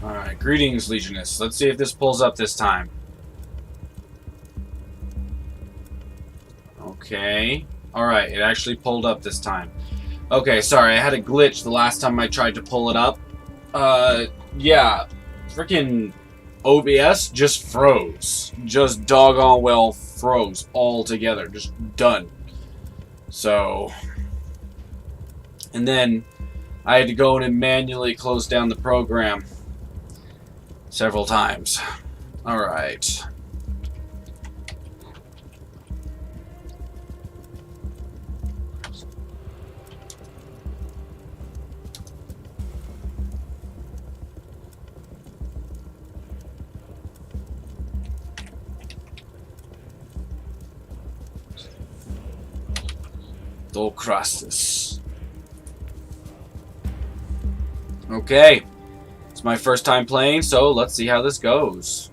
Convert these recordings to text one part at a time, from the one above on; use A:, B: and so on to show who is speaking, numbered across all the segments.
A: Alright, greetings, Legionists. Let's see if this pulls up this time. Okay. Alright, it actually pulled up this time. Okay, sorry, I had a glitch the last time I tried to pull it up. Yeah. Freaking OBS just froze. Just doggone well froze altogether. Just done. So... And then I had to go in and manually close down the program several times. Alright. Dolcrastus. Okay. It's my first time playing, so let's see how this goes.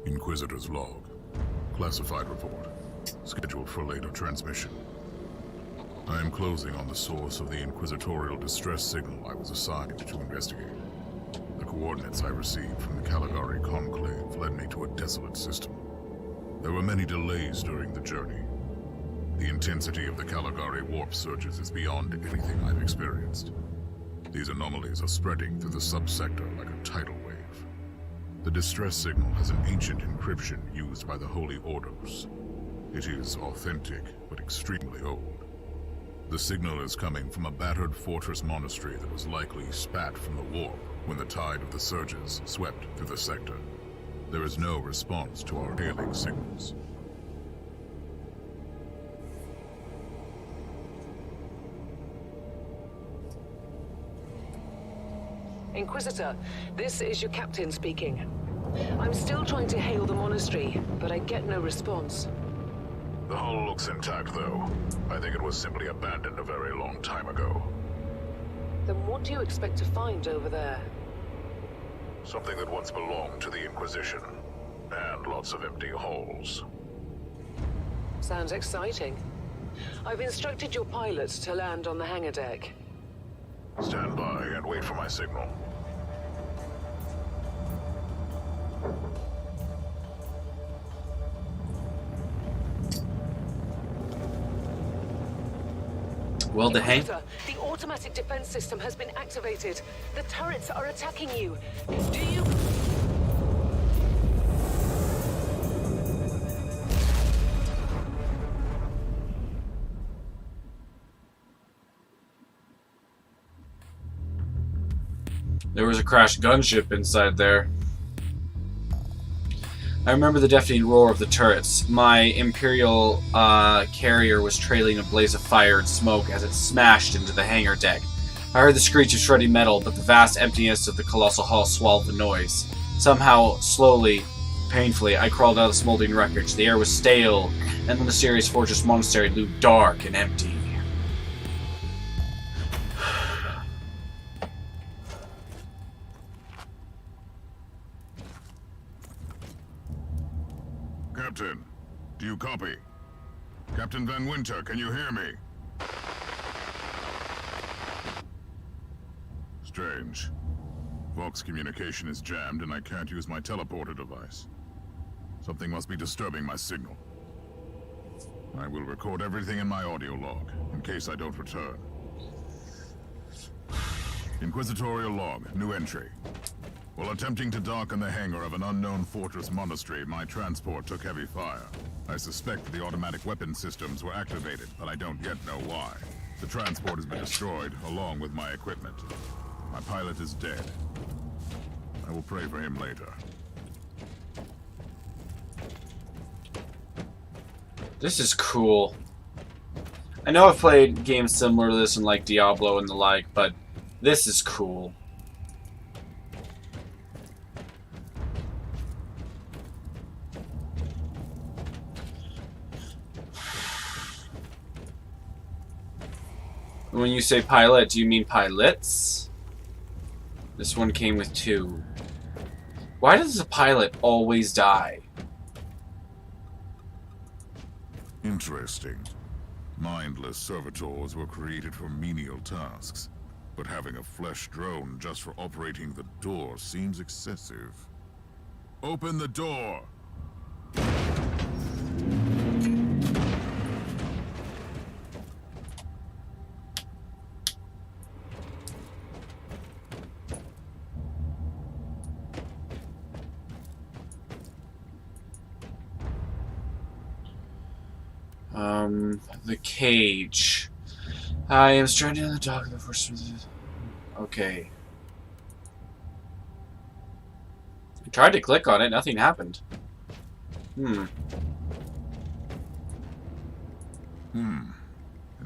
B: Inquisitor's log. Classified report. Scheduled for later transmission. I am closing on the source of the inquisitorial distress signal I was assigned to investigate. The coordinates I received from the Caligari Conclave led me to a desolate system. There were many delays during the journey. The intensity of the Caligari warp surges is beyond anything I've experienced. These anomalies are spreading through the subsector like a tidal wave. The distress signal has an ancient encryption used by the Holy Orders. It is authentic, but extremely old. The signal is coming from a battered fortress monastery that was likely spat from the warp when the tide of the surges swept through the sector. There is no response to our hailing signals.
C: Inquisitor, this is your captain speaking. I'm still trying to hail the monastery, but I get no response.
B: The hull looks intact, though. I think it was simply abandoned a very long time ago.
C: Then what do you expect to find over there?
B: Something that once belonged to the Inquisition, and lots of empty holes.
C: Sounds exciting. I've instructed your pilots to land on the hangar deck.
B: Stand by and wait for my signal.
A: Well,
C: Inquisitor, the automatic defense system has been activated. The turrets are attacking you. Do you...
A: There was a crashed gunship inside there. I remember the deafening roar of the turrets. My Imperial carrier was trailing a blaze of fire and smoke as it smashed into the hangar deck. I heard the screech of shredding metal, but the vast emptiness of the colossal hull swallowed the noise. Somehow, slowly, painfully, I crawled out of the smoldering wreckage. The air was stale, and the mysterious fortress monastery loomed dark and empty.
B: Captain, do you copy? Captain Van Winter, can you hear me? Strange. Vox communication is jammed and I can't use my teleporter device. Something must be disturbing my signal. I will record everything in my audio log, in case I don't return. Inquisitorial log, new entry. While attempting to dock in the hangar of an unknown fortress monastery, my transport took heavy fire. I suspect the automatic weapon systems were activated, but I don't yet know why. The transport has been destroyed, along with my equipment. My pilot is dead. I will pray for him later.
A: This is cool. I know I've played games similar to this in like Diablo and the like, but This is cool. When you say pilot, do you mean pilots? This one came with 2. Why does a pilot always die?
B: Interesting. Mindless servitors were created for menial tasks, but having a flesh drone just for operating the door seems excessive. Open the door!
A: The cage. I am stranded in the dock of the first. Okay. I tried to click on it, nothing happened.
B: An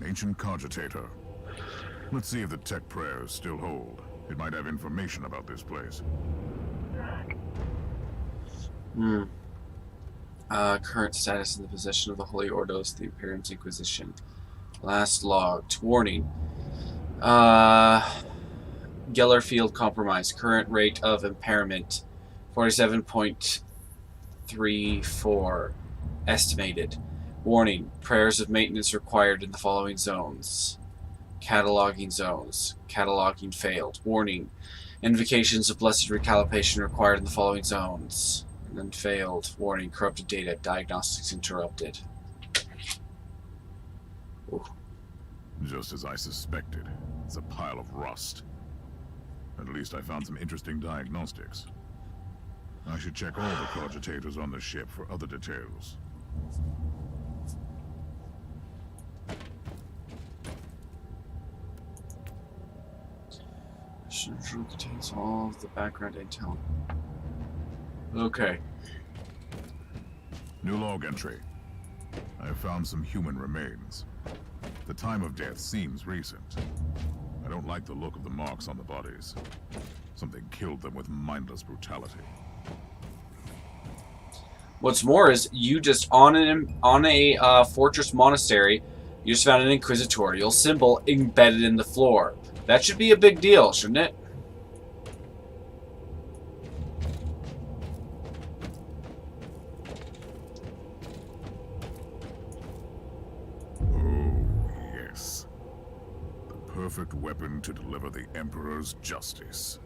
B: ancient cogitator. Let's see if the tech prayers still hold. It might have information about this place.
A: Current status in the possession of the Holy Ordos, the Imperium's Inquisition. Last logged. Warning. Geller field compromise. Current rate of impairment 47.34. Estimated. Warning. Prayers of maintenance required in the following zones. Cataloging zones. Cataloging failed. Warning. Invocations of blessed recalibration required in the following zones. And then failed. Warning. Corrupted data. Diagnostics interrupted. Ooh.
B: Just as I suspected. It's a pile of rust. At least I found some interesting diagnostics. I should check all the cogitators on the ship for other details.
A: Mission contains all of the background intel. Okay.
B: New log entry. I have found some human remains. The time of death seems recent. I don't like the look of the marks on the bodies. Something killed them with mindless brutality.
A: What's more is you just on a fortress monastery, you just found an inquisitorial symbol embedded in the floor. That should be a big deal, shouldn't it?
B: Perfect weapon to deliver the Emperor's justice.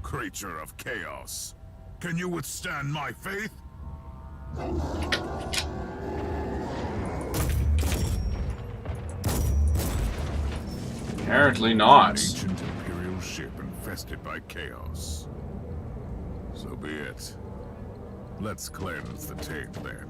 B: Creature of chaos. Can you withstand my faith?
A: Apparently not.
B: An ancient Imperial ship infested by chaos. So be it. Let's cleanse the taint then.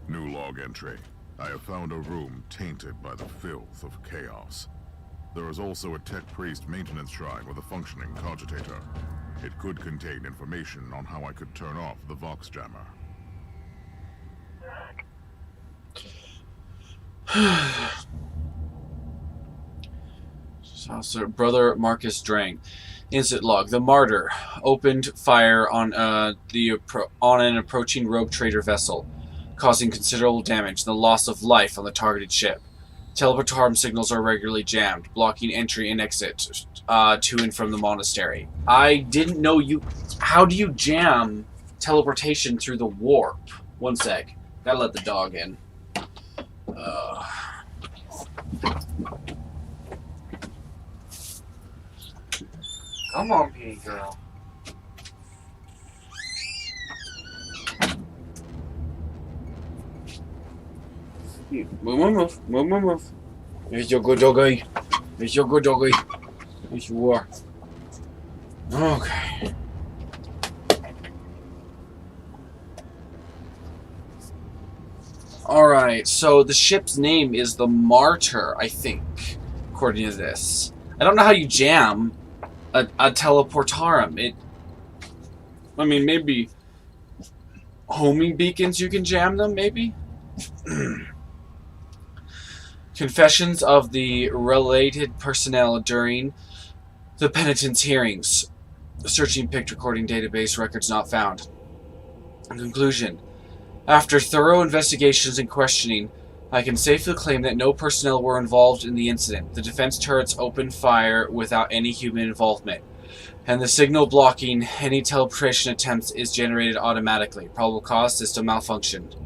B: New log entry. I have found a room tainted by the filth of chaos. There is also a tech priest maintenance shrine with a functioning cogitator. It could contain information on how I could turn off the Vox jammer.
A: So, Brother Marcus Drang. Incident log. The Martyr opened fire on an approaching rogue trader vessel, causing considerable damage and the loss of life on the targeted ship. Teleportarm signals are regularly jammed, blocking entry and exit to and from the monastery. I didn't know you... How do you jam teleportation through the warp? One sec. Gotta let the dog in. Come on, P girl. Move. Here's your good doggy. Here's your good doggy. Yes, you are. Okay. Alright, so the ship's name is the Martyr, I think, according to this. I don't know how you jam a teleportarum. I mean, maybe homing beacons you can jam them, maybe? Confessions of the related personnel during the penitent's hearings. Searching picked recording database, records not found. In conclusion, after thorough investigations and questioning, I can safely claim that no personnel were involved in the incident. The defense turrets opened fire without any human involvement, and the signal blocking any teleportation attempts is generated automatically. Probable cause: system malfunctioned.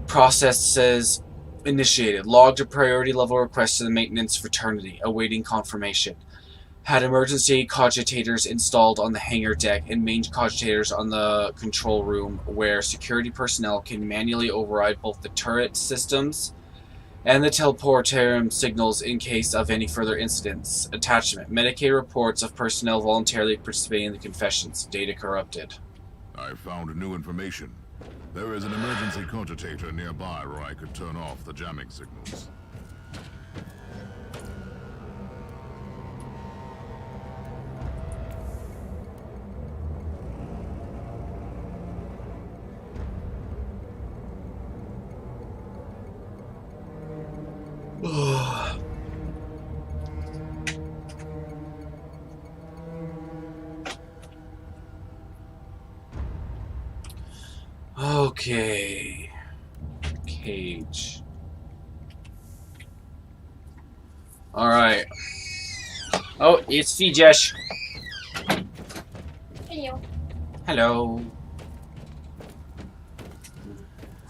A: Processes initiated. Logged a priority level request to the maintenance fraternity, awaiting confirmation. Had emergency cogitators installed on the hangar deck and main cogitators on the control room, where security personnel can manually override both the turret systems and the teleportarum signals in case of any further incidents. Attachment: Medicaid reports of personnel voluntarily participating in the confessions. Data corrupted.
B: I found new information. There is an emergency cogitator nearby where I could turn off the jamming signals.
A: Okay. Cage. Alright. Oh, it's Fijesh.
D: Hello.
A: Hello.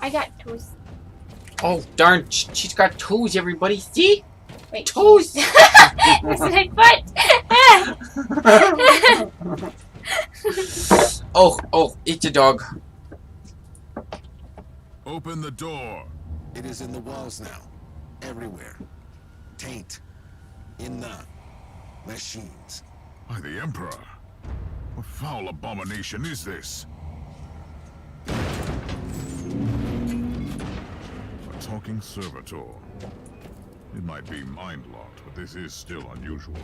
D: I got toes.
A: Oh, darn. She's got toes, everybody. See?
D: Wait.
A: Toes!
D: It's my foot!
A: Oh, it's a dog.
B: Open the door.
E: It is in the walls now. Everywhere. Taint. In the machines.
B: By the Emperor. What foul abomination is this? A talking servitor. It might be mind-locked, but this is still unusual.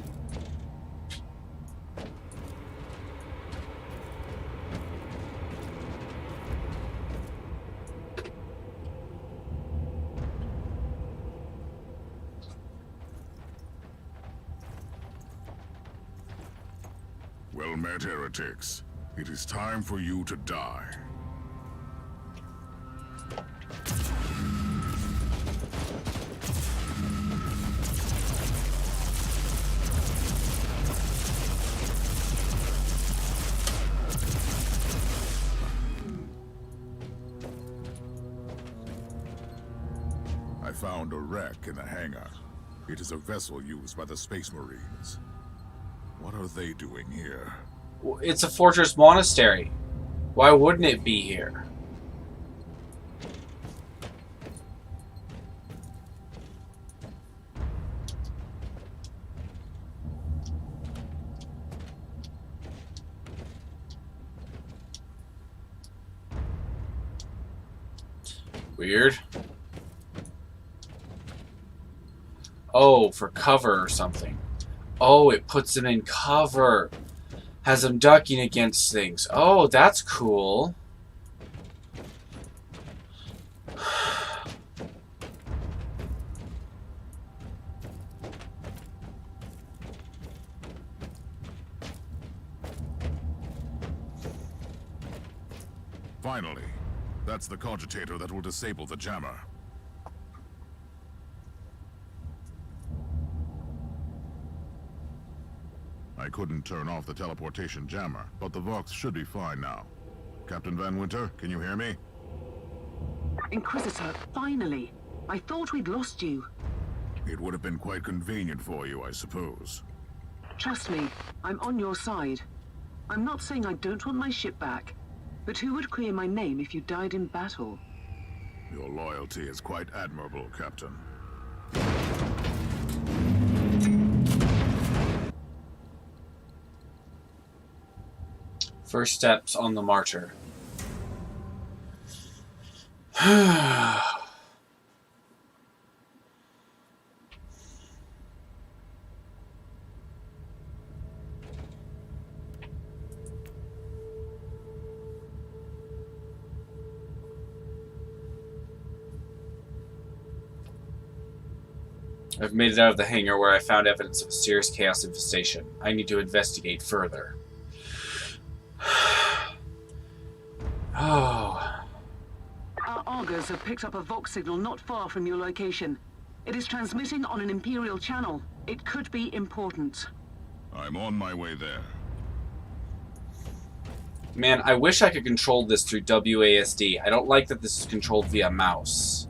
B: Well met, heretics. It is time for you to die. I found a wreck in the hangar. It is a vessel used by the Space Marines. What are they doing here?
A: It's a fortress monastery. Why wouldn't it be here? Weird. Oh, for cover or something. Oh, it puts them in cover. Has them ducking against things. Oh, that's cool.
B: Finally. That's the cogitator that will disable the jammer. I couldn't turn off the teleportation jammer, but the Vox should be fine now. Captain Van Winter, can you hear me?
F: Inquisitor, finally. I thought we'd lost you.
B: It would have been quite convenient for you, I suppose.
F: Trust me, I'm on your side. I'm not saying I don't want my ship back, but who would clear my name if you died in battle?
B: Your loyalty is quite admirable, Captain.
A: First steps on the Martyr. I've made it out of the hangar where I found evidence of a serious chaos infestation. I need to investigate further. Oh.
F: Our Argos have picked up a Vox signal not far from your location. It is transmitting on an Imperial channel. It could be important.
B: I'm on my way there.
A: Man, I wish I could control this through WASD. I don't like that this is controlled via mouse.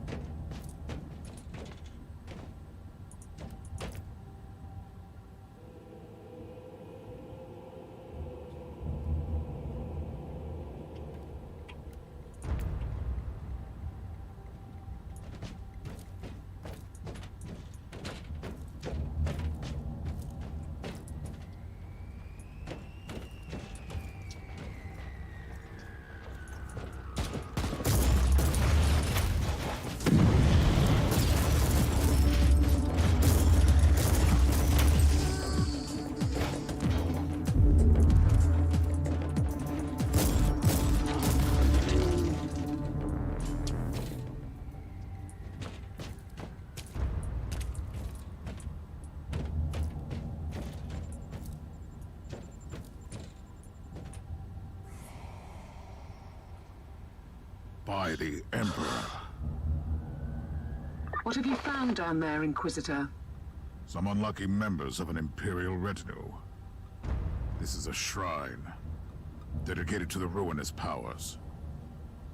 B: By the Emperor.
F: What have you found down there, Inquisitor?
B: Some unlucky members of an Imperial retinue. This is a shrine, dedicated to the ruinous powers.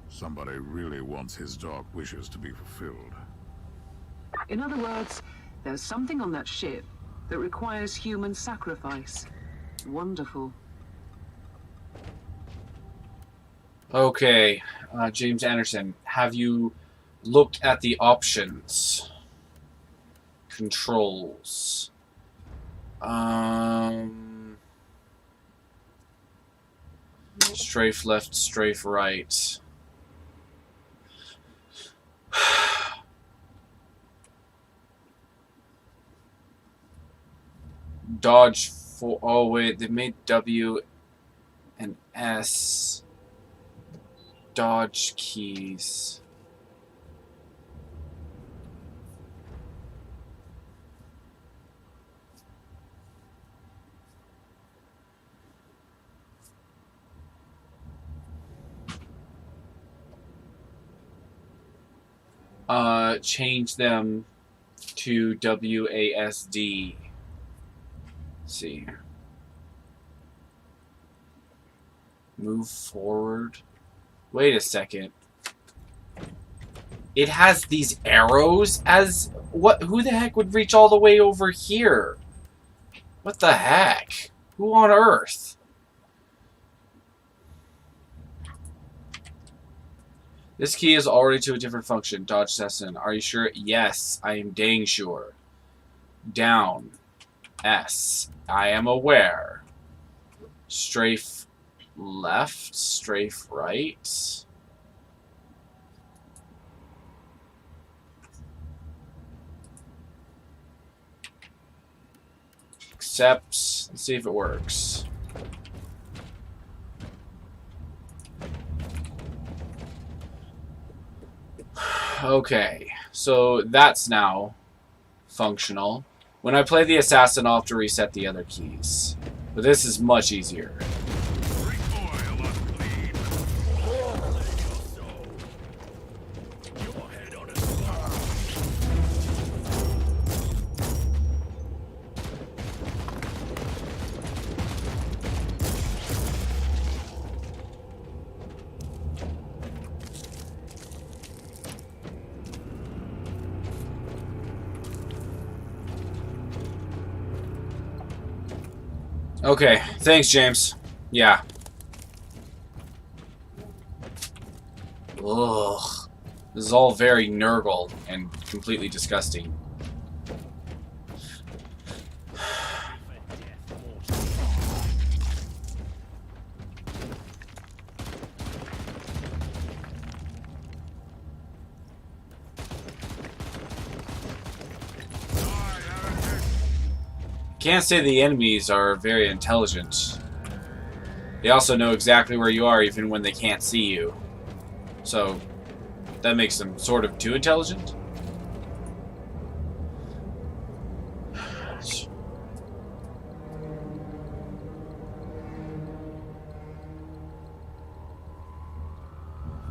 B: Somebody really wants his dark wishes to be fulfilled.
F: In other words, there's something on that ship that requires human sacrifice. Wonderful.
A: Okay, James Anderson, have you looked at the options? Controls. Strafe left, strafe right. Dodge for, oh wait, they made W and S dodge keys. Change them to WASD. Let's see here. Move forward. Wait a second. It has these arrows as what? Who the heck would reach all the way over here? What the heck? Who on earth? This key is already to a different function. Dodge assassin. Are you sure? Yes, I am dang sure. Down. S. I am aware. Strafe left. Strafe right. Accept. Let's see if it works. Okay, so that's now functional. When I play the assassin, I'll have to reset the other keys. But this is much easier. Okay, thanks, James. Yeah. Ugh. This is all very Nurgle and completely disgusting. Can't say the enemies are very intelligent. They also know exactly where you are even when they can't see you. So, that makes them sort of too intelligent?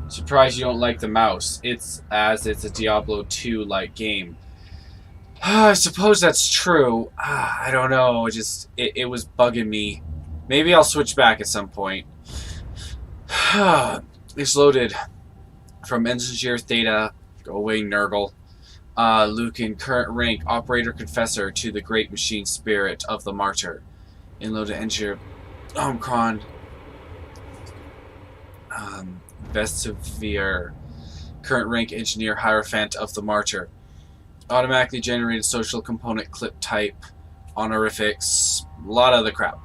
A: Surprised you don't like the mouse. It's a Diablo 2-like game. I suppose that's true. I don't know. It was bugging me. Maybe I'll switch back at some point. It's loaded from Engineer Theta. Go away, Nurgle. Lucan, current rank, Operator Confessor to the Great Machine Spirit of the Martyr. Inloaded Engineer Omicron. Vestivere, current rank, Engineer Hierophant of the Martyr. Automatically generated social component clip type, honorifics, a lot of other crap.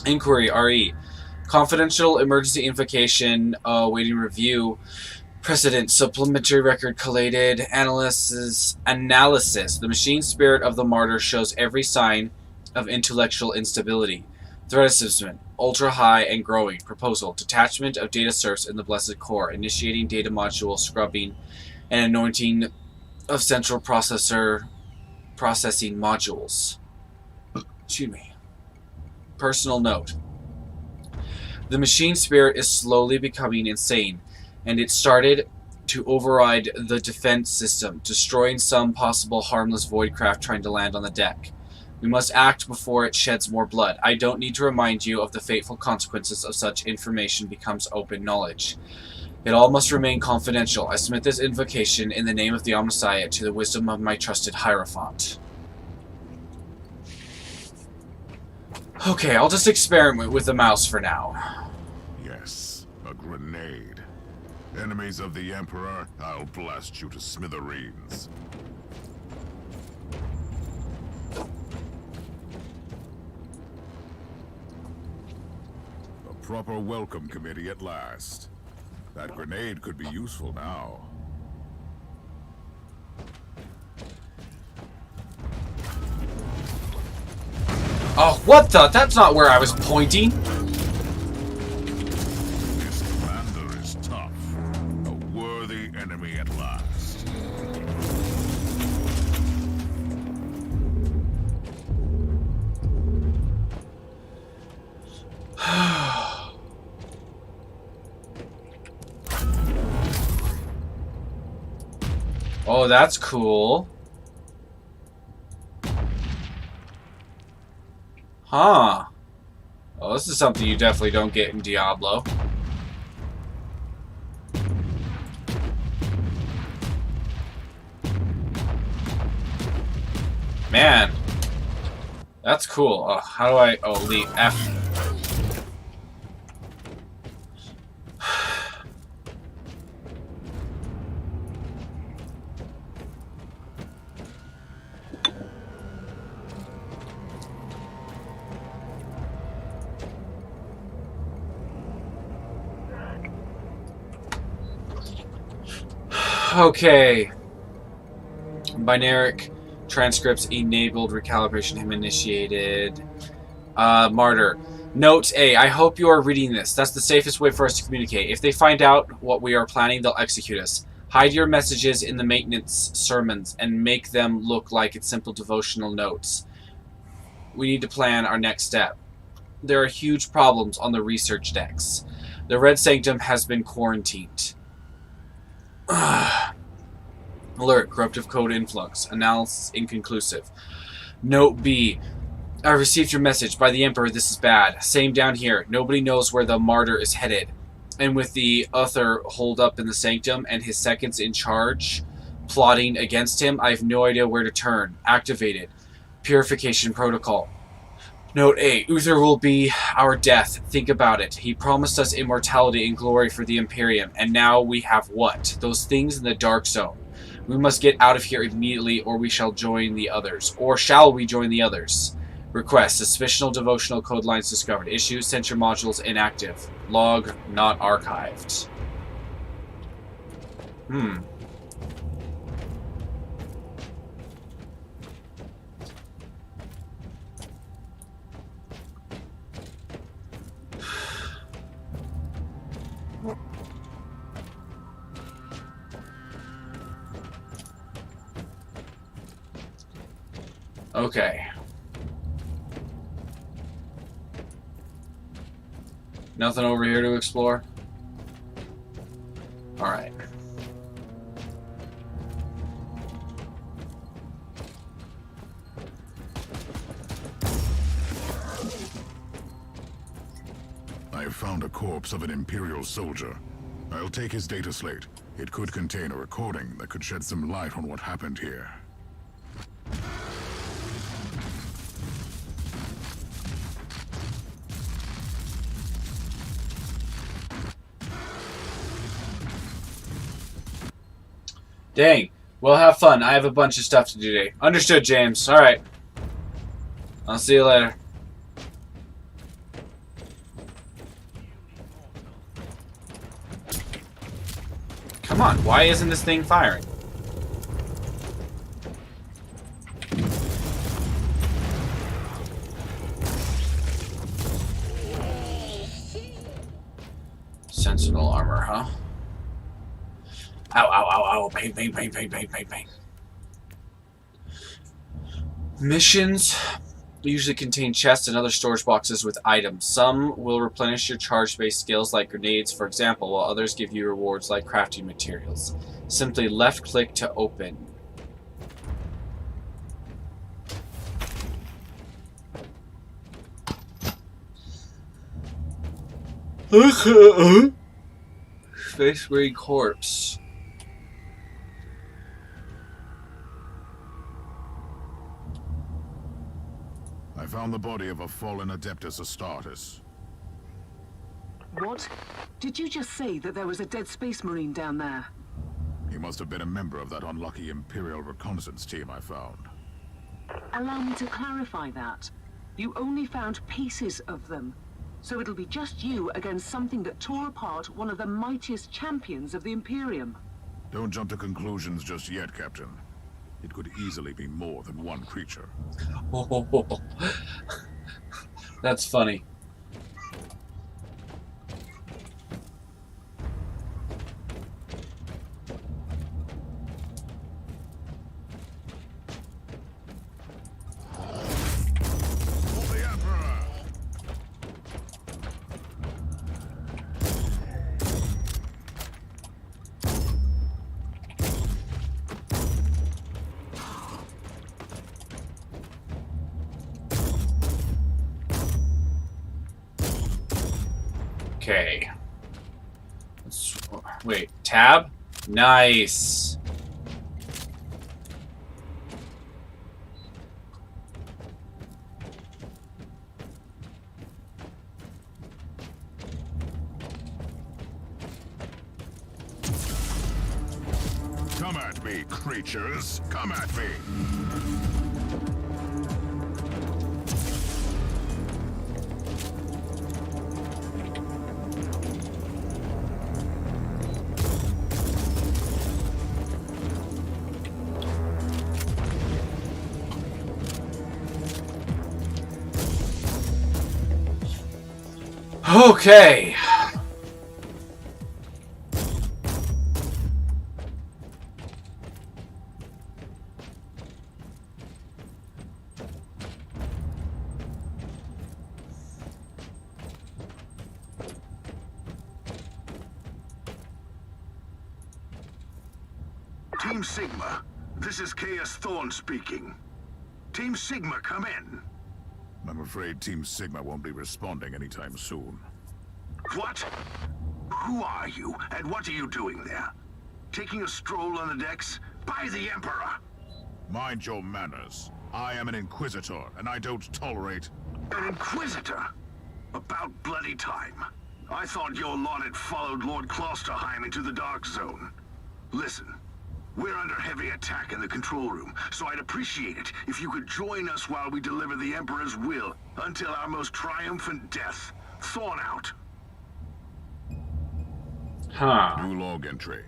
A: Inquiry RE, confidential emergency invocation, waiting review, precedent, supplementary record collated, analysis. The machine spirit of the martyr shows every sign of intellectual instability. Threat assessment, ultra high and growing. Proposal, detachment of data serfs in the blessed core, initiating data module scrubbing and anointing of central processing modules. Excuse me. Personal note. The machine spirit is slowly becoming insane, and it started to override the defense system, destroying some possible harmless voidcraft trying to land on the deck. We must act before it sheds more blood. I don't need to remind you of the fateful consequences of such information becomes open knowledge. It all must remain confidential. I submit this invocation in the name of the Omnissiah to the wisdom of my trusted Hierophant. Okay, I'll just experiment with the mouse for now.
B: Yes, a grenade. Enemies of the Emperor, I'll blast you to smithereens. A proper welcome committee at last. That grenade could be useful now.
A: Oh, what the? That's not where I was pointing.
B: This commander is tough. A worthy enemy at last.
A: Oh, that's cool. Huh. Oh, this is something you definitely don't get in Diablo. Man. That's cool. Oh, how do I... Oh, leave F. Okay. Binaric transcripts enabled, recalibration him initiated. Martyr. Note A. I hope you are reading this. That's the safest way for us to communicate. If they find out what we are planning, they'll execute us. Hide your messages in the maintenance sermons and make them look like it's simple devotional notes. We need to plan our next step. There are huge problems on the research decks. The Red Sanctum has been quarantined. Alert, corruptive code influx. Analysis inconclusive. Note B. I received your message. By the Emperor, this is bad. Same down here. Nobody knows where the Martyr is headed. And with the Uther holed up in the Sanctum and his seconds in charge plotting against him, I have no idea where to turn. Activated. Purification protocol. Note A. Uther will be our death. Think about it. He promised us immortality and glory for the Imperium, and now we have what? Those things in the Dark Zone. We must get out of here immediately, or we shall join the others. Or shall we join the others? Request. Suspicional devotional code lines discovered. Issue. Sensor modules inactive. Log not archived. Okay. Nothing over here to explore? Alright.
B: I have found a corpse of an Imperial soldier. I'll take his data slate. It could contain a recording that could shed some light on what happened here.
A: Dang. Well, have fun. I have a bunch of stuff to do today. Understood, James. Alright. I'll see you later. Come on, why isn't this thing firing? Sentinel armor, huh? Ow, ow, ow, ow. Pain, pain, pain, pain, pain, pain, pain. Missions usually contain chests and other storage boxes with items. Some will replenish your charge-based skills like grenades, for example, while others give you rewards like crafting materials. Simply left-click to open. Space Marine Corpse.
B: I found the body of a fallen Adeptus Astartes.
F: What? Did you just say that there was a dead Space Marine down there?
B: He must have been a member of that unlucky Imperial reconnaissance team I found.
F: Allow me to clarify that. You only found pieces of them. So it'll be just you against something that tore apart one of the mightiest champions of the Imperium.
B: Don't jump to conclusions just yet, Captain. It could easily be more than one creature.
A: That's funny.
B: For the Emperor!
A: Okay. Wait, tab? Nice.
B: Come at me, creatures! Come at me!
A: Okay.
G: Team Sigma, this is Chaos Thorn speaking. Team Sigma, come in.
B: I'm afraid Team Sigma won't be responding anytime soon.
G: What? Who are you, and what are you doing there? Taking a stroll on the decks? By the Emperor!
B: Mind your manners. I am an Inquisitor, and I don't tolerate...
G: An Inquisitor? About bloody time. I thought your lot had followed Lord Klosterheim into the Dark Zone. Listen, we're under heavy attack in the control room, so I'd appreciate it if you could join us while we deliver the Emperor's will until our most triumphant death. Thorn out.
A: Huh.
B: New log entry.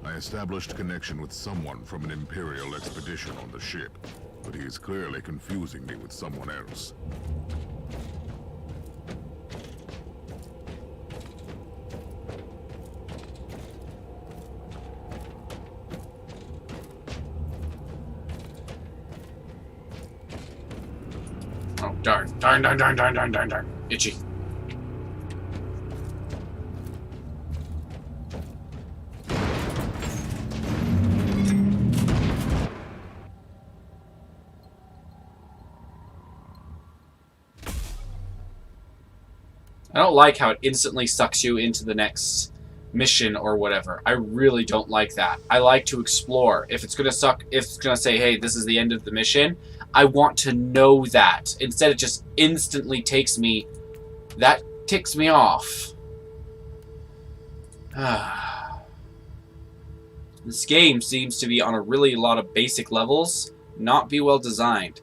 B: I established connection with someone from an Imperial expedition on the ship, but he is clearly confusing me with someone else.
A: Oh, darn. Darn. Itchy. I don't like how it instantly sucks you into the next mission or whatever. I really don't like that. I like to explore. If it's gonna say, hey, this is the end of the mission, I want to know that. Instead, it just instantly takes me. That ticks me off. This game seems to be on a lot of basic levels, not be well designed.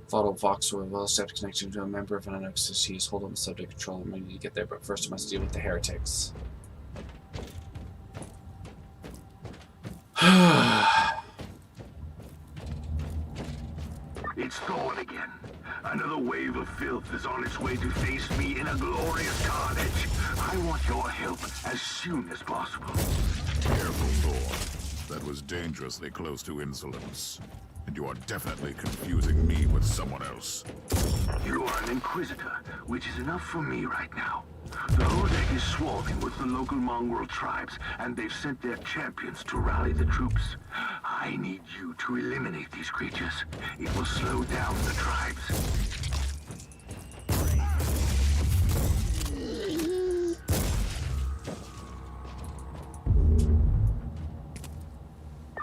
A: Follow Vox with a well-established connection to a member of an unknown species. Hold on the subject control. I might need to get there, but first I must deal with the heretics.
G: It's Thorn again. Another wave of filth is on its way to face me in a glorious carnage. I want your help as soon as possible.
B: Careful, Thor. That was dangerously close to insolence. And you are definitely confusing me with someone else.
G: You are an Inquisitor, which is enough for me right now. The whole deck is swarming with the local mongrel tribes, and they've sent their champions to rally the troops. I need you to eliminate these creatures. It will slow down the tribes.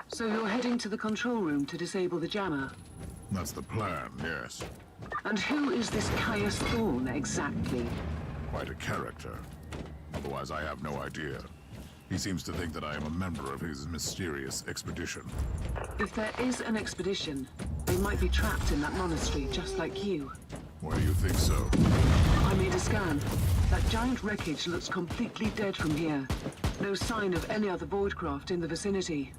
F: So you're heading to the control room to disable the jammer?
B: That's the plan, yes.
F: And who is this Caius Thorn exactly?
B: Quite a character. Otherwise, I have no idea. He seems to think that I am a member of his mysterious expedition.
F: If there is an expedition, they might be trapped in that monastery just like you.
B: Why do you think so?
F: I made a scan. That giant wreckage looks completely dead from here. No sign of any other voidcraft in the vicinity.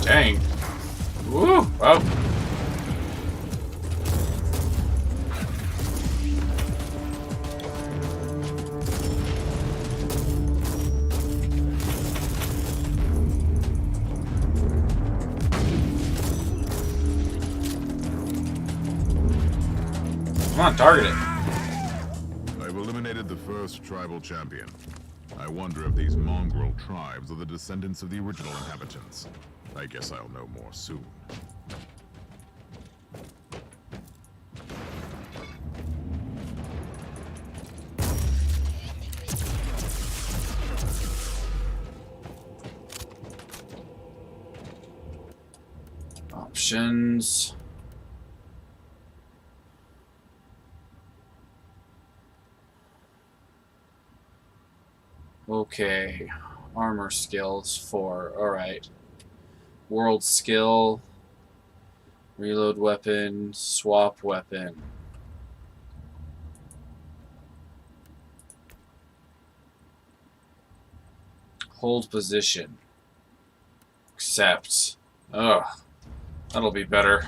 A: Dang. Woo! Oh. Come on, target it.
B: I've eliminated the first tribal champion. I wonder if these mongrel tribes are the descendants of the original inhabitants. I guess I'll know more soon.
A: Options. Okay. Armor skills 4. Alright. World skill. Reload weapon. Swap weapon. Hold position. Accept. Ugh. That'll be better.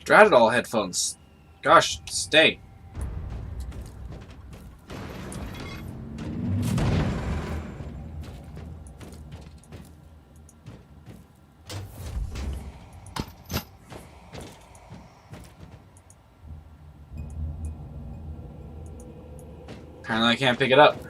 A: Dratted all headphones. Gosh, stay. Apparently I can't pick it up.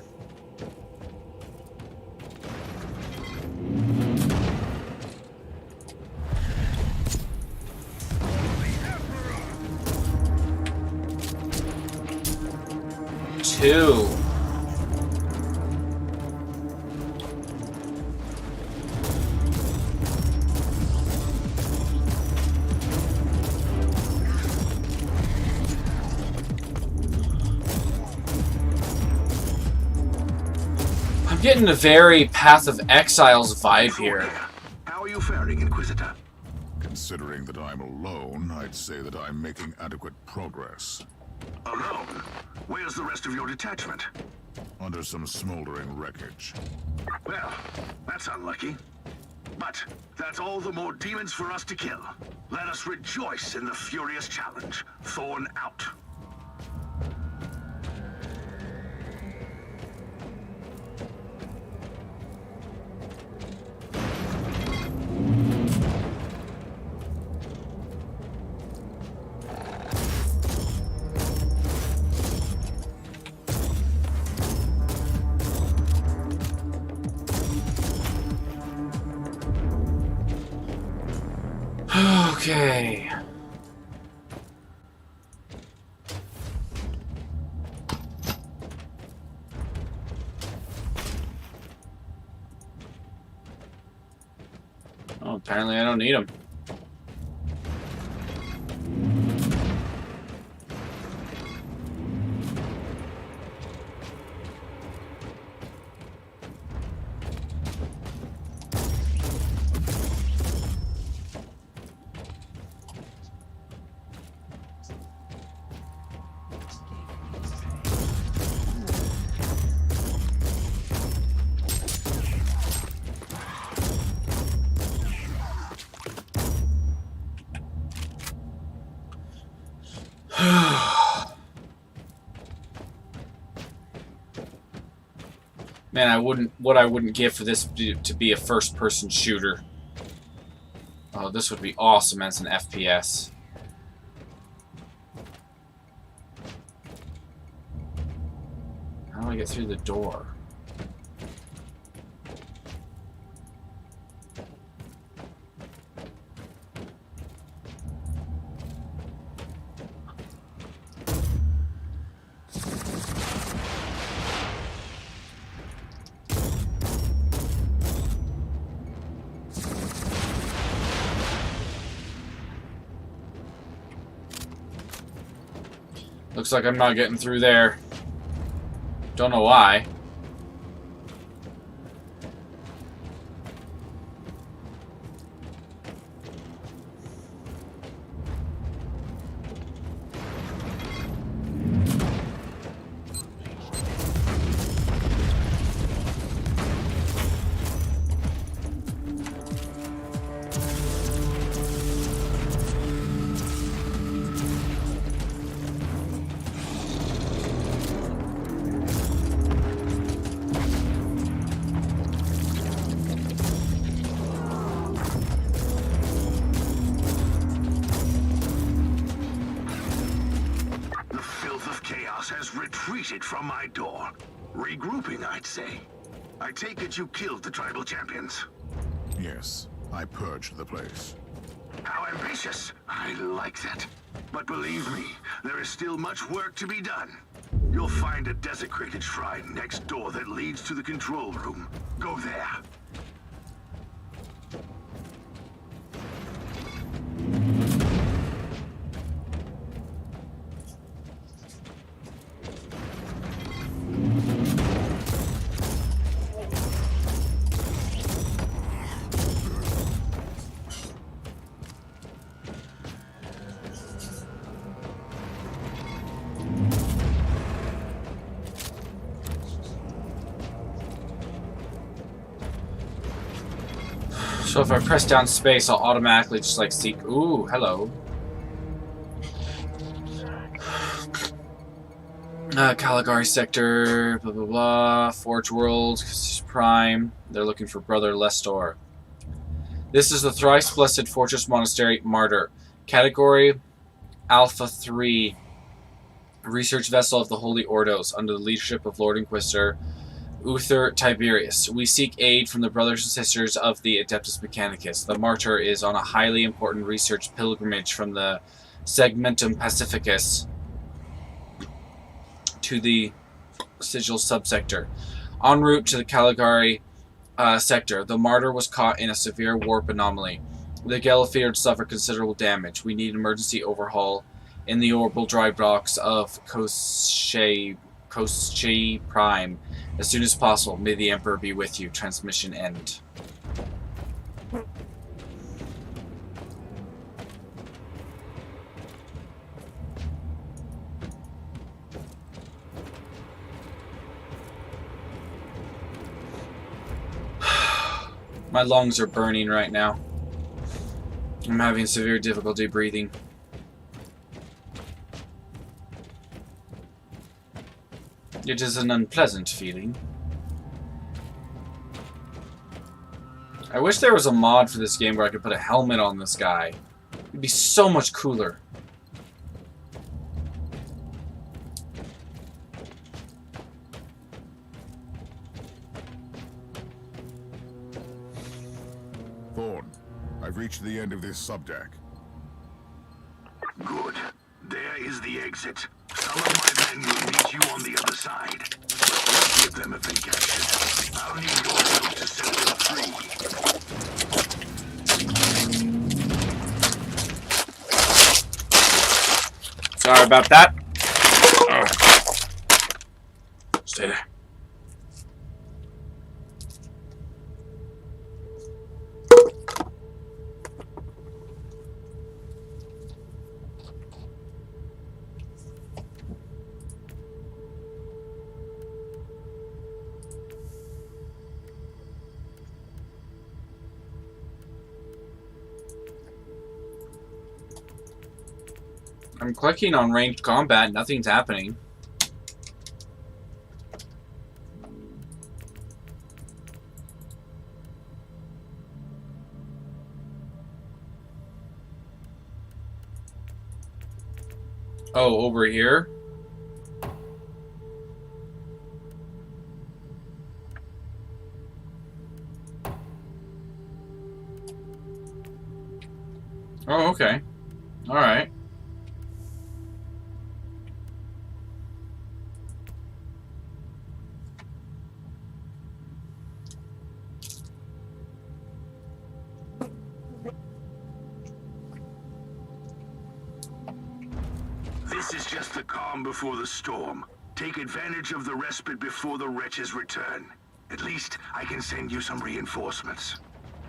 A: Two. I'm getting a very Path of Exiles vibe here.
G: How are you faring, Inquisitor?
B: Considering that I'm alone, I'd say that I'm making adequate progress.
G: Alone? Where's the rest of your detachment?
B: Under some smoldering wreckage.
G: Well, that's unlucky. But that's all the more demons for us to kill. Let us rejoice in the furious challenge. Thorn out.
A: Okay. Oh, apparently I don't need them. Man, what I wouldn't give for this to be a first-person shooter. Oh, this would be awesome as an FPS. How do I get through the door? Looks like I'm not getting through there. Don't know why.
G: Retreated from my door. Regrouping, I'd say. I take it you killed the tribal champions.
B: Yes, I purged the place.
G: How ambitious. I like that. But believe me, there is still much work to be done. You'll find a desecrated shrine next door that leads to the control room. Go there.
A: So if I press down space, I'll automatically just like seek. Ooh, hello. Caligari sector, blah blah blah. Forge World, Prime. They're looking for Brother Lestor. This is the thrice blessed Fortress Monastery, Martyr. Category Alpha 3. A research vessel of the Holy Ordos under the leadership of Lord Inquisitor Uther Tiberius. We seek aid from the brothers and sisters of the Adeptus Mechanicus. The Martyr is on a highly important research pilgrimage from the Segmentum Pacificus to the Sigil subsector. En route to the Caligari sector, the Martyr was caught in a severe warp anomaly. The Gallifreys suffered considerable damage. We need emergency overhaul in the orbital dry docks of Koschei Prime as soon as possible. May the Emperor be with you. Transmission end. My lungs are burning right now. I'm having severe difficulty breathing. It is an unpleasant feeling. I wish there was a mod for this game where I could put a helmet on this guy. It'd be so much cooler.
B: Thorn, I've reached the end of this subdeck.
G: Good. There is the exit. Some of my men will meet you on the other side. Give them if they captured. I'll need your help to set them free.
A: Sorry about that. Stay there. I'm clicking on ranged combat, nothing's happening. Oh, over here? Oh, okay. Alright.
G: This is just the calm before the storm. Take advantage of the respite before the wretches return. At least I can send you some reinforcements.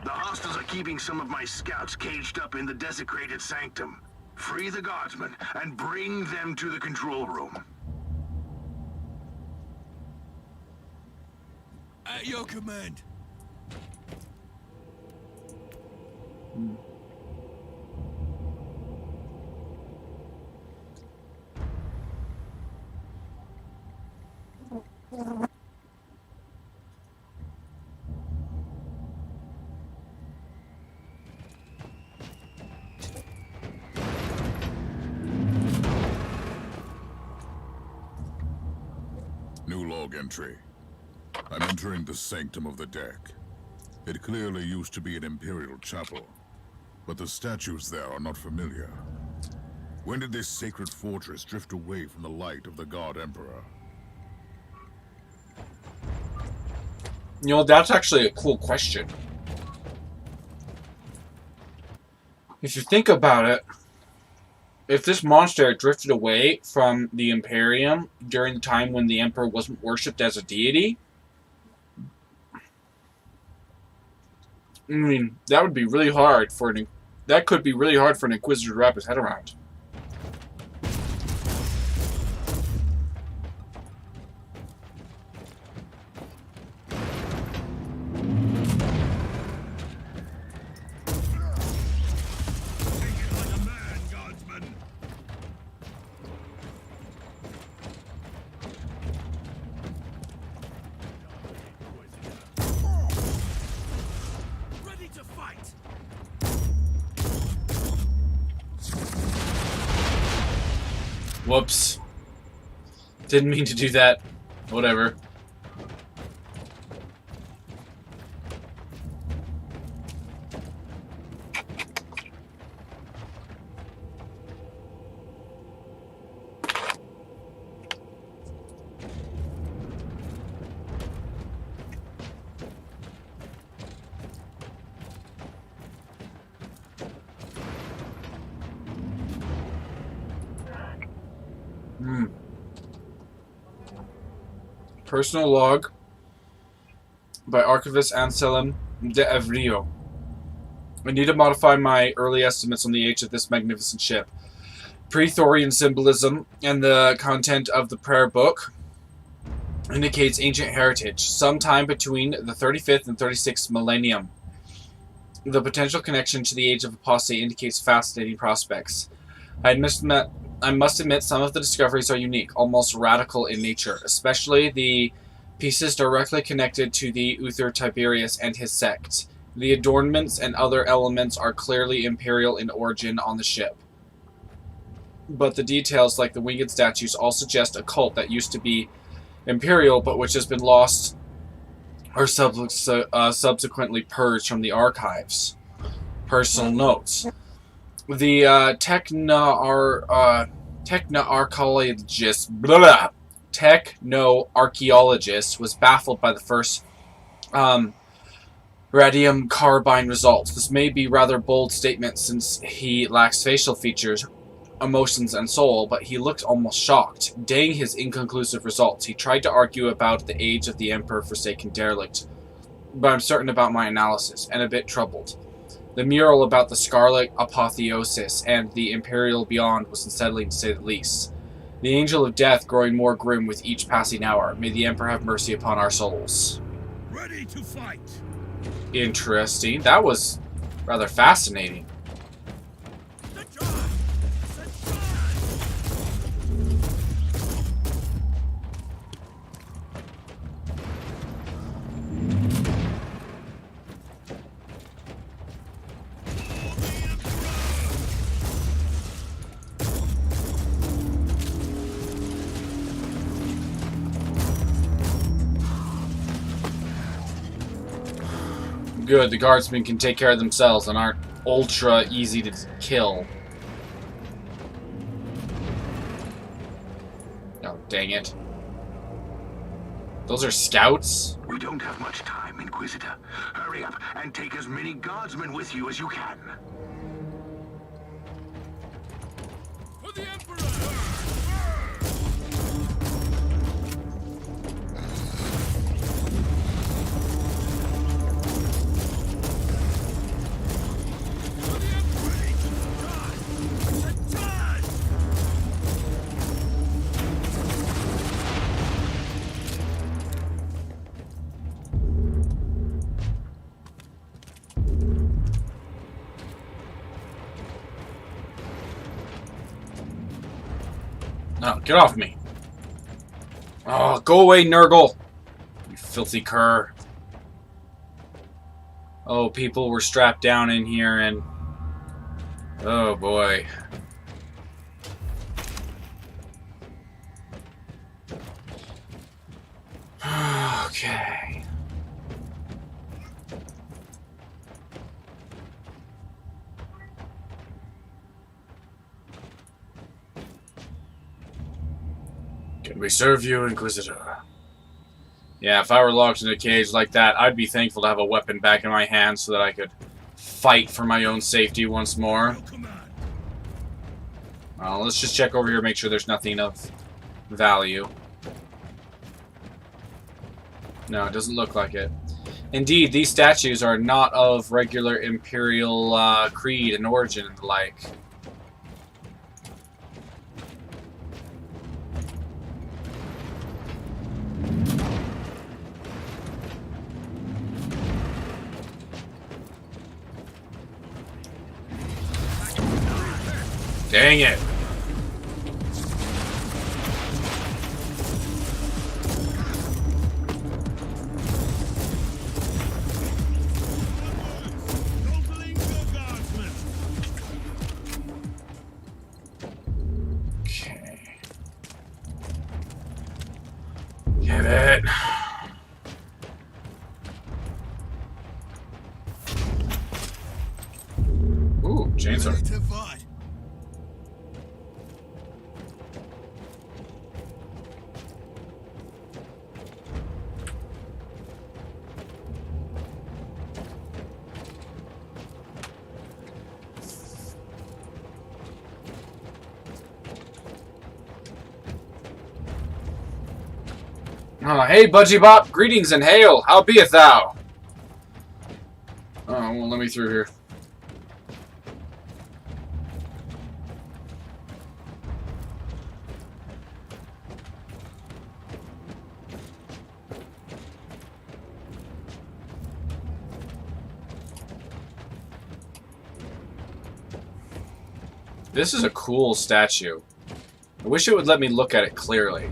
G: The hostiles are keeping some of my scouts caged up in the desecrated sanctum. Free the guardsmen and bring them to the control room.
E: At your command.
B: New log entry. I'm entering the sanctum of the deck. It clearly used to be an Imperial chapel, but the statues there are not familiar. When did this sacred fortress drift away from the light of the God Emperor?
A: You know, that's actually a cool question. If you think about it, if this monster drifted away from the Imperium during the time when the Emperor wasn't worshipped as a deity, I mean, that would be really hard for that could be really hard for an Inquisitor to wrap his head around. Whoops. Didn't mean to do that. Whatever. Personal log by Archivist Anselm de Evrio. I need to modify my early estimates on the age of this magnificent ship. Praetorian symbolism and the content of the prayer book indicates ancient heritage, sometime between the 35th and 36th millennium. The potential connection to the age of apostasy indicates fascinating prospects. I must admit some of the discoveries are unique, almost radical in nature, especially the pieces directly connected to the Uther Tiberius and his sect. The adornments and other elements are clearly imperial in origin on the ship. But the details, like the winged statues, all suggest a cult that used to be imperial, but which has been lost or subsequently purged from the archives. Personal notes. The techno-archaeologist was baffled by the first radium carbine results. This may be rather bold statement since he lacks facial features, emotions, and soul, but he looked almost shocked. Dang his inconclusive results. He tried to argue about the age of the Emperor-forsaken derelict, but I'm certain about my analysis, and a bit troubled. The mural about the Scarlet Apotheosis and the Imperial Beyond was unsettling, to say the least. The Angel of Death growing more grim with each passing hour. May the Emperor have mercy upon our souls.
G: Ready to fight.
A: Interesting. That was rather fascinating. Good, the guardsmen can take care of themselves and aren't ultra easy to kill. Oh, dang it. Those are scouts?
G: We don't have much time, Inquisitor. Hurry up and take as many guardsmen with you as you can. For the Emperor!
A: Oh, get off me. Oh, go away, Nurgle. You filthy cur. Oh, people were strapped down in here and... oh, boy. Okay. Can we serve you, Inquisitor? Yeah, if I were locked in a cage like that, I'd be thankful to have a weapon back in my hand so that I could fight for my own safety once more. Well, let's just check over here, make sure there's nothing of value. No, it doesn't look like it. Indeed, these statues are not of regular Imperial creed and origin and the like. Dang it. chainsaw.
E: Ready to fight.
A: Oh, hey, Budgie Bop, greetings and hail. How beeth thou? Oh, well, let me through here. This is a cool statue. I wish it would let me look at it clearly.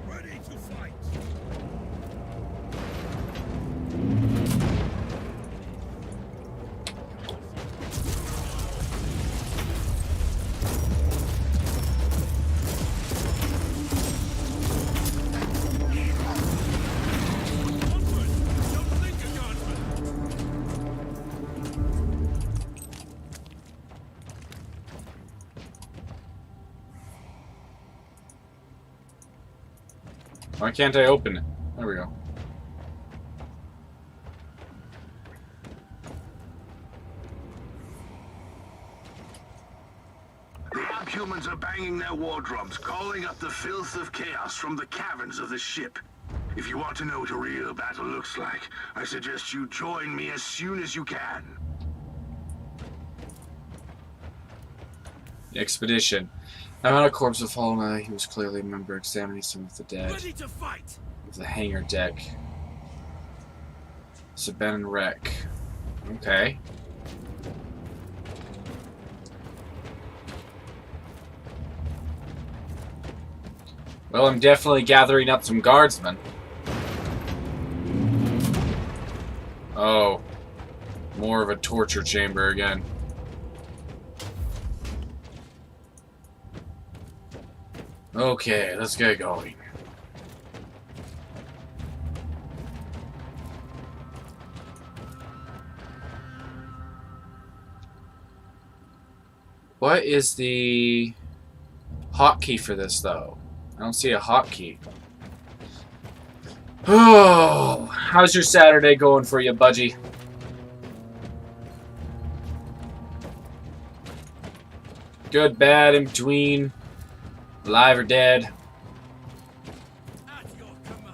E: Ready to fight.
A: Why can't I open it? There we go.
G: The Abhumans are banging their war drums, calling up the filth of chaos from the caverns of the ship. If you want to know what a real battle looks like, I suggest you join me as soon as you can.
A: The expedition. I found a corpse of fallen eye. He was clearly a member examining some of the dead.
E: Ready to fight.
A: Of the hangar deck. It's abandoned wreck. Okay. Well, I'm definitely gathering up some guardsmen. Oh. More of a torture chamber again. Okay, let's get going. What is the hotkey for this, though? I don't see a hotkey. Oh, how's your Saturday going for you, Budgie? Good, bad, in between, alive or dead?
E: At your command.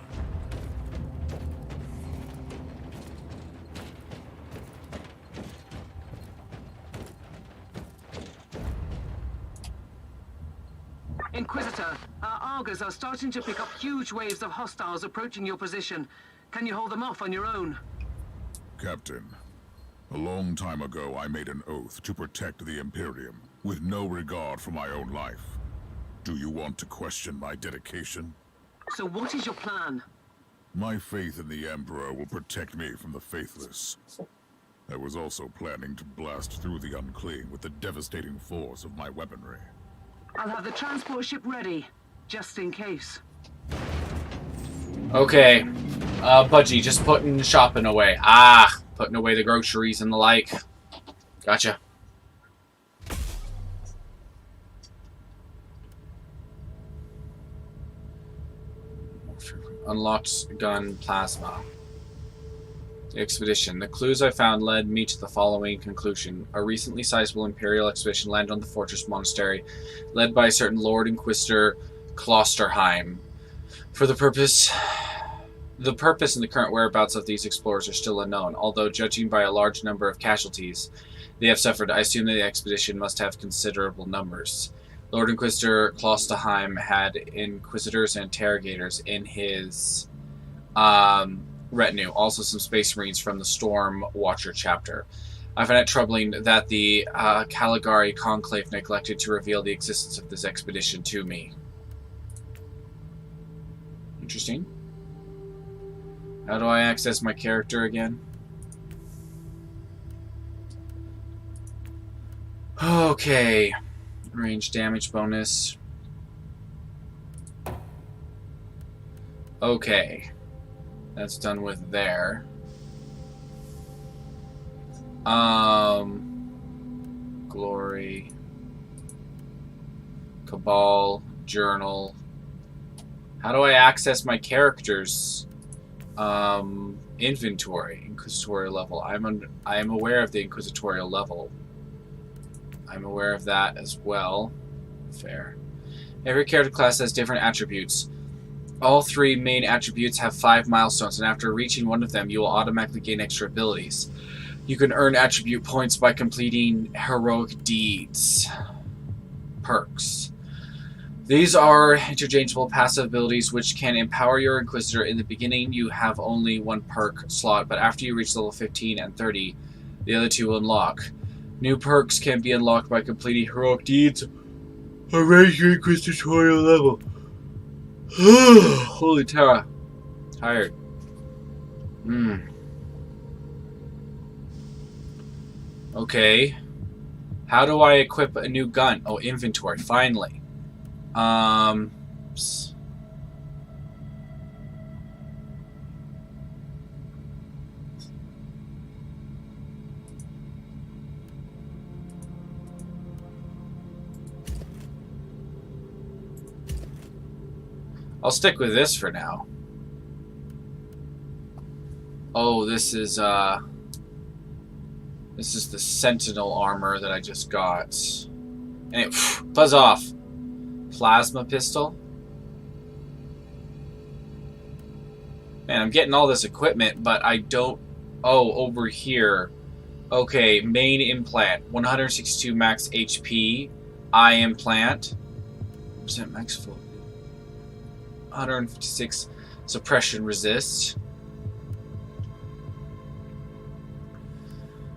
F: Inquisitor, our Argos are starting to pick up huge waves of hostiles approaching your position. Can you hold them off on your own?
B: Captain, a long time ago I made an oath to protect the Imperium, with no regard for my own life. Do you want to question my dedication?
F: So what is your plan?
B: My faith in the Emperor will protect me from the faithless. I was also planning to blast through the unclean with the devastating force of my weaponry.
F: I'll have the transport ship ready, just in case.
A: Okay. Budgie, just putting shopping away. Ah, putting away the groceries and the like. Gotcha. Unlocked gun plasma. The expedition. The clues I found led me to the following conclusion. A recently sizable Imperial expedition landed on the Fortress Monastery, led by a certain Lord Inquisitor Klosterheim. For the purpose and the current whereabouts of these explorers are still unknown, although judging by a large number of casualties they have suffered, I assume that the expedition must have considerable numbers. Lord Inquisitor Klosterheim had inquisitors and interrogators in his retinue, also some space marines from the Storm Watcher chapter. I find it troubling that the Caligari Conclave neglected to reveal the existence of this expedition to me. Interesting. How do I access my character again? Okay. Range damage bonus. Okay. That's done with there. Glory. Cabal. Journal. How do I access my character's inventory? Inquisitorial level. I am aware of the Inquisitorial level. I'm aware of that as well. Fair. Every character class has different attributes. All 3 main attributes have 5 milestones, and after reaching one of them, you will automatically gain extra abilities. You can earn attribute points by completing heroic deeds. Perks. These are interchangeable passive abilities which can empower your Inquisitor. In the beginning, you have only 1 perk slot, but after you reach level 15 and 30, the other 2 will unlock. New perks can be unlocked by completing heroic deeds or raise your Inquisitorial level. Holy terror. Tired. Okay. How do I equip a new gun? Oh, inventory. Finally. I'll stick with this for now. Oh, this is the Sentinel armor that I just got. And it buzz off. Plasma pistol. Man, I'm getting all this equipment, but I don't... Oh, over here. Okay, main implant. 162 max HP. Eye implant. Percent max full. 156 suppression resist.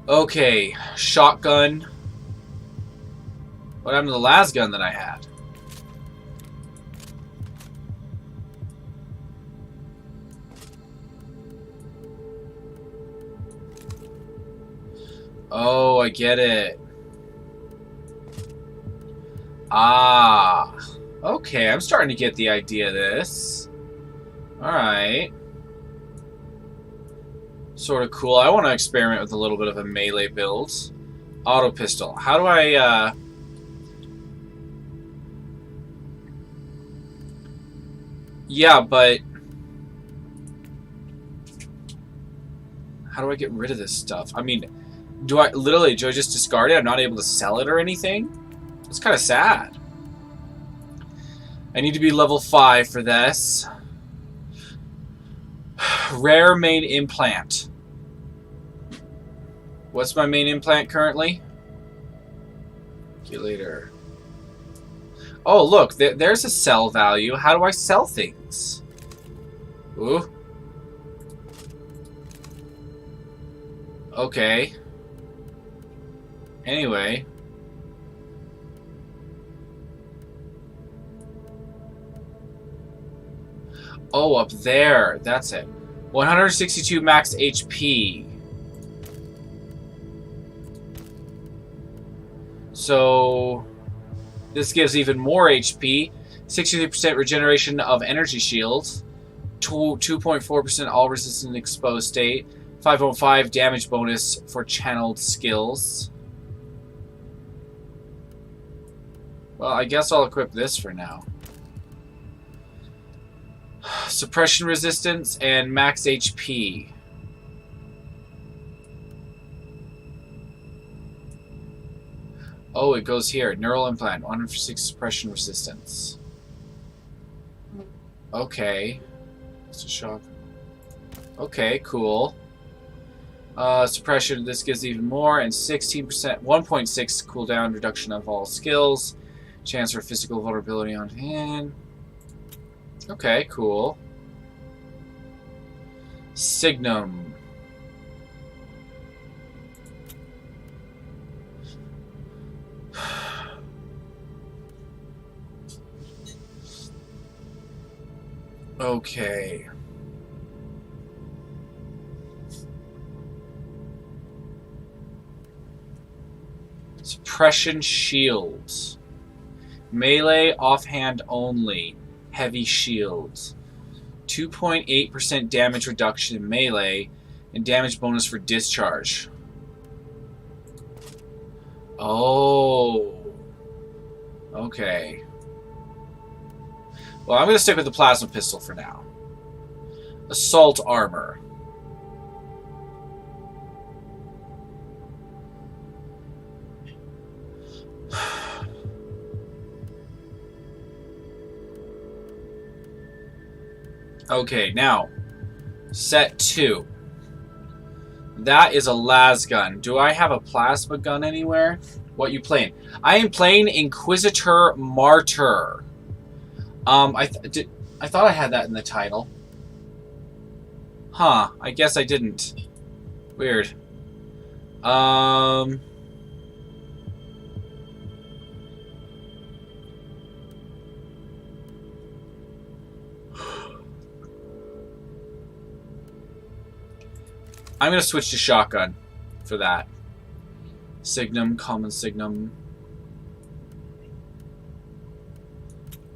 A: Okay, shotgun. What happened to the last gun that I had? Oh, I get it. Ah. Okay, I'm starting to get the idea of this. Alright. Sort of cool. I want to experiment with a little bit of a melee build. Auto pistol. How do I, Yeah, but... How do I get rid of this stuff? I mean, do I just discard it? I'm not able to sell it or anything? It's kind of sad. I need to be level 5 for this. Rare main implant. What's my main implant currently? Calculator. Oh, look, there's a sell value. How do I sell things? Ooh. Okay. Anyway. Oh, up there. That's it. 162 max HP. So, this gives even more HP. 63% regeneration of energy shields. 2.4% all resistant exposed state. 5.5 damage bonus for channeled skills. Well, I guess I'll equip this for now. Suppression resistance and max HP. Oh, it goes here. Neural implant. 106 suppression resistance. Okay. It's a shock. Okay, cool. Suppression, this gives even more, and 16%, 1.6 cooldown reduction of all skills. Chance for physical vulnerability on hand. Okay, cool. Signum. Okay. Suppression shields. Melee, offhand only. Heavy shields. 2.8% damage reduction in melee, and damage bonus for discharge. Oh. Okay. Well, I'm going to stick with the plasma pistol for now. Assault armor. Okay, now, set 2. That is a las gun. Do I have a plasma gun anywhere? What you playing? I am playing Inquisitor Martyr. I thought I had that in the title. Huh, I guess I didn't. Weird. I'm going to switch to shotgun for that. Signum, common signum.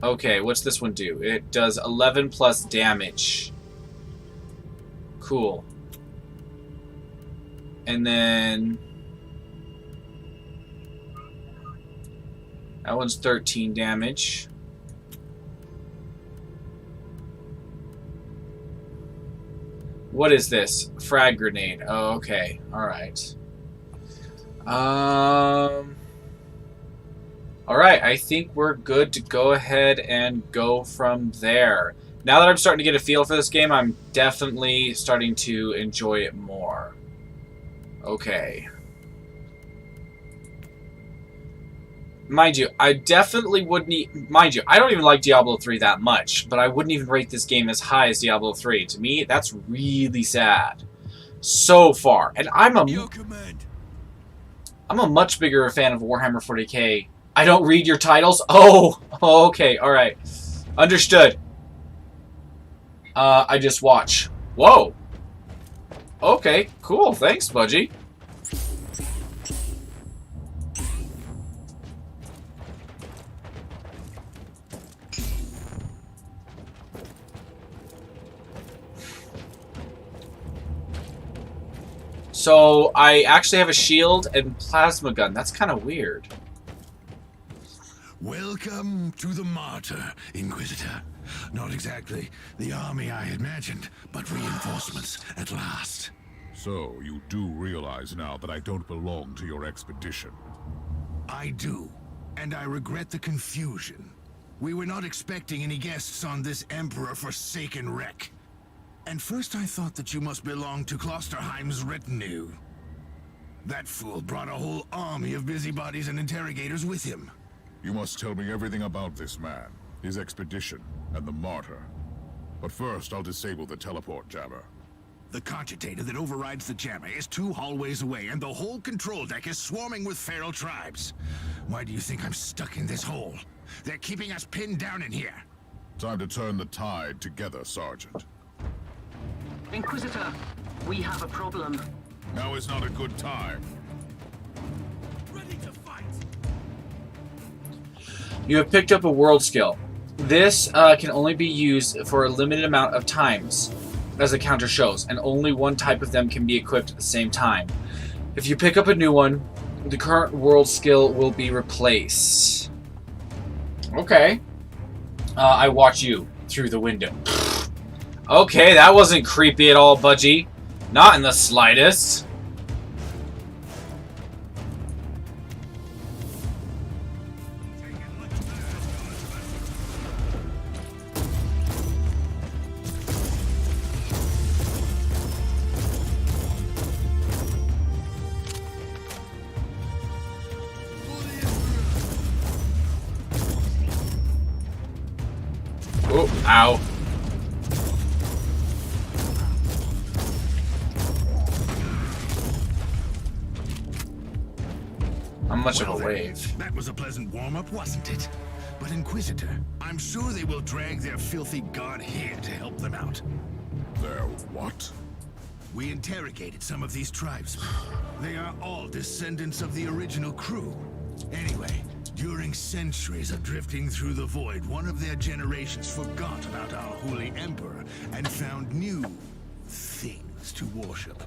A: Okay, what's this one do? It does 11 plus damage. Cool. And then... that one's 13 damage. What is this? Frag grenade. Oh, okay. Alright. Alright, I think we're good to go ahead and go from there. Now that I'm starting to get a feel for this game, I'm definitely starting to enjoy it more. Okay. Mind you, I definitely wouldn't... mind you, I don't even like Diablo 3 that much, but I wouldn't even rate this game as high as Diablo 3. To me, that's really sad. So far. And I'm a much bigger fan of Warhammer 40k. I don't read your titles? Oh, okay, alright. Understood. I just watch. Whoa. Okay, cool. Thanks, Budgie. So, I actually have a shield and plasma gun. That's kind of weird.
G: Welcome to the Martyr, Inquisitor. Not exactly the army I imagined, but reinforcements at last.
B: So, you do realize now that I don't belong to your expedition?
G: I do, and I regret the confusion. We were not expecting any guests on this Emperor-forsaken wreck. And first I thought that you must belong to Klosterheim's retinue. That fool brought a whole army of busybodies and interrogators with him.
B: You must tell me everything about this man, his expedition, and the Martyr. But first, I'll disable the teleport jammer.
G: The cogitator that overrides the jammer is 2 hallways away, and the whole control deck is swarming with feral tribes. Why do you think I'm stuck in this hole? They're keeping us pinned down in here.
B: Time to turn the tide together, Sergeant.
F: Inquisitor, we have a problem.
B: Now is not a good time.
G: Ready to fight!
A: You have picked up a world skill. This can only be used for a limited amount of times, as the counter shows, and only one type of them can be equipped at the same time. If you pick up a new one, the current world skill will be replaced. Okay. I watch you through the window. Okay, that wasn't creepy at all, Budgie. Not in the slightest. Oh, ow. How much of a wave?
G: That was a pleasant warm-up, wasn't it? But Inquisitor, I'm sure they will drag their filthy god here to help them out.
B: There, what?
G: We interrogated some of these tribes. They are all descendants of the original crew. Anyway, during During centuries of drifting through the void, one of their generations forgot about our holy emperor and found new things to worship.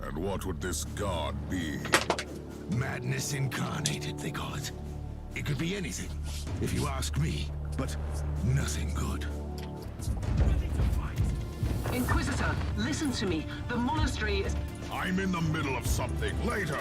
B: And what would this god be?
G: Madness incarnated, they call it. It could be anything, if you ask me, but nothing good.
F: Inquisitor, listen to me. The monastery is...
B: I'm in the middle of something. Later!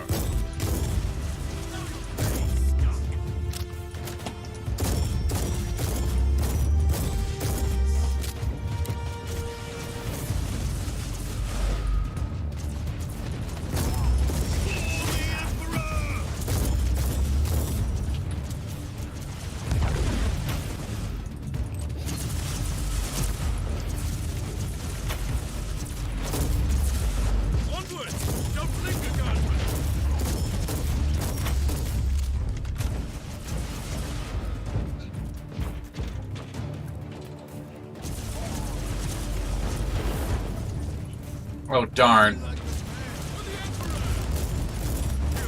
A: Oh, darn.
B: Kill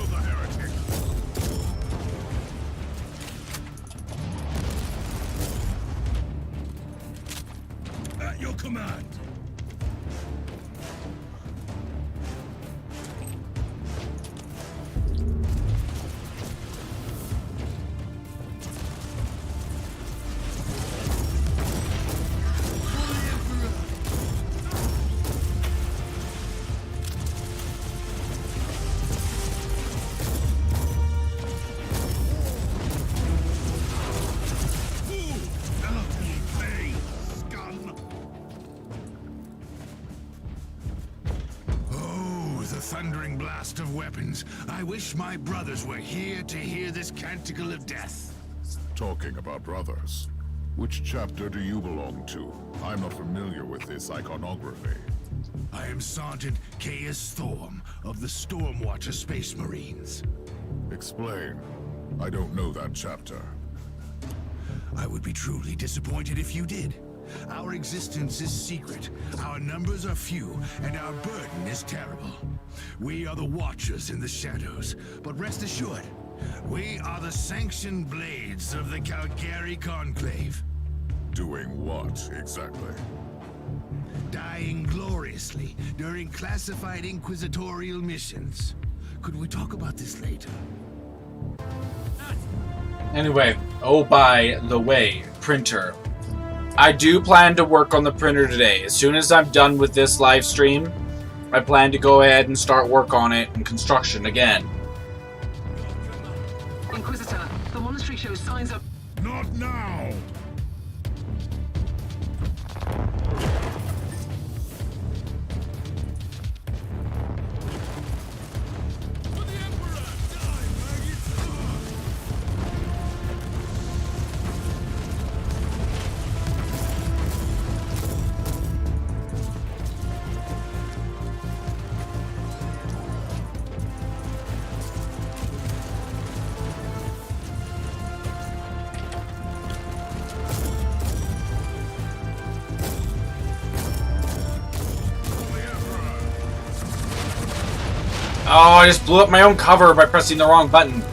B: the heretic!
G: At your command. Thundering blast of weapons. I wish my brothers were here to hear this canticle of death.
B: Talking about brothers, which chapter do you belong to? I'm not familiar with this iconography.
G: I am Sergeant Caius Thorm of the Stormwatcher Space Marines.
B: Explain. I don't know that chapter.
G: I would be truly disappointed if you did. Our existence is secret, our numbers are few, and our burden is terrible. We are the Watchers in the shadows, but rest assured, we are the sanctioned blades of the Calgary Conclave.
B: Doing what, exactly?
G: Dying gloriously during classified inquisitorial missions. Could we talk about this later?
A: Anyway, oh, by the way, printer. I do plan to work on the printer today. As soon as I'm done with this live stream, I plan to go ahead and start work on it in construction again.
F: Inquisitor, the monastery shows signs of...
B: Not now!
A: Oh, I just blew up my own cover by pressing the wrong button.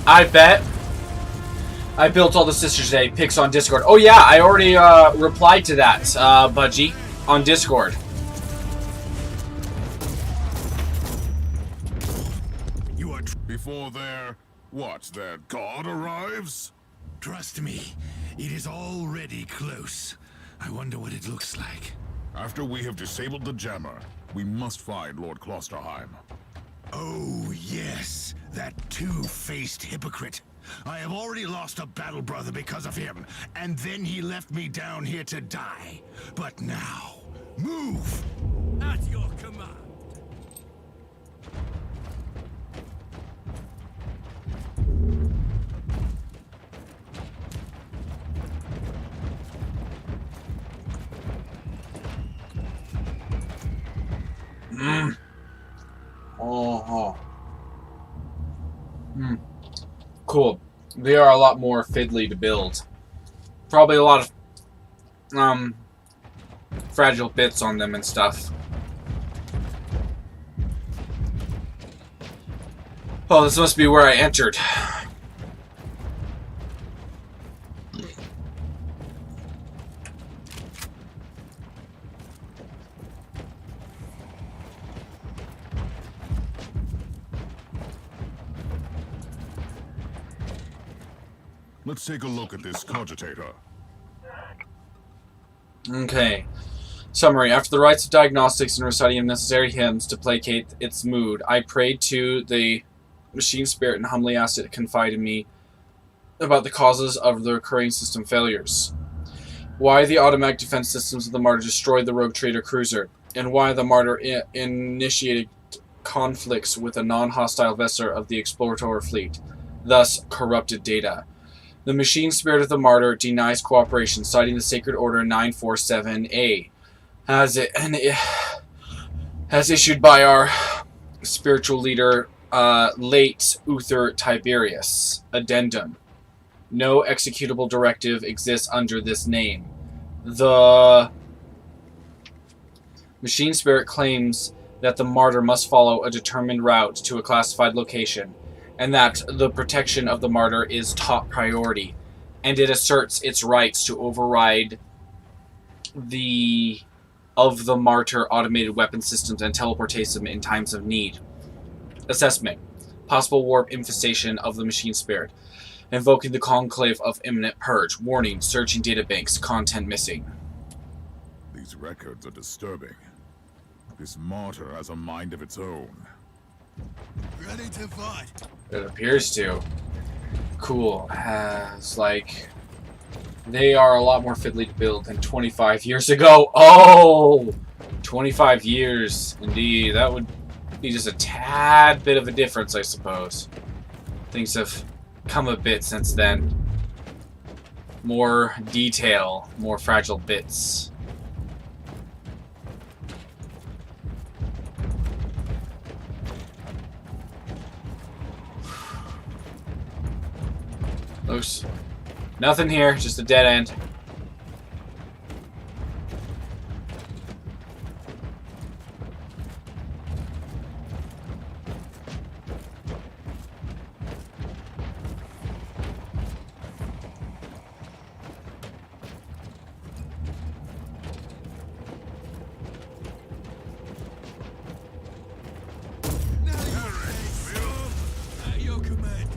A: I bet. I built all the sisters today. Pics on Discord. Oh yeah, I already replied to that, Budgie, on Discord.
B: You are before their god arrives?
G: Trust me, it is already close. I wonder what it looks like.
B: After we have disabled the jammer, we must find Lord Klosterheim.
G: Oh, yes, that two-faced hypocrite. I have already lost a battle brother because of him, and then he left me down here to die. But now, move!
H: At your command.
A: Cool. They are a lot more fiddly to build. Probably a lot of fragile bits on them and stuff. Oh, this must be where I entered.
B: Let's take a look at this cogitator.
A: Okay. Summary. After the rites of diagnostics and reciting of necessary hymns to placate its mood, I prayed to the machine spirit and humbly asked it to confide in me about the causes of the recurring system failures. Why the automatic defense systems of the Martyr destroyed the rogue trader cruiser, and why the Martyr initiated conflicts with a non-hostile vessel of the explorator fleet, thus corrupted data. The machine spirit of the Martyr denies cooperation, citing the Sacred Order 947A, as issued by our spiritual leader, late Uther Tiberius. Addendum. No executable directive exists under this name. The machine spirit claims that the Martyr must follow a determined route to a classified location, and that the protection of the Martyr is top priority, and it asserts its rights to override the Martyr automated weapon systems and teleportate them in times of need. Assessment. Possible warp infestation of the machine spirit. Invoking the conclave of imminent purge. Warning, searching databanks, content missing.
B: These records are disturbing. This Martyr has a mind of its own.
H: Ready to fight.
A: It appears to. Cool. Has, like... They are a lot more fiddly to build than 25 years ago. Oh! 25 years. Indeed. That would be just a tad bit of a difference, I suppose. Things have come a bit since then. More detail. More fragile bits. Looks... Nothing here, just a dead end.
H: At your command.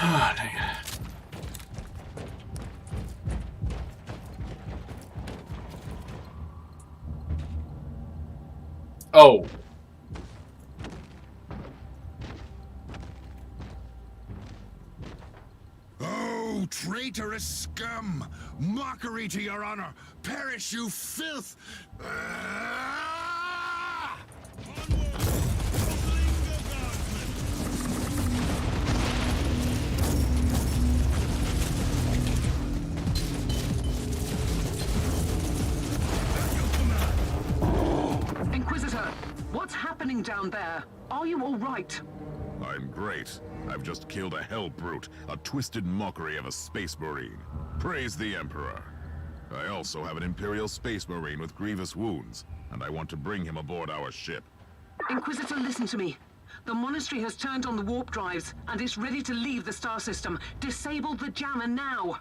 A: Ah, dang it. Oh.
G: Oh, traitorous scum! Mockery to your honor! Perish, you filth! Ah!
F: Inquisitor, what's happening down there? Are you all right?
B: I'm great. I've just killed a hell brute, a twisted mockery of a space marine. Praise the Emperor. I also have an Imperial space marine with grievous wounds, and I want to bring him aboard our ship.
F: Inquisitor, listen to me. The monastery has turned on the warp drives, and is ready to leave the star system. Disable the jammer now!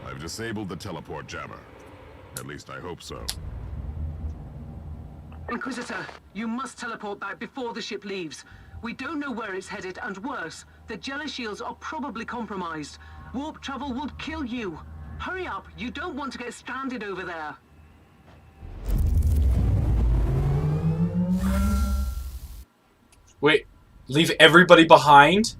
B: I've disabled the teleport jammer. At least I hope so.
F: Inquisitor, you must teleport back before the ship leaves. We don't know where it's headed, and worse, the Jella shields are probably compromised. Warp travel would kill you. Hurry up, you don't want to get stranded over there.
A: Wait, leave everybody behind?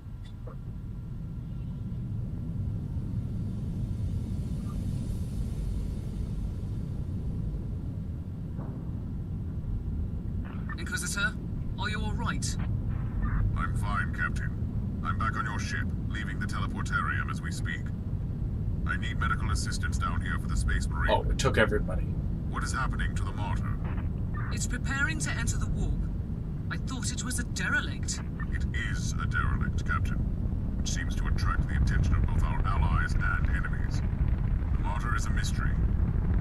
F: Inquisitor, are you all right?
B: I'm fine, Captain. I'm back on your ship, leaving the teleportarium as we speak. I need medical assistance down here for the Space Marine.
A: Oh, it took everybody.
B: What is happening to the Martyr?
F: It's preparing to enter the warp. I thought it was a derelict.
B: It is a derelict, Captain, which seems to attract the attention of both our allies and enemies. The Martyr is a mystery,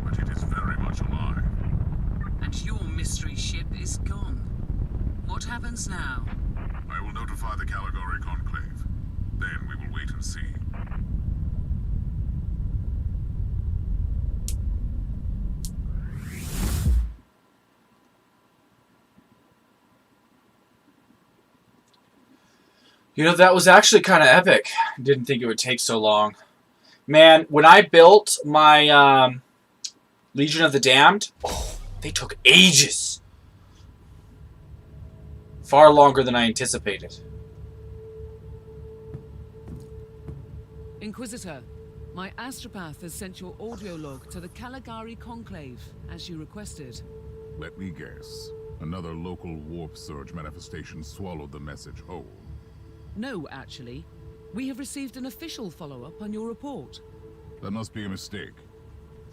B: but it is very much alive.
F: And your mystery ship is gone. What happens now?
B: I will notify the Caligari Conclave. Then we will wait and see.
A: You know, that was actually kind of epic. Didn't think it would take so long. Man, when I built my Legion of the Damned, oh, they took ages. Far longer than I anticipated.
F: Inquisitor, my astropath has sent your audio log to the Caligari Conclave, as you requested.
B: Let me guess. Another local warp surge manifestation swallowed the message whole.
F: No, actually. We have received an official follow-up on your report.
B: That must be a mistake.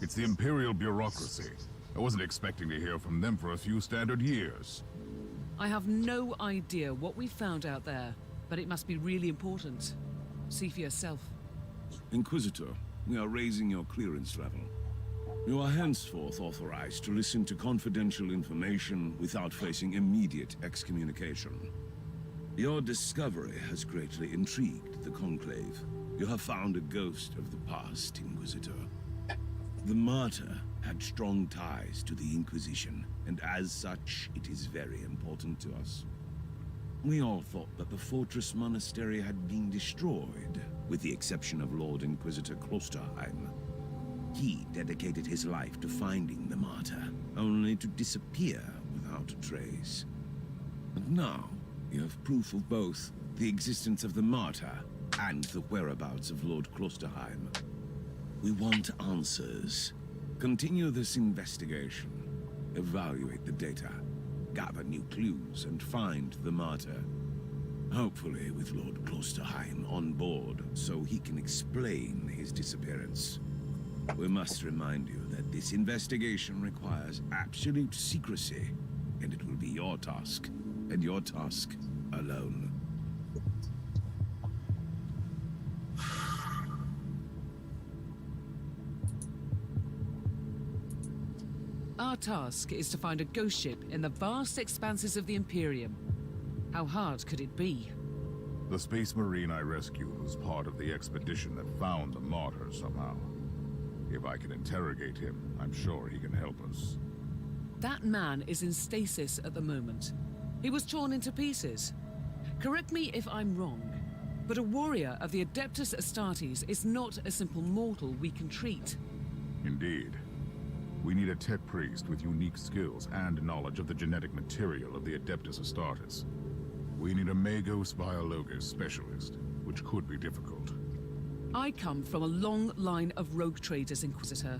B: It's the Imperial bureaucracy. I wasn't expecting to hear from them for a few standard years.
F: I have no idea what we found out there, but it must be really important. See for yourself.
I: Inquisitor, we are raising your clearance level. You are henceforth authorized to listen to confidential information without facing immediate excommunication. Your discovery has greatly intrigued the Conclave. You have found a ghost of the past, Inquisitor. The Martyr had strong ties to the Inquisition, and as such, it is very important to us. We all thought that the Fortress Monastery had been destroyed, with the exception of Lord Inquisitor Klosterheim. He dedicated his life to finding the Martyr, only to disappear without a trace. And now, you have proof of both the existence of the Martyr and the whereabouts of Lord Klosterheim. We want answers. Continue this investigation. Evaluate the data. Gather new clues and find the Martyr. Hopefully with Lord Klosterheim on board so he can explain his disappearance. We must remind you that this investigation requires absolute secrecy, and it will be your task, and your task alone.
F: Our task is to find a ghost ship in the vast expanses of the Imperium. How hard could it be?
B: The Space Marine I rescued was part of the expedition that found the Martyr somehow. If I can interrogate him, I'm sure he can help us.
F: That man is in stasis at the moment. He was torn into pieces. Correct me if I'm wrong, but a warrior of the Adeptus Astartes is not a simple mortal we can treat.
B: Indeed. We need a tech priest with unique skills and knowledge of the genetic material of the Adeptus Astartes. We need a Magos Biologos specialist, which could be difficult.
F: I come from a long line of rogue traders, Inquisitor.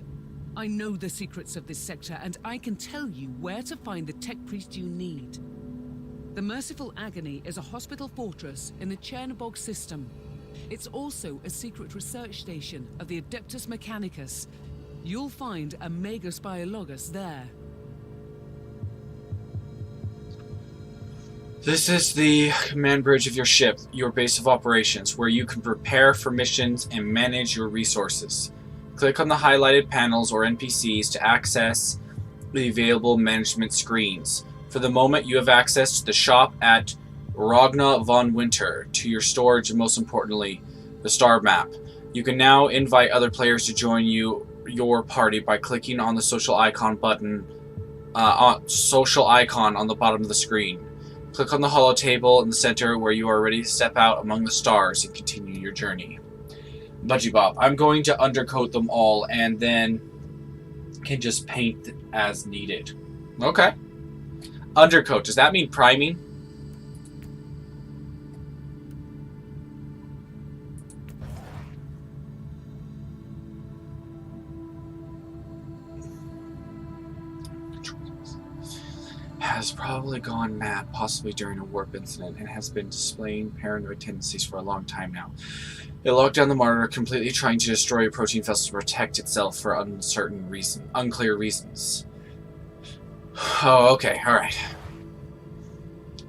F: I know the secrets of this sector, and I can tell you where to find the tech priest you need. The Merciful Agony is a hospital fortress in the Chernobog system. It's also a secret research station of the Adeptus Mechanicus. You'll find a Magos Biologos there.
A: This is the command bridge of your ship, your base of operations, where you can prepare for missions and manage your resources. Click on the highlighted panels or NPCs to access the available management screens. For the moment, you have access to the shop at Ragna von Winter, to your storage, and most importantly, the star map. You can now invite other players to join your party by clicking on the social icon button, social icon on the bottom of the screen. Click on the hollow table in the center where you are ready to step out among the stars and continue your journey. Budgie Bob, I'm going to undercoat them all and then can just paint as needed. Okay. Undercoat, does that mean priming? Has probably gone mad, possibly during a warp incident, and has been displaying paranoid tendencies for a long time now. It locked down the Martyr, completely trying to destroy a protein vessel to protect itself for unclear reasons. Oh, okay, alright.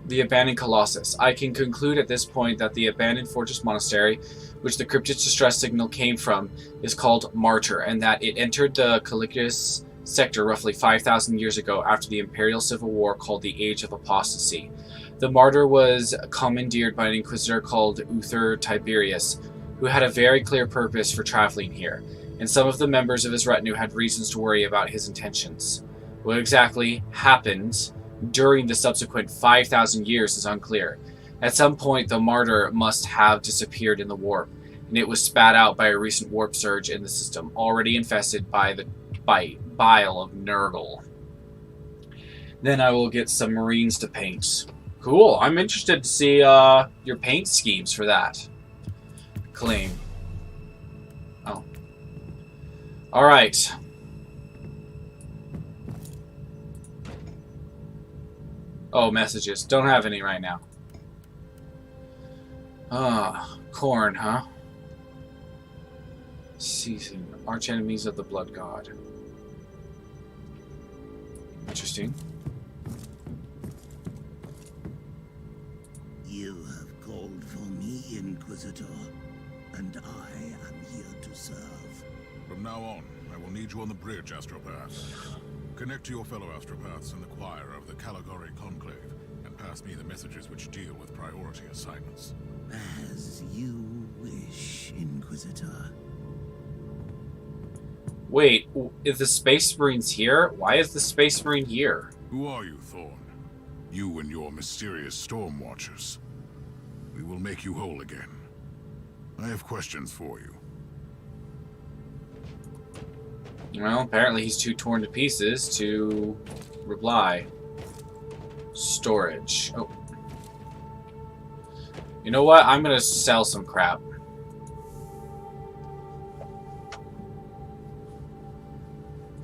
A: The Abandoned Colossus. I can conclude at this point that the abandoned fortress monastery, which the cryptic distress signal came from, is called Martyr, and that it entered the Legunus sector roughly 5,000 years ago after the Imperial Civil War called the Age of Apostasy. The Martyr was commandeered by an Inquisitor called Uther Tiberius, who had a very clear purpose for traveling here, and some of the members of his retinue had reasons to worry about his intentions. What exactly happened during the subsequent 5,000 years is unclear. At some point, the Martyr must have disappeared in the warp, and it was spat out by a recent warp surge in the system, already infested by the bile of Nurgle. Then I will get some marines to paint. Cool, I'm interested to see your paint schemes for that. Claim. Oh. Alright. Oh, messages. Don't have any right now. Corn, huh? Season. Arch enemies of the Blood God. Interesting.
J: You have called for me, Inquisitor, and I am here to serve.
B: From now on, I will need you on the bridge, Astropath. Connect to your fellow Astropaths in the choir of the Caligari Conclave, and pass me the messages which deal with priority assignments.
J: As you wish, Inquisitor.
A: Wait, is the Space Marines here? Why is the Space Marine here?
B: Who are you, Thorn? You and your mysterious Storm Watchers. We will make you whole again. I have questions for you.
A: Well, apparently he's too torn to pieces to reply. Storage. Oh. You know what? I'm gonna sell some crap.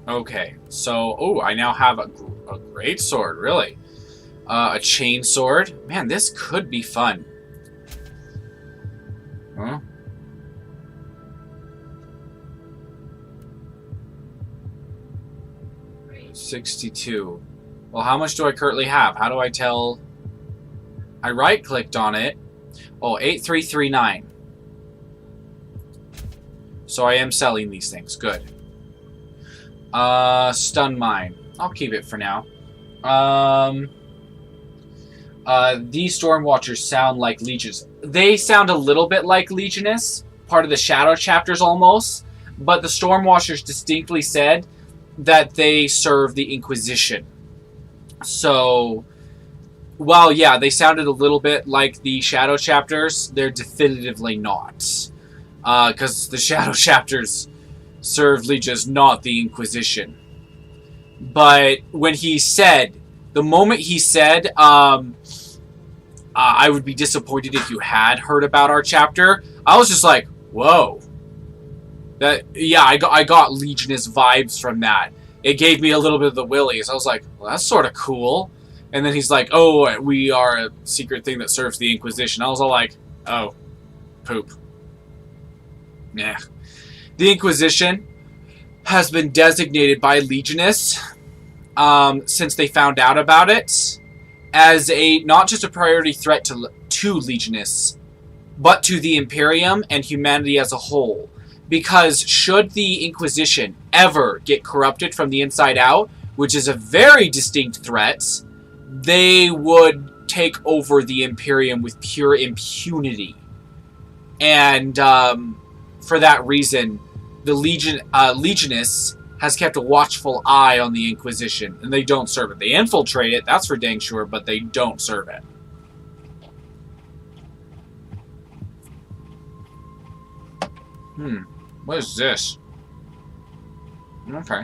A: Okay, so, oh, I now have a great sword, really. A chain sword. Man, this could be fun. Huh? $62. Well, how much do I currently have? How do I tell? I right-clicked on it. Oh, 8339. So I am selling these things. Good. Stun mine. I'll keep it for now. These Stormwatchers sound like legions. They sound a little bit like Legionus, part of the Shadow chapters almost, but the Stormwatchers distinctly said that they serve the Inquisition. So, while yeah, they sounded a little bit like the Shadow chapters, they're definitively not. Because the Shadow chapters serve legions, not the Inquisition. But when he said, the moment he said, I would be disappointed if you had heard about our chapter, I was just like, whoa. That, yeah, I got Legionist vibes from that. It gave me a little bit of the willies. I was like, well, that's sort of cool. And then he's like, oh, we are a secret thing that serves the Inquisition. I was all like, oh, poop. Nah. The Inquisition has been designated by Legionists since they found out about it. as a not just a priority threat to Legionists, but to the Imperium and humanity as a whole. Because should the Inquisition ever get corrupted from the inside out, which is a very distinct threat, they would take over the Imperium with pure impunity. And for that reason, the Legionists has kept a watchful eye on the Inquisition, and they don't serve it. They infiltrate it, that's for dang sure, but they don't serve it. What is this? Okay.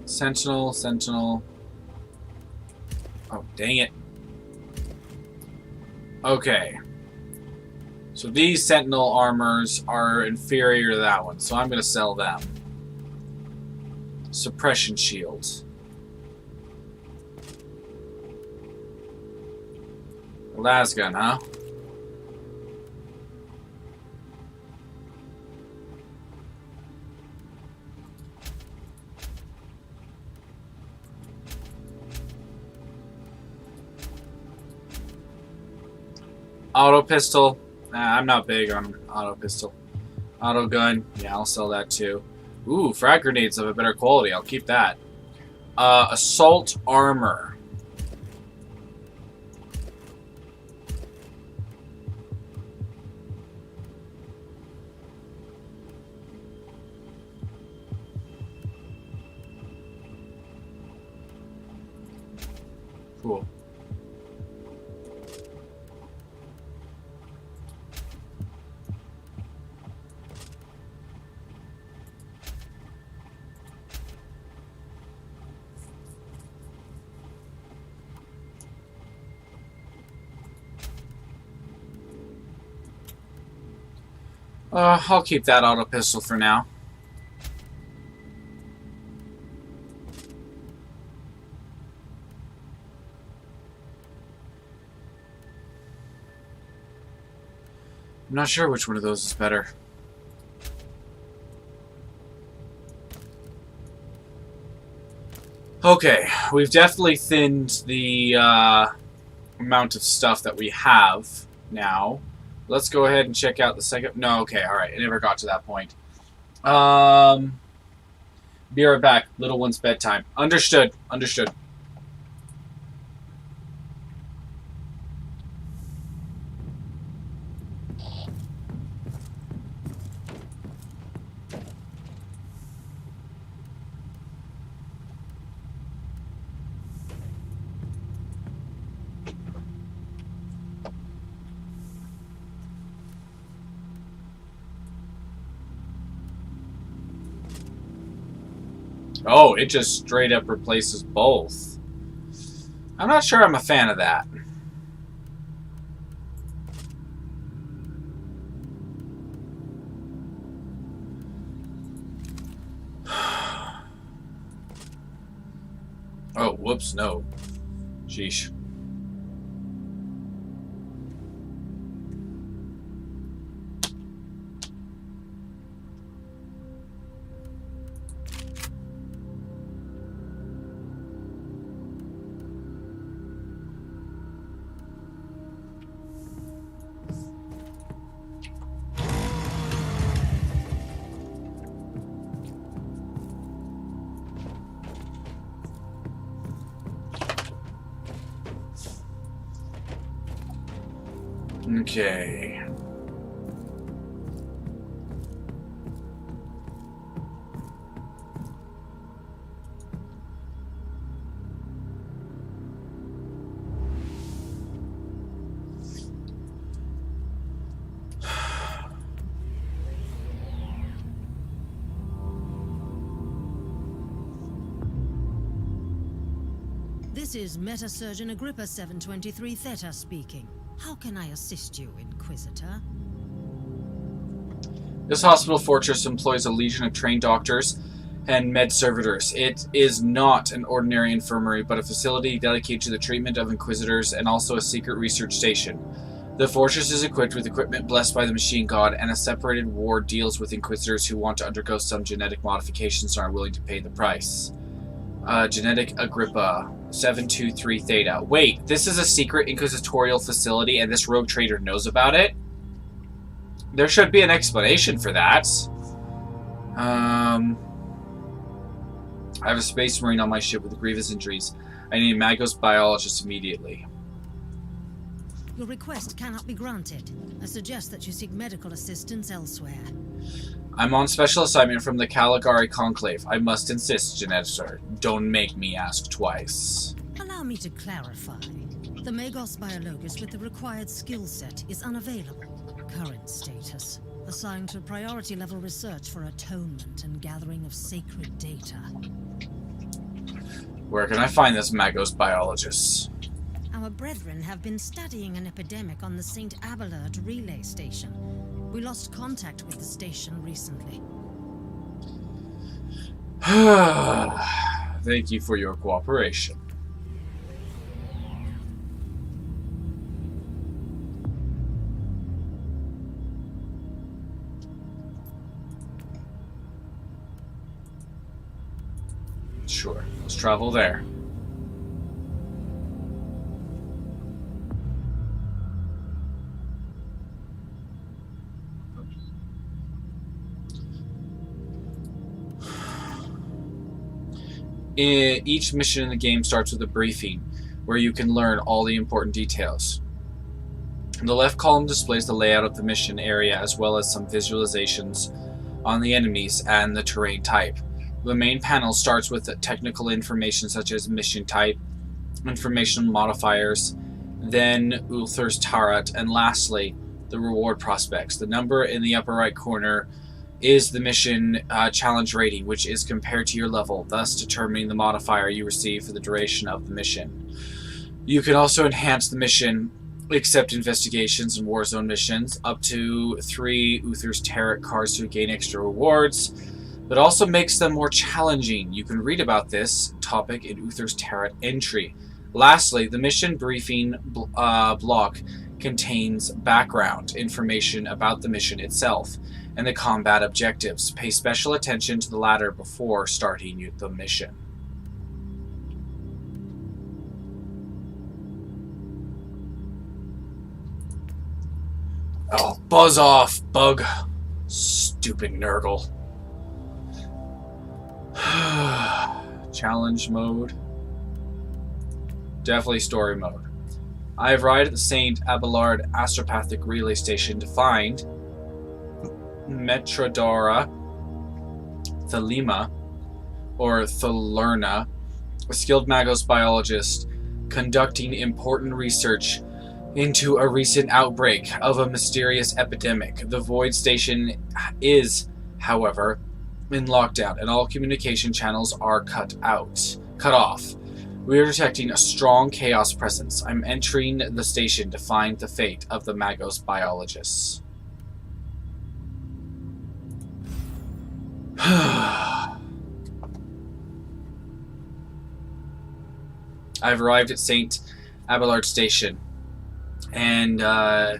A: Sentinel. Oh, dang it. Okay. So these Sentinel armors are inferior to that one, so I'm going to sell them. Suppression shields. Lasgun, huh? Auto pistol. I'm not big on auto pistol. Auto gun. Yeah, I'll sell that too. Ooh, frag grenades of a better quality. I'll keep that. Assault armor. Cool. I'll keep that auto pistol for now. I'm not sure which one of those is better. Okay, we've definitely thinned the amount of stuff that we have now. Let's go ahead and check out the second... No, okay, alright. I never got to that point. Be right back. Little one's bedtime. Understood. Understood. Oh, it just straight up replaces both. I'm not sure I'm a fan of that. Oh, whoops, no. Sheesh. Okay.
K: This is Meta-Surgeon Agrippa 723 Theta speaking. How can I assist you, Inquisitor?
A: This hospital fortress employs a legion of trained doctors and med servitors. It is not an ordinary infirmary, but a facility dedicated to the treatment of Inquisitors and also a secret research station. The fortress is equipped with equipment blessed by the machine god, and a separated ward deals with Inquisitors who want to undergo some genetic modifications and are willing to pay the price. Genetic Agrippa 723 Theta. Wait, this is a secret inquisitorial facility and this rogue trader knows about it? There should be an explanation for that. I have a space marine on my ship with grievous injuries. I need a Magos biologist immediately.
K: Your request cannot be granted. I suggest that you seek medical assistance elsewhere.
A: I'm on special assignment from the Caligari Conclave. I must insist, Genetor. Don't make me ask twice.
K: Allow me to clarify. The Magos biologist with the required skill set is unavailable. Current status: assigned to priority level research for atonement and gathering of sacred data.
A: Where can I find this Magos biologist?
K: Our brethren have been studying an epidemic on the St. Abelard relay station. We lost contact with the station recently.
A: Thank you for your cooperation. Sure, let's travel there. Each mission in the game starts with a briefing, where you can learn all the important details. The left column displays the layout of the mission area as well as some visualizations on the enemies and the terrain type. The main panel starts with the technical information such as mission type, information modifiers, then Ulthur's turret, and lastly, the reward prospects. The number in the upper right corner is the mission challenge rating, which is compared to your level, thus determining the modifier you receive for the duration of the mission. You can also enhance the mission, accept investigations and warzone missions, up to 3 Uther's Tarot cards to gain extra rewards, but also makes them more challenging. You can read about this topic in Uther's Tarot entry. Lastly, the mission briefing block contains background information about the mission itself and the combat objectives. Pay special attention to the latter before starting the mission. Oh, buzz off, bug. Stupid Nurgle. Challenge mode. Definitely story mode. I have arrived at the St. Abelard Astropathic Relay Station to find Metrodora Thelema, or Thalerna, a skilled Magos biologist conducting important research into a recent outbreak of a mysterious epidemic. The Void Station is, however, in lockdown, and all communication channels are cut off. We are detecting a strong chaos presence. I'm entering the station to find the fate of the Magos biologists. I've arrived at St. Abelard Station, and to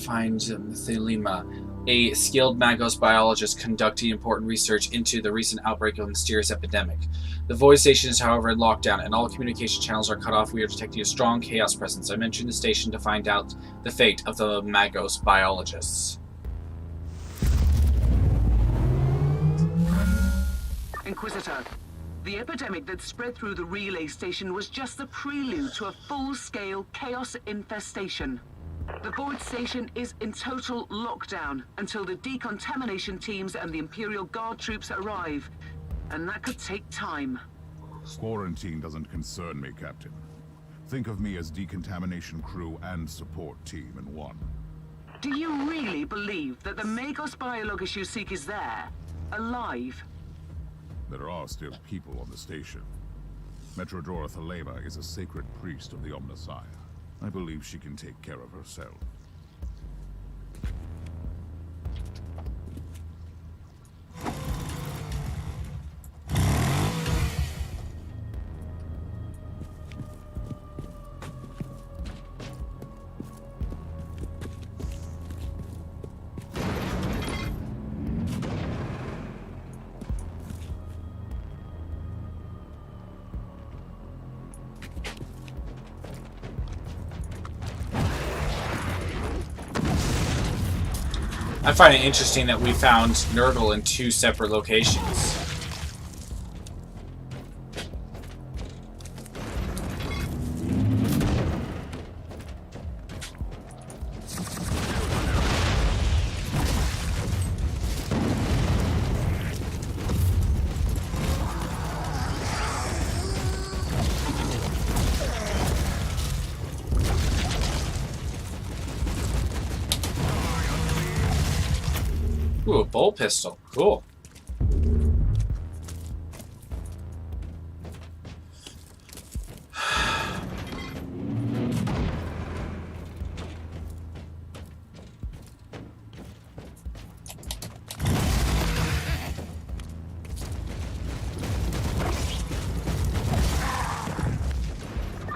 A: find Thelema, a skilled Magos biologist conducting important research into the recent outbreak of a mysterious epidemic. The Void Station is, however, in lockdown, and all communication channels are cut off. We are detecting a strong chaos presence. I'm entering the station to find out the fate of the Magos biologists.
C: Inquisitor, the epidemic that spread through the relay station was just the prelude to a full-scale chaos infestation. The Void Station is in total lockdown until the decontamination teams and the Imperial Guard troops arrive, and that could take time.
B: Quarantine doesn't concern me, Captain. Think of me as decontamination crew and support team in one.
C: Do you really believe that the Magos biologist you seek is there, alive?
B: There are still people on the station. Metrodora Thelema is a sacred priest of the Omnissiah. I believe she can take care of herself.
A: I find it interesting that we found Nurgle in 2 separate locations. Ooh, a bolt pistol. Cool.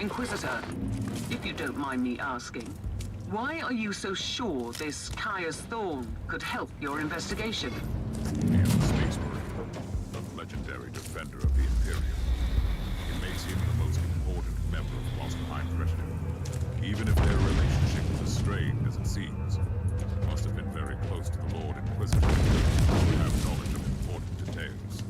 C: Inquisitor, if you don't mind me asking, why are you so sure this Caius Thorn could help your investigation?
B: He is a space marine, a legendary defender of the Imperium. It makes him the most important member of Klosterheim Threshold. Even if their relationship is as strained as it seems, he must have been very close to the Lord Inquisitor to have knowledge of important details.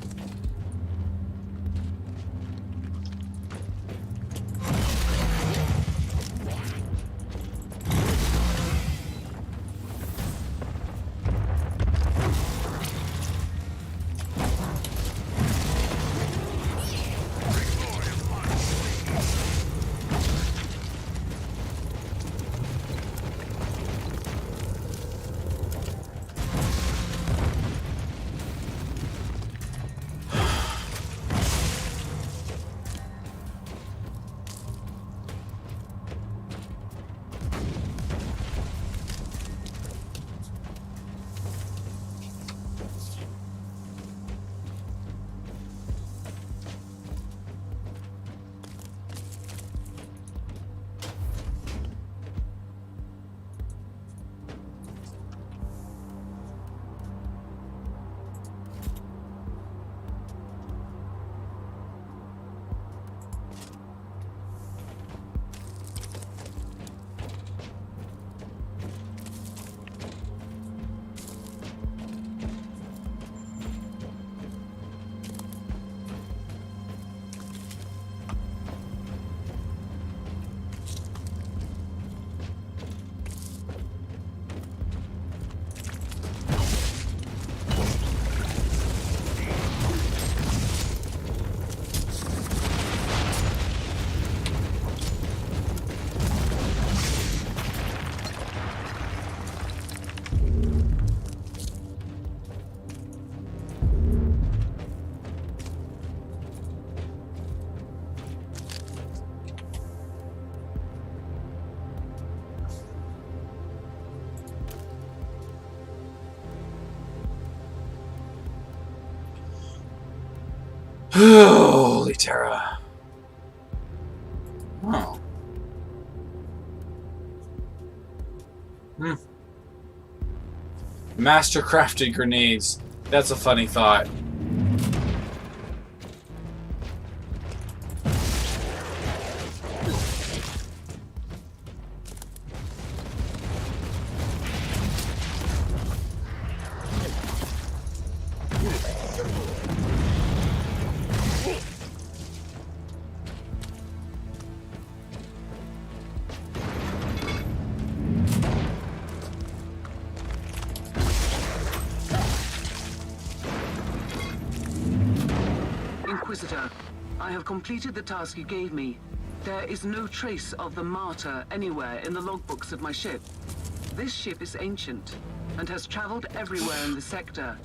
A: Holy Terra. Oh. Master crafted grenades. That's a funny thought.
C: Inquisitor, I have completed the task you gave me. There is no trace of the Martyr anywhere in the logbooks of my ship. This ship is ancient and has traveled everywhere in the sector,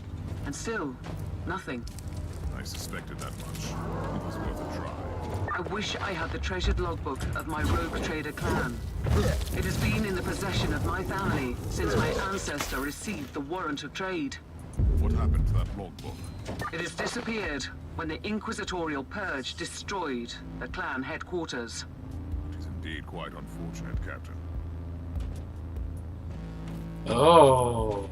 C: and still, nothing.
B: I suspected that much. It was worth a try.
C: I wish I had the treasured logbook of my rogue trader clan. It has been in the possession of my family since my ancestor received the warrant of trade.
B: What happened to that logbook?
C: It has disappeared when the Inquisitorial Purge destroyed the clan headquarters.
B: It is indeed quite unfortunate, Captain.
A: Oh.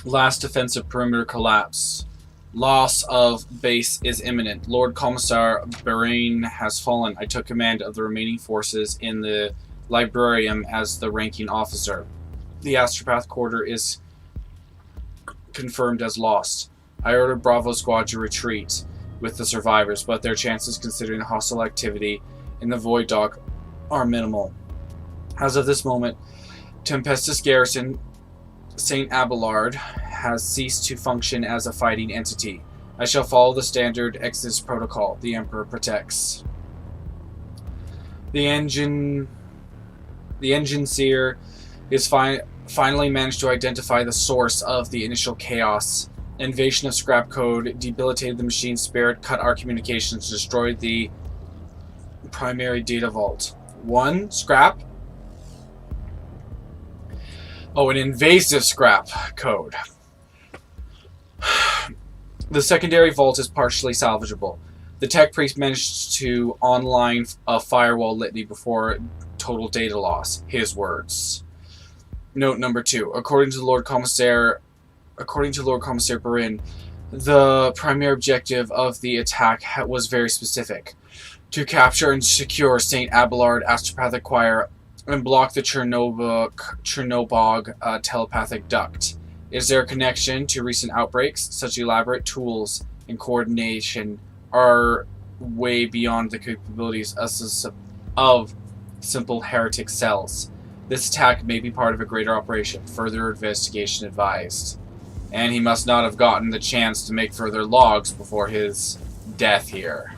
A: Last defensive perimeter collapse. Loss of base is imminent. Lord Commissar Barain has fallen. I took command of the remaining forces in the Librarium as the ranking officer. The Astropath Quarter is confirmed as lost. I ordered Bravo Squad to retreat with the survivors, but their chances considering the hostile activity in the Void Dock are minimal. As of this moment, Tempestus Garrison St. Abelard has ceased to function as a fighting entity. I shall follow the standard Exodus protocol. The Emperor protects. The engine seer is finally managed to identify the source of the initial chaos. Invasion of Scrap Code debilitated the machine spirit, cut our communications, destroyed the primary data vault. 1. Scrap. Oh, an invasive scrap code. The secondary vault is partially salvageable. The tech priest managed to online a firewall litany before total data loss. His words. Note number 2. According to Lord Commissar Barin, the primary objective of the attack was very specific: to capture and secure St. Abelard Astropathic Choir and block the Chernobog telepathic duct. Is there a connection to recent outbreaks? Such elaborate tools and coordination are way beyond the capabilities of simple heretic cells. This attack may be part of a greater operation. Further investigation advised. And he must not have gotten the chance to make further logs before his death here.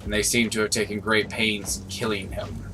A: And they seem to have taken great pains in killing him.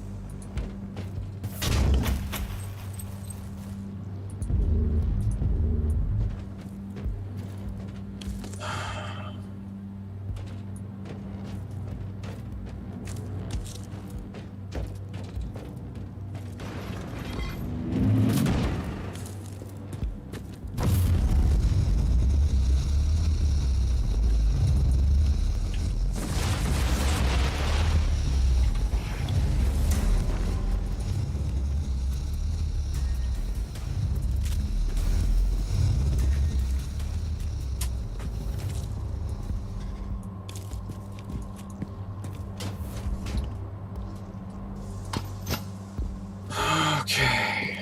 A: Okay.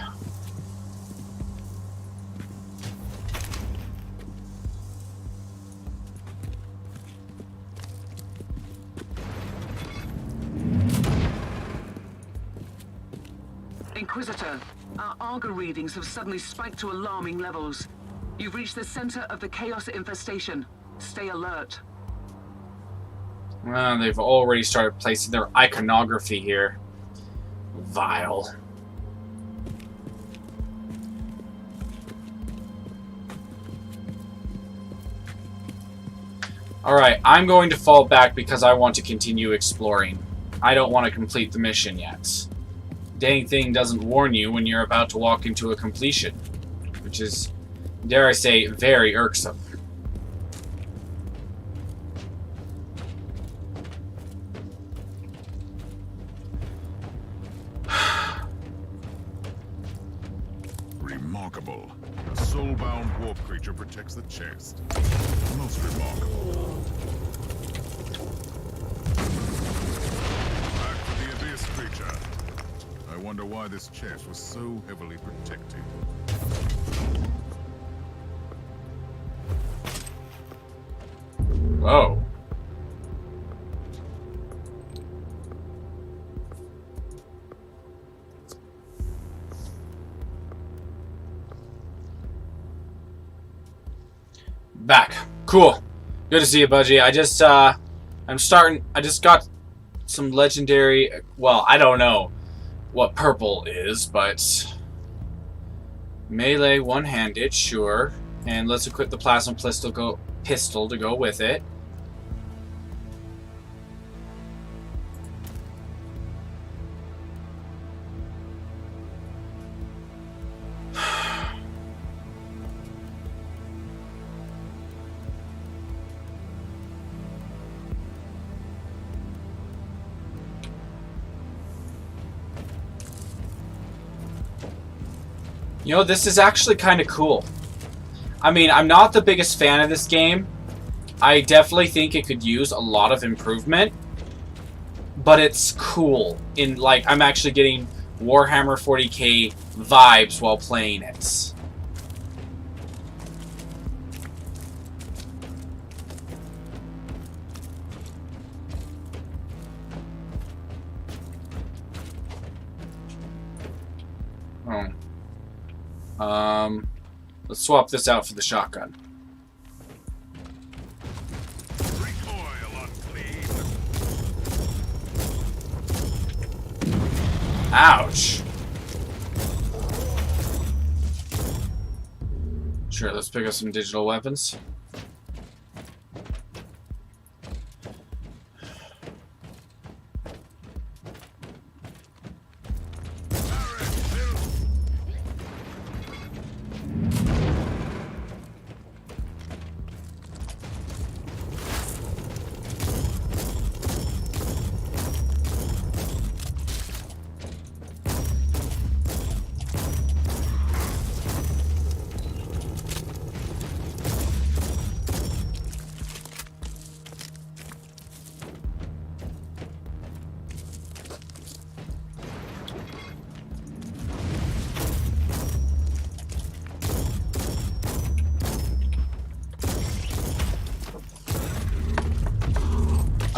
C: Inquisitor, our Argo readings have suddenly spiked to alarming levels. You've reached the center of the chaos infestation. Stay alert.
A: They've already started placing their iconography here. Vile. Alright, I'm going to fall back because I want to continue exploring. I don't want to complete the mission yet. Dang thing doesn't warn you when you're about to walk into a completion, which is, dare I say, very irksome.
B: Remarkable. A soul-bound warp creature protects the chest. Most remarkable. Back to the Abyss creature. I wonder why this chest was so heavily protected.
A: Whoa. Back. Cool. Good to see you, Budgie. I just got some legendary, well, I don't know what purple is, but melee one-handed, sure. And let's equip the plasma pistol to go with it. You know, this is actually kind of cool. I mean, I'm not the biggest fan of this game. I definitely think it could use a lot of improvement. But it's cool. Like, I'm actually getting Warhammer 40k vibes while playing it. Let's swap this out for the shotgun. Ouch. Sure, let's pick up some digital weapons.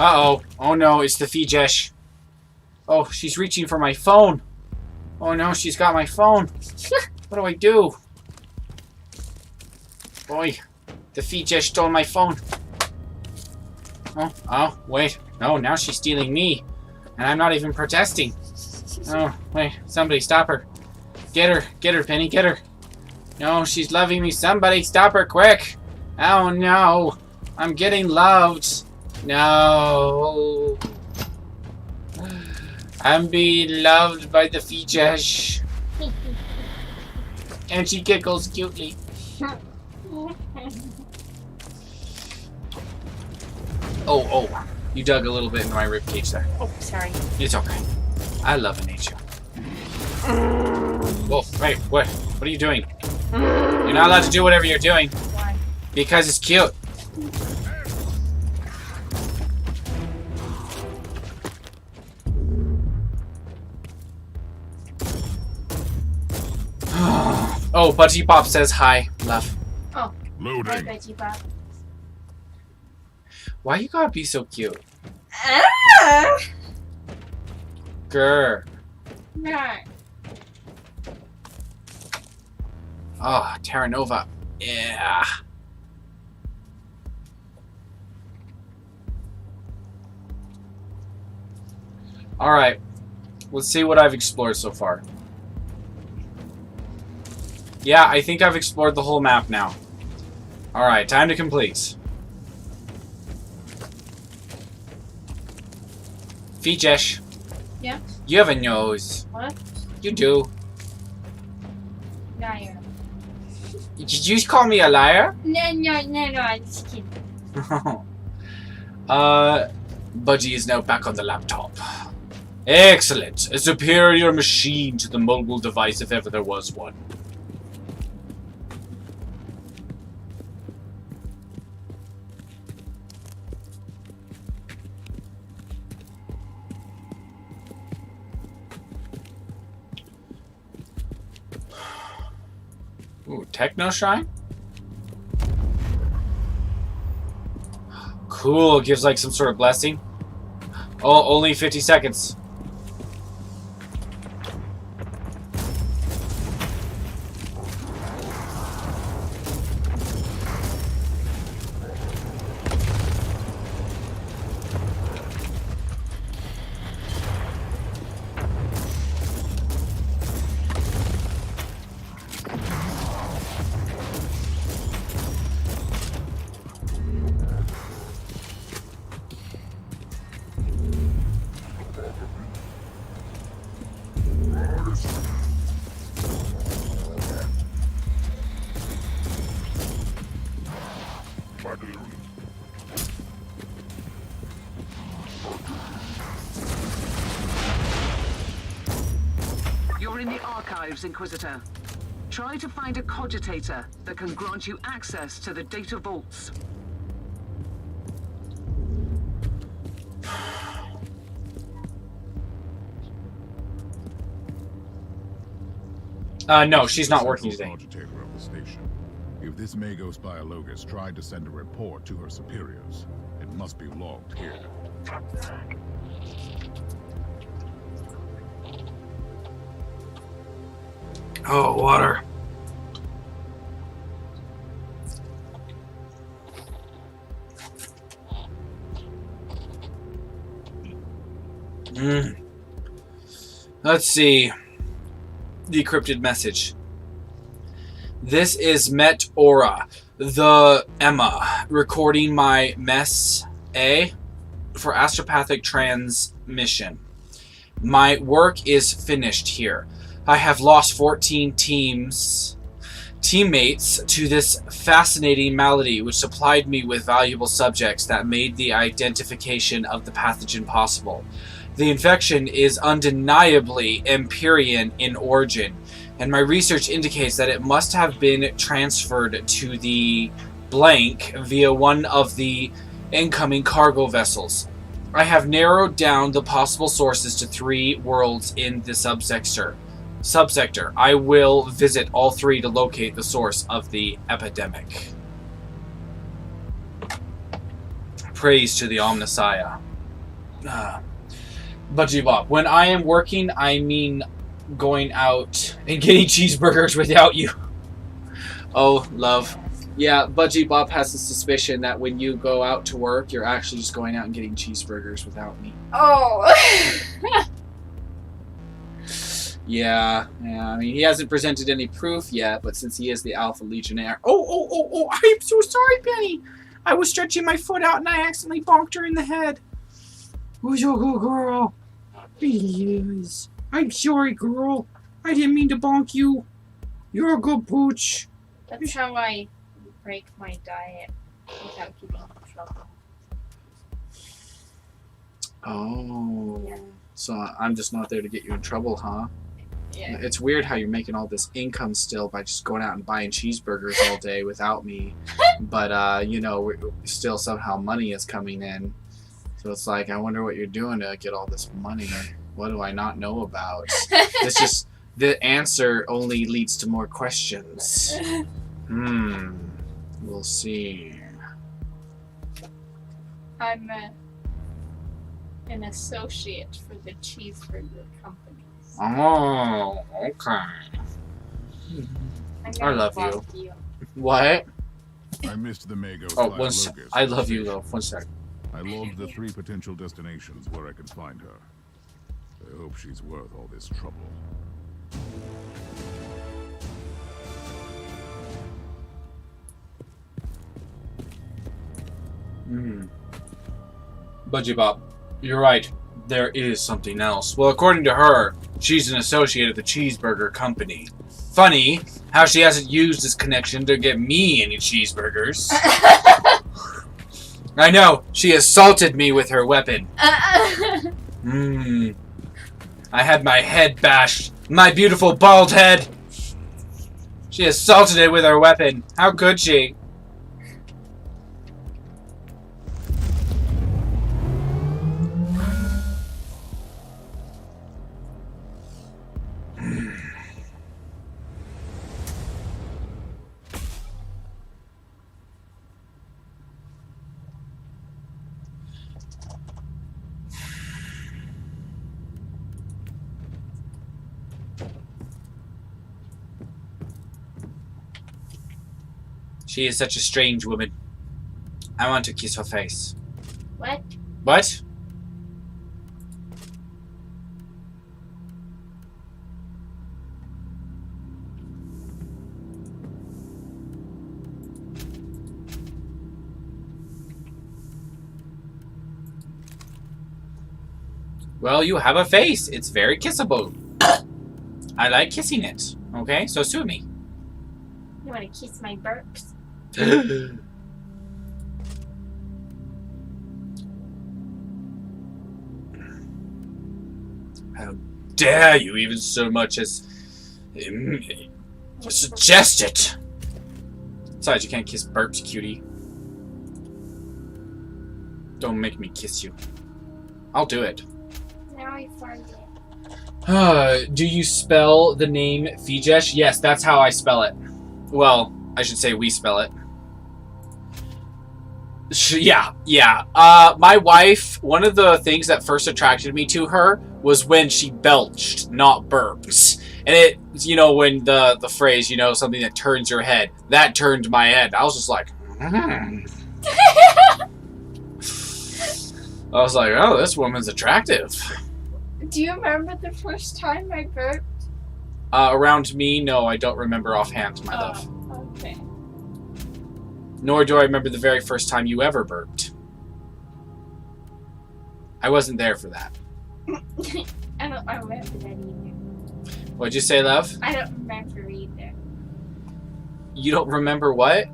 A: Uh-oh. Oh no, it's the Fijesh. Oh, she's reaching for my phone. Oh no, she's got my phone. What do I do? Boy, the Fijesh stole my phone. Oh, wait. No, now she's stealing me. And I'm not even protesting. Oh, wait, somebody stop her. Get her, Penny, get her. No, she's loving me. Somebody stop her quick. Oh no, I'm getting loved. No. I'm being loved by the Fijesh. And she giggles cutely. Oh. You dug a little bit into my ribcage there.
D: Oh, sorry.
A: It's okay. I love nature. Whoa, wait, what are you doing? You're not allowed to do whatever you're doing.
D: Why?
A: Because it's cute. Oh, Budgie Pop says hi, love.
D: Oh,
B: Loading.
D: hi, Veggie Bob.
A: Why you gotta be so cute?
D: Ah!
A: Grr.
D: No.
A: Oh, Terra Nova. Yeah. Alright. Let's see what I've explored so far. Yeah, I think I've explored the whole map now. Alright, time to complete. Fijesh.
D: Yeah?
A: You have a nose.
D: What?
A: You do.
D: Liar.
A: Did you call me a liar?
D: No, I'm just kidding.
A: Budgie is now back on the laptop. Excellent. A superior machine to the mobile device if ever there was one. Ooh, Techno Shine? Cool, gives like some sort of blessing. Oh, only 50 seconds.
C: You're in the archives, Inquisitor. Try to find a cogitator that can grant you access to the data vaults.
A: No, she's not working today.
B: Cogitator of the station. If this Magos Biologus tried to send a report to her superiors, it must be logged here.
A: Oh, water. Let's see. Decrypted message. This is Met Aura, the Emma, recording my mess A for astropathic transmission. My work is finished here. I have lost 14 teammates to this fascinating malady, which supplied me with valuable subjects that made the identification of the pathogen possible. The infection is undeniably Imperium in origin, and my research indicates that it must have been transferred to the blank via one of the incoming cargo vessels. I have narrowed down the possible sources to 3 worlds in the subsector. I will visit all 3 to locate the source of the epidemic. Praise to the Omnissiah. Budgie Bob, when I am working, I mean going out and getting cheeseburgers without you. Oh, love. Yeah, Budgie Bob has a suspicion that when you go out to work, you're actually just going out and getting cheeseburgers without me.
D: Oh.
A: Yeah, I mean, he hasn't presented any proof yet, but since he is the Alpha Legionnaire... Oh, I'm so sorry, Penny! I was stretching my foot out and I accidentally bonked her in the head. Who's your good girl? Yes. I'm sorry, girl. I didn't mean to bonk you. You're a good pooch.
D: That's how I break my diet without getting in trouble.
A: Oh.
D: Yeah.
A: So I'm just not there to get you in trouble, huh?
D: Yeah.
A: It's weird how you're making all this income still by just going out and buying cheeseburgers all day without me. But, you know, still somehow money is coming in. So it's like, I wonder what you're doing to get all this money. What do I not know about? It's just, the answer only leads to more questions. We'll see.
D: I'm an associate for the cheeseburger companies.
A: Oh, okay. I love you. What?
B: I missed the Magos
A: Oh, one sec.
B: Biologus.
A: I love you, though. 1 sec.
B: I logged the 3 potential destinations where I could find her. I hope she's worth all this trouble.
A: Budgie Bob, you're right. There is something else. Well, according to her, she's an associate of the cheeseburger company. Funny how she hasn't used this connection to get me any cheeseburgers. I know, she assaulted me with her weapon. I had my head bashed. My beautiful bald head. She assaulted it with her weapon. How could she? She is such a strange woman. I want to kiss her face.
D: What?
A: What? Well, you have a face. It's very kissable. I like kissing it. Okay, so sue me.
D: You want to kiss my burps?
A: How dare you even so much as suggest it? Besides, you can't kiss burps, cutie. Don't make me kiss you. I'll do it.
D: Now I find it.
A: Do you spell the name Fijesh? Yes, that's how I spell it. Well, I should say we spell it. Yeah. My wife, one of the things that first attracted me to her was when she belched, not burps. And it, you know, when the phrase, you know, something that turns your head, that turned my head. I was just like, I was like, oh, this woman's attractive.
D: Do you remember the first time I burped?
A: Around me, no, I don't remember offhand, my love.
D: Okay.
A: Nor do I remember the very first time you ever burped. I wasn't there for that.
D: I don't remember that either.
A: What'd you say, love?
D: I don't remember either.
A: You don't remember what?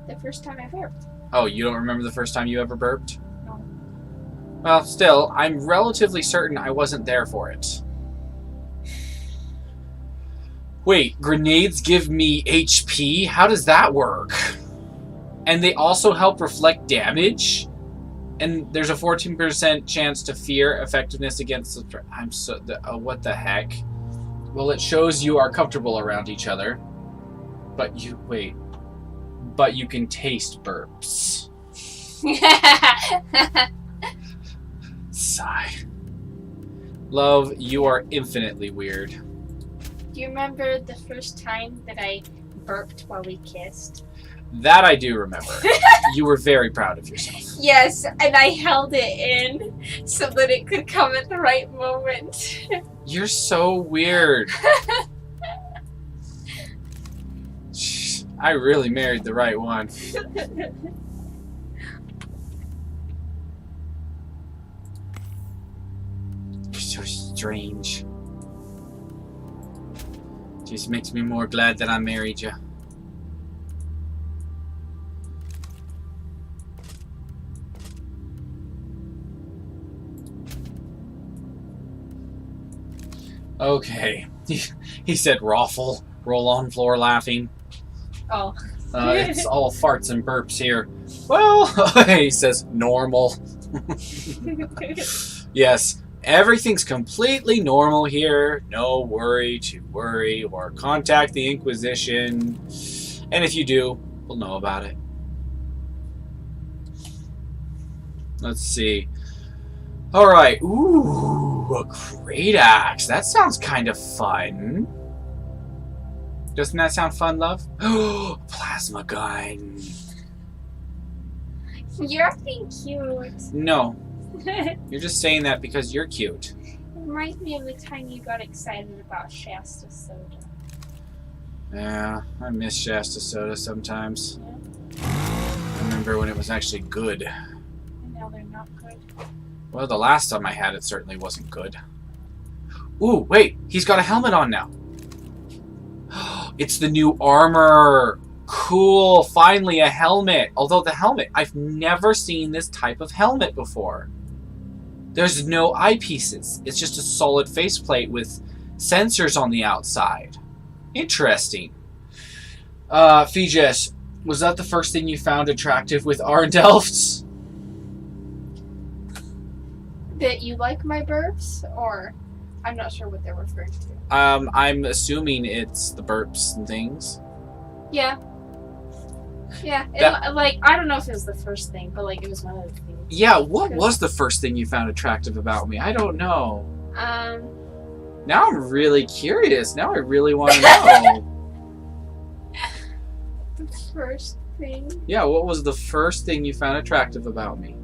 D: The first time I burped.
A: Oh, you don't remember the first time you ever burped?
D: No.
A: Well, still, I'm relatively certain I wasn't there for it. Wait, grenades give me HP? How does that work? And they also help reflect damage? And there's a 14% chance to fear effectiveness against the threat. I'm so... what the heck? Well, it shows you are comfortable around each other. But you... wait. But you can taste burps. Sigh. Love, you are infinitely weird.
D: Do you remember the first time that I burped while we kissed?
A: That I do remember. You were very proud of yourself.
D: Yes, and I held it in so that it could come at the right moment.
A: You're so weird. I really married the right one. You're so strange. Just makes me more glad that I married you. Okay. He said raffle. Roll on floor laughing.
D: Oh.
A: It's all farts and burps here. Well, he says normal. Yes, everything's completely normal here. No worry to worry or contact the Inquisition. And if you do, we'll know about it. Let's see. Alright. Ooh, a great axe. That sounds kind of fun. Doesn't that sound fun, love? Oh, plasma gun.
D: You're being cute.
A: No. You're just saying that because you're cute.
D: It reminds me of the time you got excited about Shasta soda.
A: Yeah, I miss Shasta soda sometimes.
D: Yeah.
A: I remember when it was actually good.
D: And now they're not good.
A: Well, the last time I had it certainly wasn't good. Ooh, wait, he's got a helmet on now. It's the new armor. Cool, finally a helmet. Although the helmet, I've never seen this type of helmet before. There's no eyepieces. It's just a solid faceplate with sensors on the outside. Interesting. Fijes, was that the first thing you found attractive with Arndelfts?
D: That you like my burps? Or I'm not sure what they're referring to.
A: I'm assuming it's the burps and things.
D: Yeah. Yeah, like, I don't know if it was the first thing, but, like, it was one of the things.
A: Yeah, what was the first thing you found attractive about me? I don't know. Now I'm really curious. Now I really want to know.
D: The first thing.
A: Yeah, what was the first thing you found attractive about me?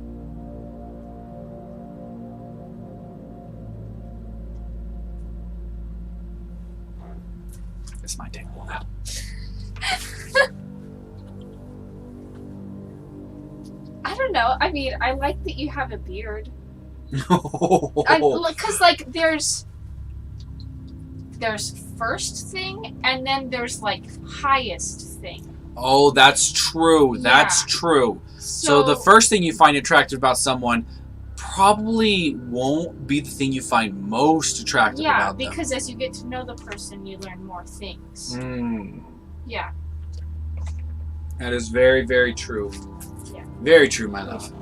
A: This might take a while.
D: I don't know. I mean, I like that you have a beard.
A: No.
D: Because, like, there's first thing, and then there's, like, highest thing.
A: Oh, that's true. That's true. So the first thing you find attractive about someone probably won't be the thing you find most attractive about them.
D: Yeah, because as you get to know the person, you learn more things. Yeah.
A: That is very, very true.
D: Yeah.
A: Very true, my love.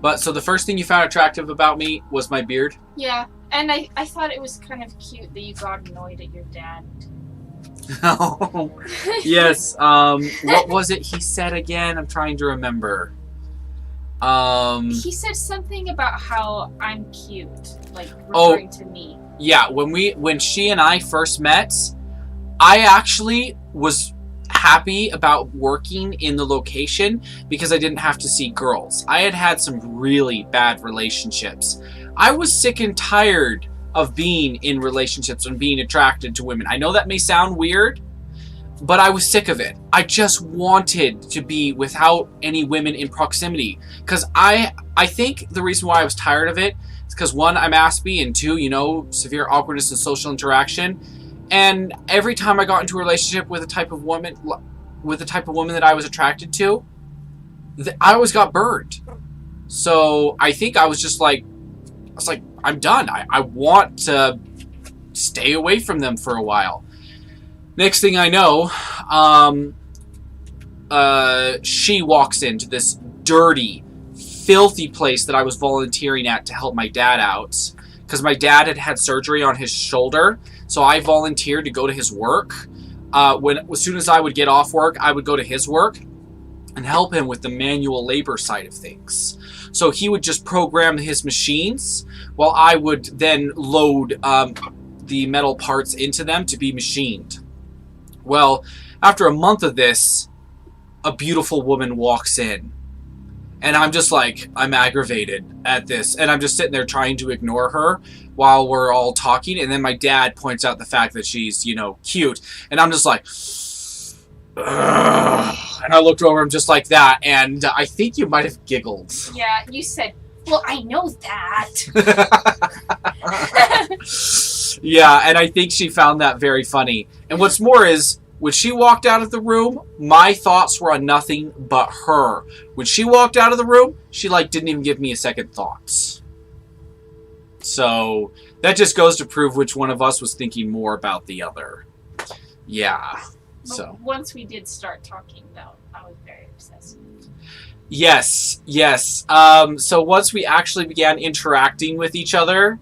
A: But so the first thing you found attractive about me was my beard?
D: Yeah, and I thought it was kind of cute that you got annoyed at your dad.
A: Oh, yes. What was it he said again? I'm trying to remember.
D: He said something about how I'm cute, like referring to me.
A: Yeah, when she and I first met, I actually was happy about working in the location because I didn't have to see girls. I had some really bad relationships. I was sick and tired of being in relationships and being attracted to women. I know that may sound weird, but I was sick of it. I just wanted to be without any women in proximity. Because I think the reason why I was tired of it is because, one, I'm Aspie, and two, severe awkwardness in social interaction. And every time I got into a relationship with a type of woman that I was attracted to, I always got burned. So I think I was like, I'm done. I want to stay away from them for a while. Next thing I know, she walks into this dirty, filthy place that I was volunteering at to help my dad out. Because my dad had surgery on his shoulder, so I volunteered to go to his work. As soon as I would get off work, I would go to his work and help him with the manual labor side of things. So he would just program his machines, while I would then load the metal parts into them to be machined. Well, after a month of this, a beautiful woman walks in. And I'm just like, I'm aggravated at this. And I'm just sitting there trying to ignore her while we're all talking. And then my dad points out the fact that she's, cute. And I'm just like, ugh. And I looked over him just like that. And I think you might have giggled.
D: Yeah, you said, well, I know that.
A: Yeah, and I think she found that very funny. And what's more is, when she walked out of the room, my thoughts were on nothing but her. When she walked out of the room, she didn't even give me a second thought. So that just goes to prove which one of us was thinking more about the other. Yeah. So
D: once we did start talking, though, I was very obsessed.
A: Yes. So once we actually began interacting with each other,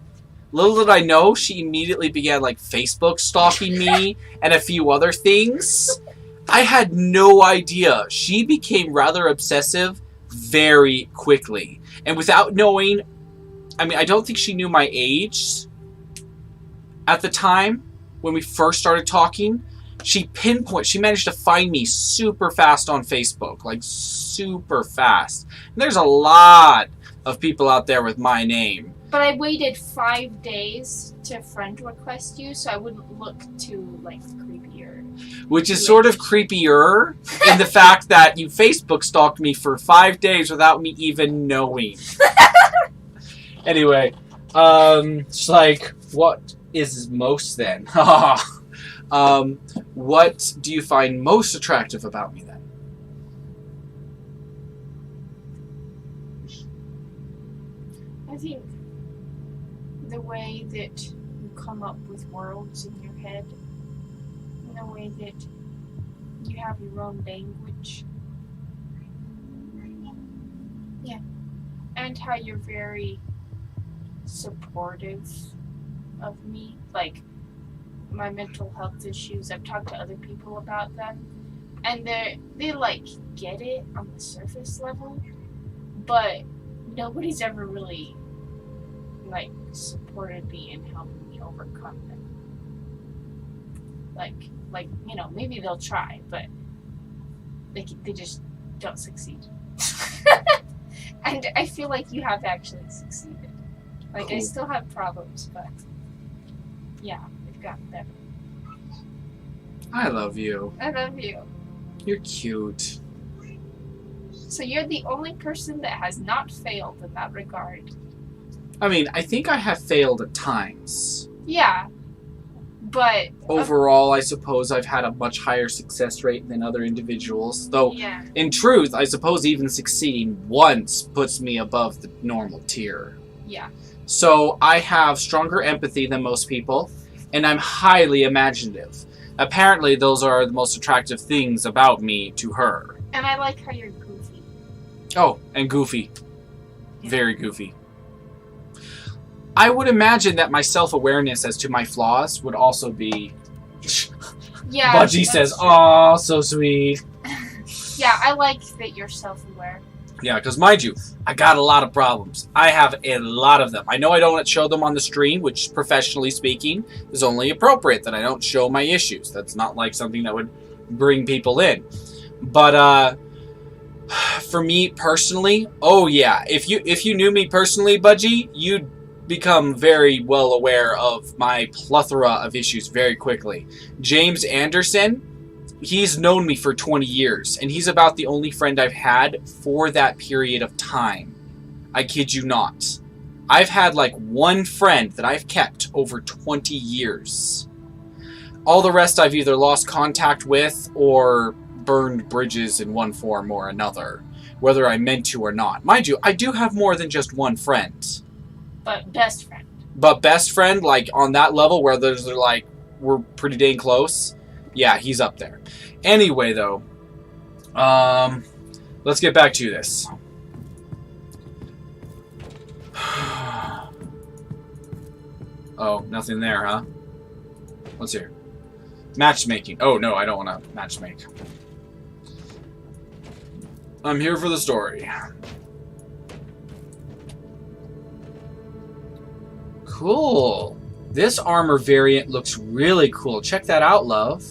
A: little did I know, she immediately began Facebook stalking me and a few other things. I had no idea. She became rather obsessive very quickly. And without knowing, I don't think she knew my age at the time when we first started talking. She managed to find me super fast on Facebook, super fast. And there's a lot of people out there with my name.
D: But I waited 5 days to friend request you, so I wouldn't look too, creepier.
A: Which is sort of creepier in the fact that you Facebook stalked me for 5 days without me even knowing. Anyway, it's what is most then? What do you find most attractive about me then?
D: I think the way that you come up with worlds in your head, the way that you have your own language. Yeah. And how you're very supportive of me. My mental health issues, I've talked to other people about them, and they get it on the surface level, but nobody's ever really supported me and helped me overcome them. Like you know, maybe they'll try, but they just don't succeed. And I feel like you have actually succeeded. Like,
A: Cool.
D: I still have problems, but yeah, we've gotten better.
A: I love you.
D: I love you.
A: You're cute.
D: So you're the only person that has not failed in that regard.
A: I mean, I think I have failed at times.
D: Yeah, but
A: Overall, I suppose I've had a much higher success rate than other individuals. Though,
D: yeah,
A: in truth, I suppose even succeeding once puts me above the normal tier.
D: yeah.
A: So, I have stronger empathy than most people, and I'm highly imaginative. Apparently, those are the most attractive things about me to her.
D: And I like how you're goofy.
A: Oh, and goofy. Very goofy. I would imagine that my self-awareness as to my flaws would also be...
D: Yeah.
A: Budgie
D: that's
A: says,
D: true.
A: "Aw, so sweet."
D: Yeah, I like that you're self-aware.
A: Yeah, because mind you, I got a lot of problems. I have a lot of them. I know I don't show them on the stream, which, professionally speaking, is only appropriate that I don't show my issues. That's not like something that would bring people in. But, for me personally, oh yeah, if you knew me personally, Budgie, you'd become very well aware of my plethora of issues very quickly. James Anderson, he's known me for 20 years, and he's about the only friend I've had for that period of time. I kid you not. I've had like one friend that I've kept over 20 years. All the rest I've either lost contact with or burned bridges in one form or another, whether I meant to or not. Mind you, I do have more than just one friend.
D: But best friend.
A: But best friend, like, on that level where they're like, we're pretty dang close, yeah, he's up there. Anyway, though, let's get back to this. Oh, nothing there, huh? What's here? Matchmaking. Oh, no, I don't want to matchmake. I'm here for the story. Cool. This armor variant looks really cool. Check that out, love.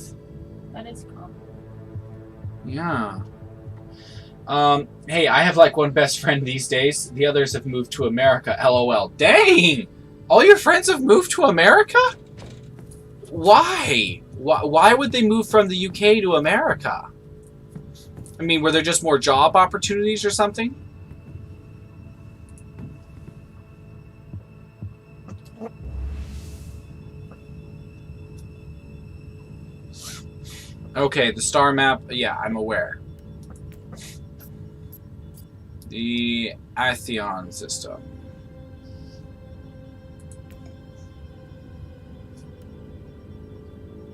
D: That is cool.
A: Yeah. Hey, I have like one best friend these days. The others have moved to America. LOL. Dang! All your friends have moved to America? Why? Why would they move from the UK to America? I mean, were there just more job opportunities or something? Okay, the star map, yeah, I'm aware. The Atheon system.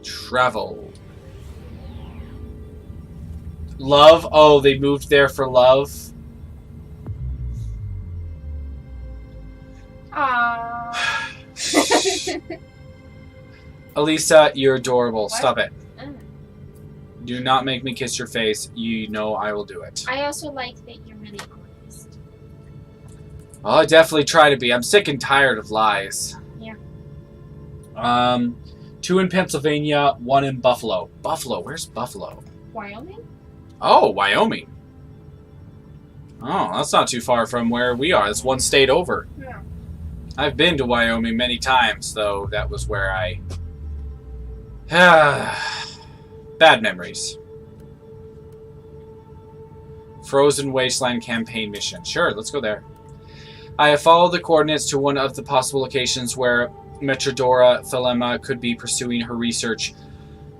A: Travel. Love? Oh, they moved there for love?
D: Aww.
A: Elisa, you're adorable.
D: What?
A: Stop it.
D: Mm.
A: Do not make me kiss your face. You know I will do it.
D: I also like that you're really honest.
A: Well, I definitely try to be. I'm sick and tired of lies.
D: Yeah.
A: 2 in Pennsylvania, 1 in Buffalo. Buffalo? Where's Buffalo?
D: Wyoming?
A: Oh, Wyoming. Oh, that's not too far from where we are. That's one state over.
D: Yeah.
A: I've been to Wyoming many times, though that was where I... Bad memories. Frozen Wasteland campaign mission. Sure, let's go there. I have followed the coordinates to one of the possible locations where Metrodora Thelema could be pursuing her research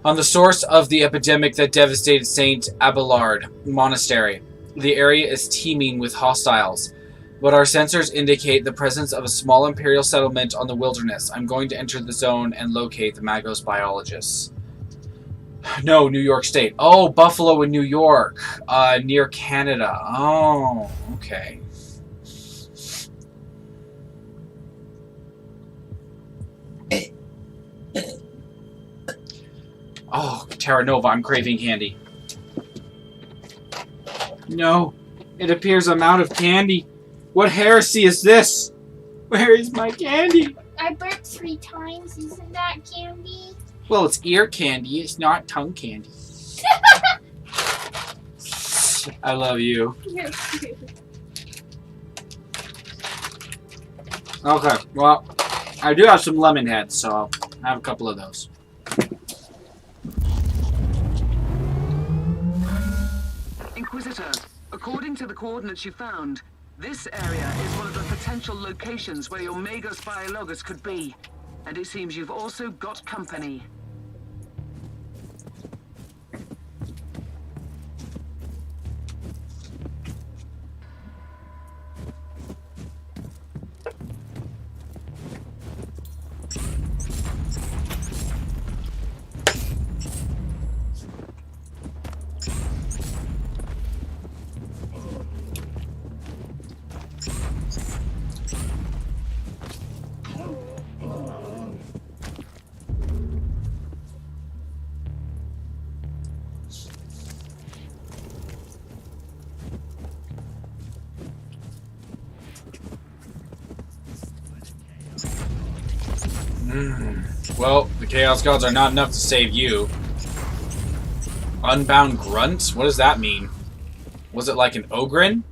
A: on the source of the epidemic that devastated St. Abelard Monastery. The area is teeming with hostiles, but our sensors indicate the presence of a small Imperial settlement on the wilderness. I'm going to enter the zone and locate the Magos biologists. No, New York State. Oh, Buffalo in New York. Near Canada. Oh, okay. Oh, Terra Nova, I'm craving candy. No, it appears I'm out of candy. What heresy is this? Where is my candy?
D: I burped 3 times. Isn't that candy?
A: Well, it's ear candy. It's not tongue candy. I love you.
D: Yes.
A: Okay, well, I do have some lemon heads, so I'll have a couple of those.
C: Inquisitor, according to the coordinates you found, this area is one of the potential locations where your Magos Biologus could be. And it seems you've also got company.
A: Well, the Chaos Gods are not enough to save you. Unbound Grunt? What does that mean? Was it like an Ogren?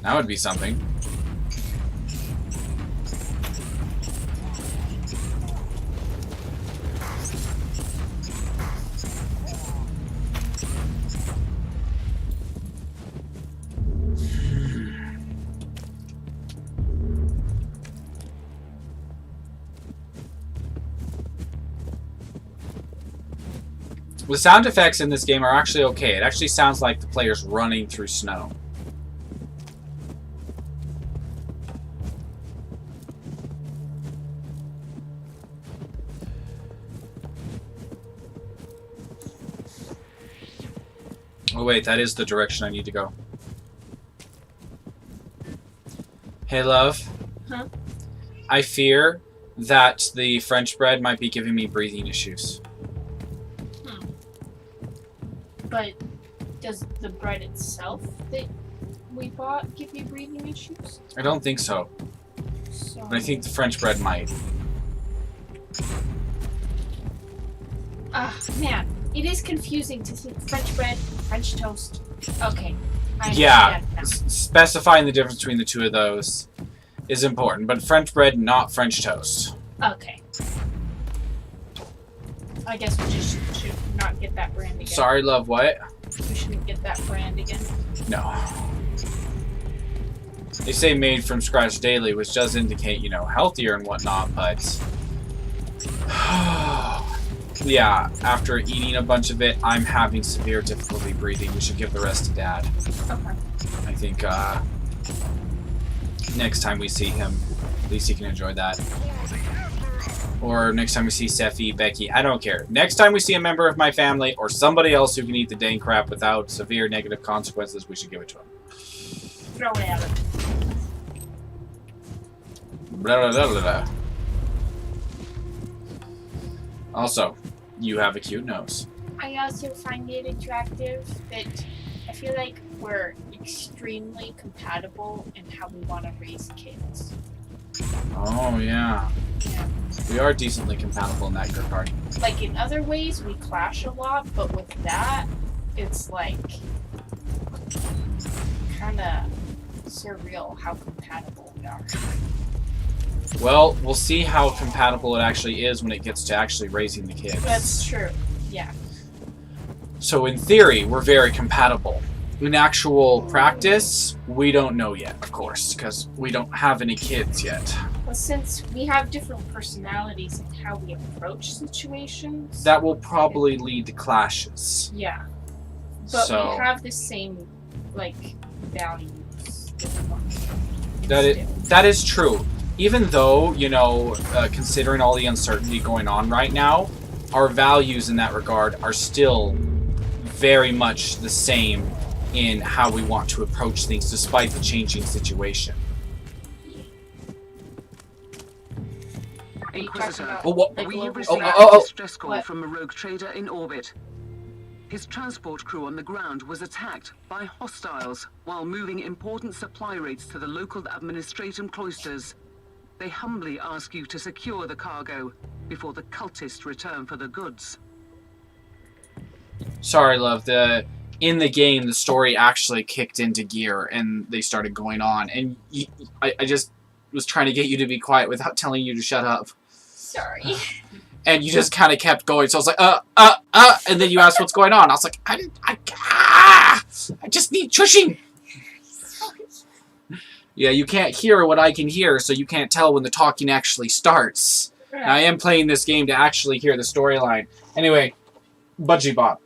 A: That would be something. The sound effects in this game are actually okay. It actually sounds like the player's running through snow. Oh wait, that is the direction I need to go. Hey love.
D: Huh?
A: I fear that the French bread might be giving me breathing issues.
D: But does the bread itself that we bought give you breathing issues?
A: I don't think so.
D: So...
A: But I think the French bread might.
D: Ah, man. It is confusing to see French bread, French toast. Okay. I
A: Yeah,
D: understand now.
A: specifying the difference between the two of those is important. But French bread, not French toast.
D: Okay. I guess we just should not get that brand again.
A: Sorry, love, what?
D: We shouldn't get that brand again.
A: No. They say made from scratch daily, which does indicate, you know, healthier and whatnot, but... yeah, after eating a bunch of it, I'm having severe difficulty breathing. We should give the rest to Dad.
D: Okay.
A: I think, next time we see him, at least he can enjoy that. Or next time we see Sephi, Becky, I don't care. Next time we see a member of my family or somebody else who can eat the dang crap without severe negative consequences, we should give it to him.
D: Throw it at him.
A: Blah, blah, blah, blah, blah. Also, you have a cute nose.
D: I also find it attractive that I feel like we're extremely compatible in how we want to raise kids.
A: Oh, yeah.
D: Yeah.
A: We are decently compatible in that group party.
D: Like, in other ways, we clash a lot, but with that, it's like kind of surreal how compatible we are.
A: Well, we'll see how compatible it actually is when it gets to actually raising the kids.
D: That's true, yeah.
A: So in theory, we're very compatible. In actual practice, we don't know yet, of course, because we don't have any kids yet.
D: Well, since we have different personalities and how we approach situations...
A: That will probably lead to clashes.
D: Yeah. But
A: So,
D: we have the same, like, values.
A: that is true. Even though, you know, considering all the uncertainty going on right now, our values in that regard are still very much the same in how we want to approach things despite the changing situation.
C: Inquisitor,
A: Oh, what?
C: we have
D: global-
C: received
A: oh.
C: a distress call
D: What?
C: from a rogue trader in orbit. His transport crew on the ground was attacked by hostiles while moving important supply rates to the local administratum cloisters. They humbly ask you to secure the cargo before the cultists return for the goods.
A: Sorry, love. In the game, the story actually kicked into gear, and they started going on. And I just was trying to get you to be quiet without telling you to shut up.
D: Sorry.
A: And you just kind of kept going. So I was like, and then you asked what's going on. I was like, I just need shushing. Yeah, you can't hear what I can hear, so you can't tell when the talking actually starts.
D: Right.
A: Now, I am playing this game to actually hear the storyline. Anyway, Budgie Bop,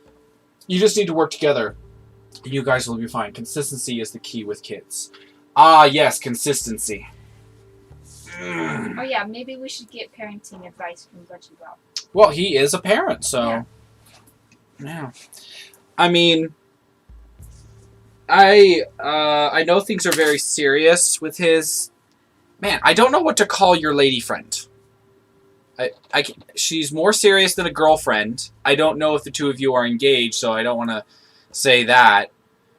A: you just need to work together. You guys will be fine. Consistency is the key with kids. Ah, yes, consistency.
D: Oh yeah, maybe we should get parenting advice from Budgie Bob.
A: Well, he is a parent, so... Yeah. I mean... I know things are very serious with his... Man, I don't know what to call your lady friend. She's more serious than a girlfriend. I don't know if the two of you are engaged, so I don't want to say that.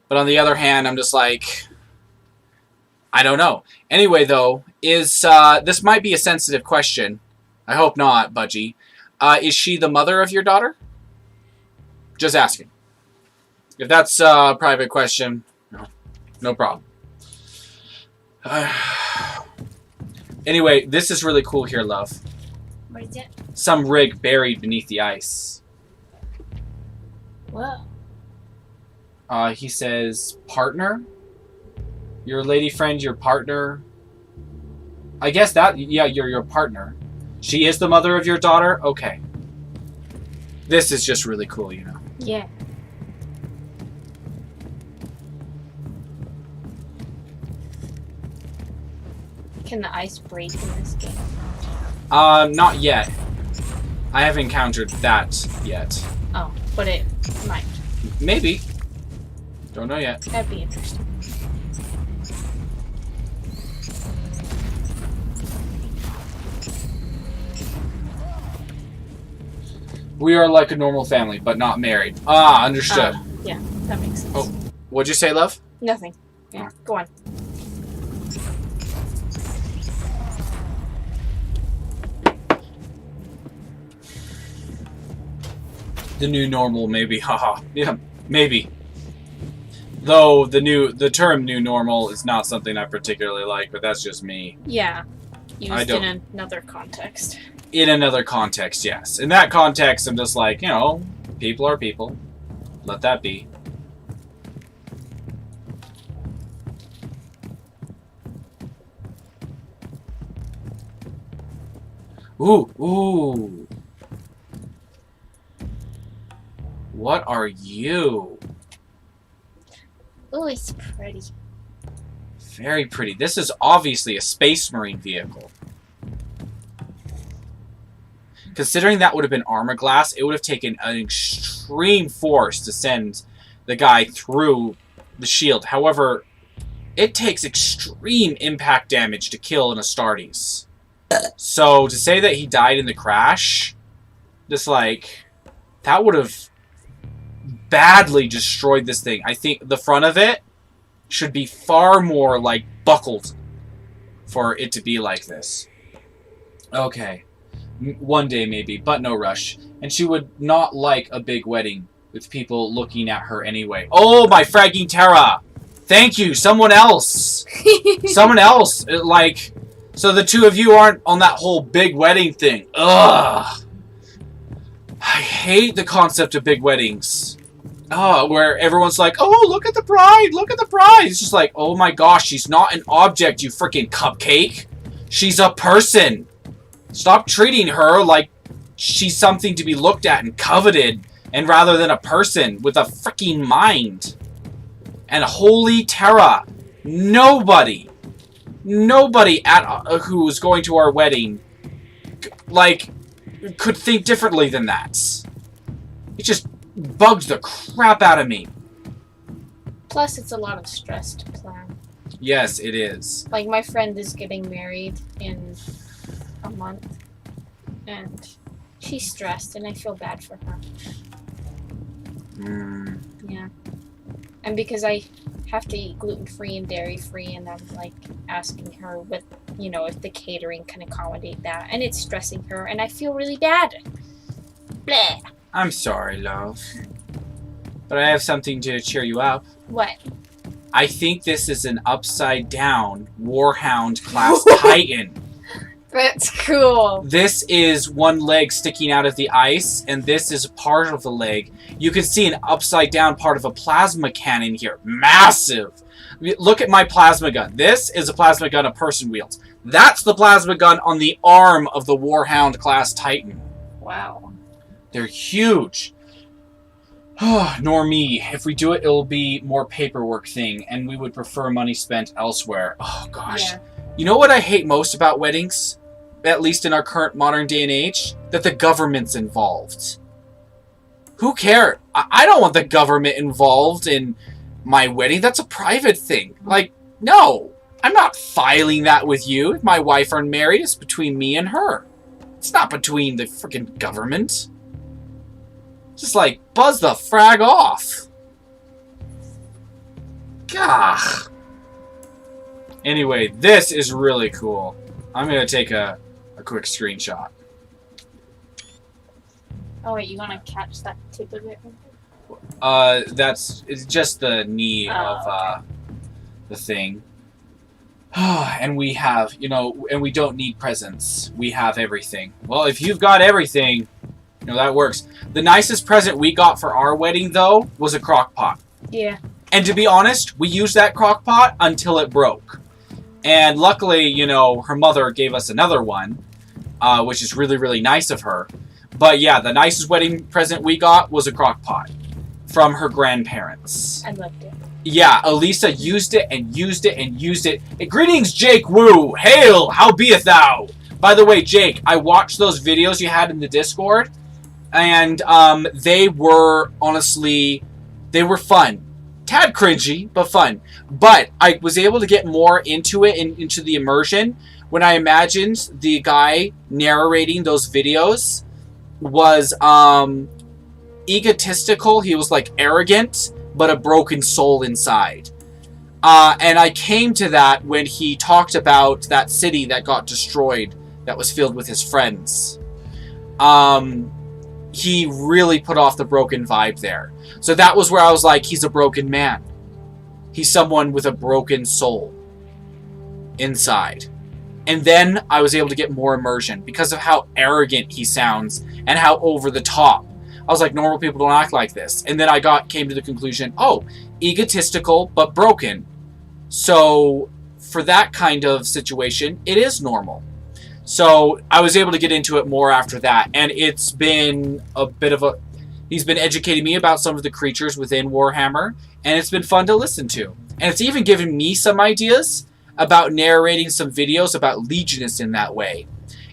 A: But on the other hand, I'm just like... I don't know. Anyway, though, this might be a sensitive question. I hope not, Budgie. Is she the mother of your daughter? Just asking. If that's a private question, no problem. Anyway, this is really cool here, love.
D: What is it?
A: Some rig buried beneath the ice.
D: Whoa.
A: He says, partner? Your lady friend, your partner? I guess that, yeah, you're your partner. She is the mother of your daughter? Okay. This is just really cool, you know.
D: Yeah. Can the ice break in this game?
A: Not yet. I haven't encountered that yet.
D: Oh, but it might.
A: Maybe. Don't know yet.
D: That'd be interesting.
A: We are like a normal family, but not married. Ah, understood.
D: Yeah, that makes sense.
A: Oh, what'd you say, love?
D: Nothing. Yeah, go on.
A: The new normal, maybe. Haha. Yeah, maybe. Though the term new normal is not something I particularly like, but that's just me.
D: Yeah. Used in another context.
A: In another context, yes. In that context, I'm just like, you know, people are people. Let that be. Ooh, ooh. What are you?
D: Oh, it's pretty.
A: Very pretty. This is obviously a Space Marine vehicle. Considering that would have been armor glass, it would have taken an extreme force to send the guy through the shield. However, it takes extreme impact damage to kill an Astartes. So, to say that he died in the crash, just like, that would have badly destroyed this thing. I think the front of it should be far more, like, buckled for it to be like this. Okay. One day, maybe, but no rush. And she would not like a big wedding with people looking at her anyway. Oh, my fragging Terra! Thank you! Someone else! Someone else! Like, so the two of you aren't on that whole big wedding thing. Ugh! I hate the concept of big weddings. Oh, where everyone's like, oh, look at the bride! Look at the bride! It's just like, oh my gosh, she's not an object, you freaking cupcake! She's a person! Stop treating her like she's something to be looked at and coveted, and rather than a person with a freaking mind. And holy Terra, nobody at who was going to our wedding, like, could think differently than that. It just bugs the crap out of me.
D: Plus, it's a lot of stress to plan.
A: Yes, it is.
D: Like, my friend is getting married in a month, and she's stressed, and I feel bad for her. Yeah. And because I have to eat gluten-free and dairy-free, and I'm, like, asking her with
L: you know, if the catering can accommodate that. And it's stressing her, and I feel really bad. Bleh.
A: I'm sorry, love. But I have something to cheer you up.
L: What?
A: I think this is an upside-down Warhound class Titan.
L: That's cool.
A: This is one leg sticking out of the ice, and this is part of the leg. You can see an upside-down part of a plasma cannon here. Massive! Look at my plasma gun. This is a plasma gun a person wields. That's the plasma gun on the arm of the Warhound class Titan.
L: Wow.
A: They're huge. Nor me. If we do it, it'll be more paperwork thing, and we would prefer money spent elsewhere. Oh, gosh.
L: Yeah.
A: You know what I hate most about weddings? At least in our current modern day and age? That the government's involved. Who cares? I don't want the government involved in my wedding. That's a private thing. Like, no. I'm not filing that with you. If my wife are married, it's between me and her. It's not between the freaking government. Just like, buzz the frag off. Gah. Anyway, this is really cool. I'm going to take a quick screenshot.
L: Oh wait, you want to catch that tip of it?
A: It's just the knee of the thing. And we have, you know, and we don't need presents. We have everything. Well, if you've got everything, you know, that works. The nicest present we got for our wedding, though, was a crock pot.
L: Yeah.
A: And to be honest, we used that crock pot until it broke. And luckily, you know, her mother gave us another one, which is really, really nice of her. But yeah, the nicest wedding present we got was a crock pot from her grandparents.
L: I loved it.
A: Yeah, Elisa used it and used it and used it. And greetings, Jake Woo! Hail, how beeth thou? By the way, Jake, I watched those videos you had in the Discord, and they were, honestly, they were fun. Tad cringy, but fun. But I was able to get more into it, and into the immersion, when I imagined the guy narrating those videos was egotistical. He was like arrogant, but a broken soul inside. And I came to that when he talked about that city that got destroyed, that was filled with his friends. He really put off the broken vibe there. So that was where I was like, he's a broken man. He's someone with a broken soul inside. And then I was able to get more immersion because of how arrogant he sounds and how over the top. I was like, normal people don't act like this. And then I came to the conclusion, oh, egotistical but broken. So for that kind of situation, it is normal. So I was able to get into it more after that. And it's been a bit of a... He's been educating me about some of the creatures within Warhammer. And it's been fun to listen to. And it's even given me some ideas about narrating some videos about Legionists in that way.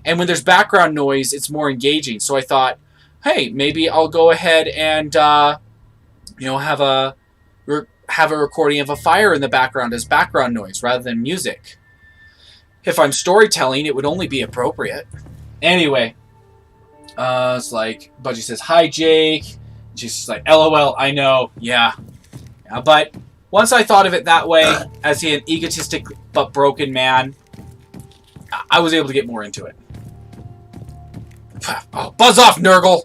A: And when there's background noise, it's more engaging. So I thought, hey, maybe I'll go ahead and, you know, have a recording of a fire in the background as background noise rather than music. If I'm storytelling, it would only be appropriate. Anyway, it's like, Budgie says, hi, Jake. She's just like, LOL, I know, yeah. But once I thought of it that way, as an egotistic but broken man, I was able to get more into it. Oh, buzz off, Nurgle!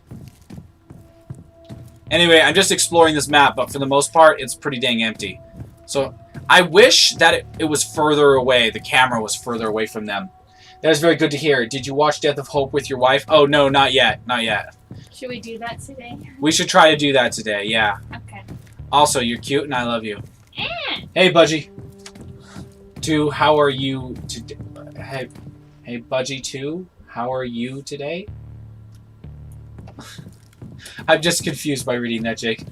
A: Anyway, I'm just exploring this map, but for the most part, it's pretty dang empty. So, I wish that it was further away, the camera was further away from them. That is very good to hear. Did you watch Death of Hope with your wife? Oh, no, not yet. Not yet.
L: Should we do that today?
A: We should try to do that today, yeah.
L: Okay.
A: Also, you're cute and I love you. Hey, Budgie. 2, how are you today? Hey, Budgie 2, how are you today? I'm just confused by reading that, Jake.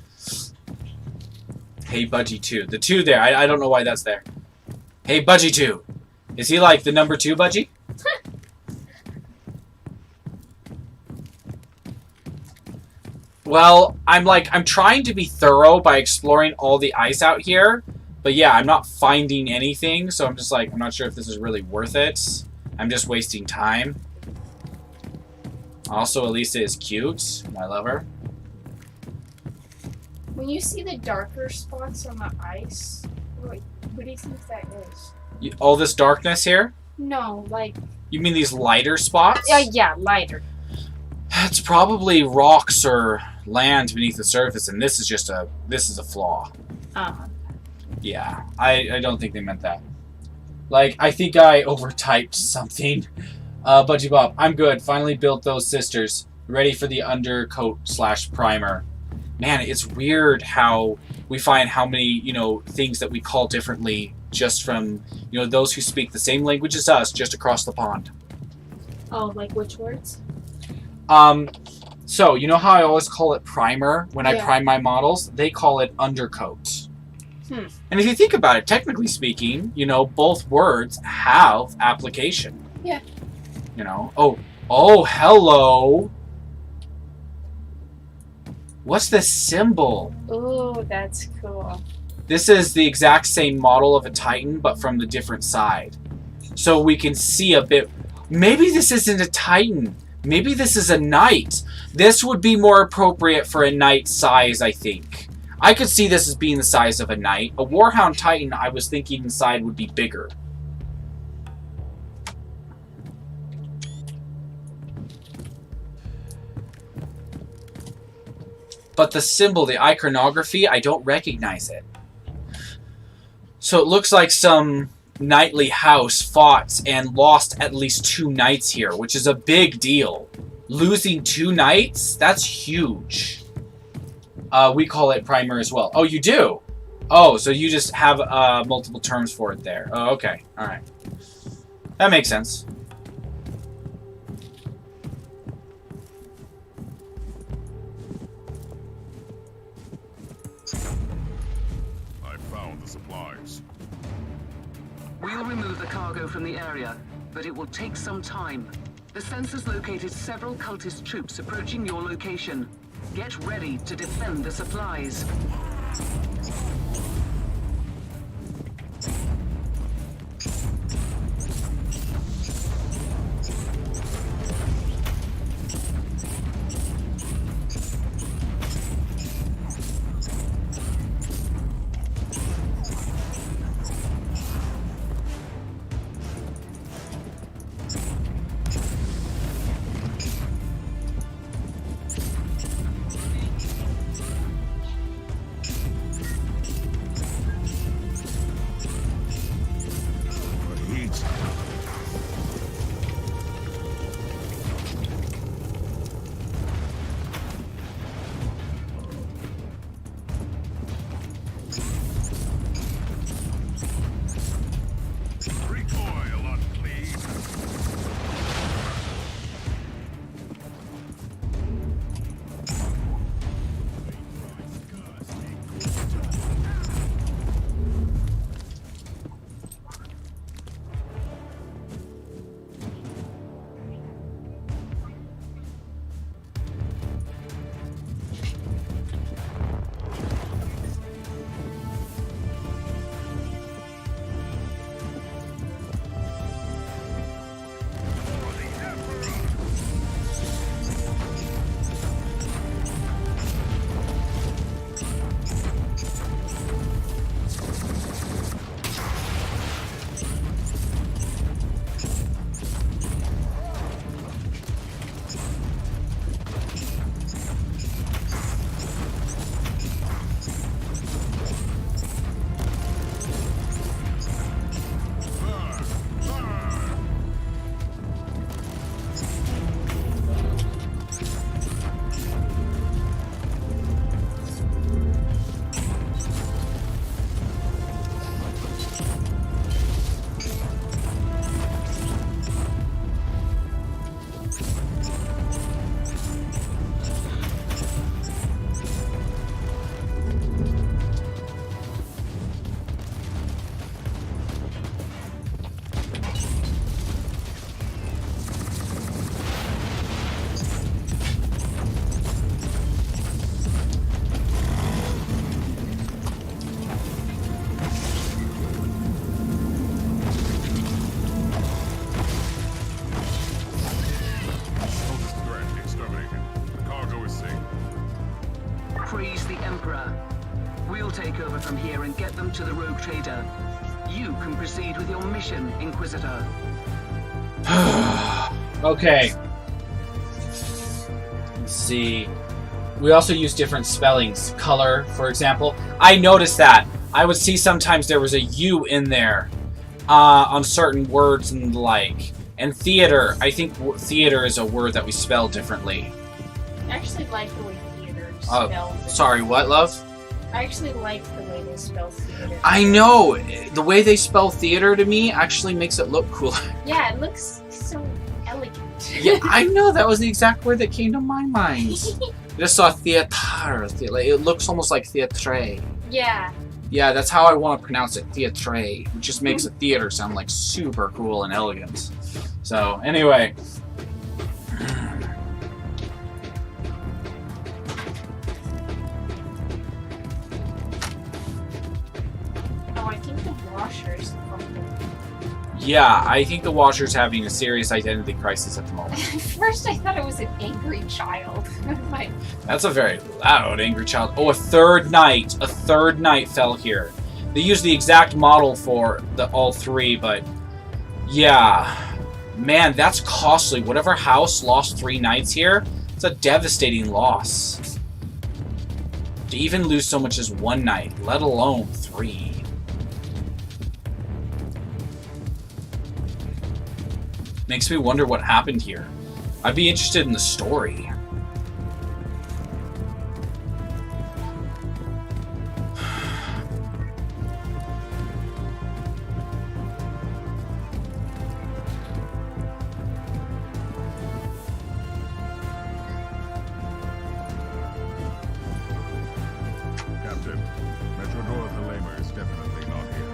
A: Hey, Budgie 2. The 2 there, I don't know why that's there. Hey, Budgie 2. Is he like the number 2 Budgie? Well, I'm trying to be thorough by exploring all the ice out here. But yeah, I'm not finding anything, so I'm just like, I'm not sure if this is really worth it. I'm just wasting time. Also, Elisa is cute. I love her.
D: When you see the darker spots on the ice, what do you think that is?
A: All this darkness here?
D: No, like...
A: You mean these lighter spots?
D: Yeah, lighter.
A: It's probably rocks or land beneath the surface, and this is a flaw. Yeah, I don't think they meant that. Like, I think I overtyped something. Budgie Bob, I'm good. Finally built those sisters. Ready for the undercoat / primer. Man, it's weird how we find how many, you know, things that we call differently just from, you know, those who speak the same language as us just across the pond.
D: Oh, like which words?
A: So, you know how I always call it primer when I prime my models? They call it undercoat. And if you think about it, technically speaking, you know, both words have application.
D: Yeah.
A: You know? Oh, hello! What's this symbol?
D: Ooh, that's cool.
A: This is the exact same model of a Titan, but from the different side. So we can see a bit... Maybe this isn't a Titan. Maybe this is a Knight. This would be more appropriate for a Knight size, I think. I could see this as being the size of a Knight. A Warhound Titan, I was thinking inside would be bigger. But the symbol, the iconography, I don't recognize it. So it looks like some knightly house fought and lost at least 2 knights here, which is a big deal. Losing 2 knights? That's huge. We call it primer as well. Oh, you do? Oh, so you just have multiple terms for it there. Oh, okay. All right. That makes sense.
B: I found the supplies.
C: We'll remove the cargo from the area, but it will take some time. The sensors located several cultist troops approaching your location. Get ready to defend the supplies. Praise the Emperor. We'll take over from here and get them to the rogue trader. You can proceed with your mission, Inquisitor.
A: Okay. Let's see. We also use different spellings. Color, for example. I noticed that. I would see sometimes there was a U in there on certain words and the like. And theater. I think theater is a word that we spell differently.
D: I actually like the way theater is spelled.
A: Sorry, what, love?
D: I actually like the way they spell theater.
A: I know! The way they spell theater to me actually makes it look cooler.
D: Yeah, it looks so elegant.
A: Yeah, I know! That was the exact word that came to my mind. I just saw theater. It looks almost like theatre.
D: Yeah.
A: Yeah, that's how I want to pronounce it. Theatre. It just makes a theater sound like super cool and elegant. So, anyway.
D: Oh, I think the washers.
A: Yeah, I think the Washer's having a serious identity crisis at the moment.
D: At first, I thought it was an angry child. Like,
A: That's a very loud, angry child. Oh, a third knight. A third knight fell here. They used the exact model for all three, but yeah. Man, that's costly. Whatever house lost 3 knights here, it's a devastating loss. To even lose so much as 1 knight, let alone 3. Makes me wonder what happened here. I'd be interested in the story.
B: Captain, Metro North Helamer is definitely not here.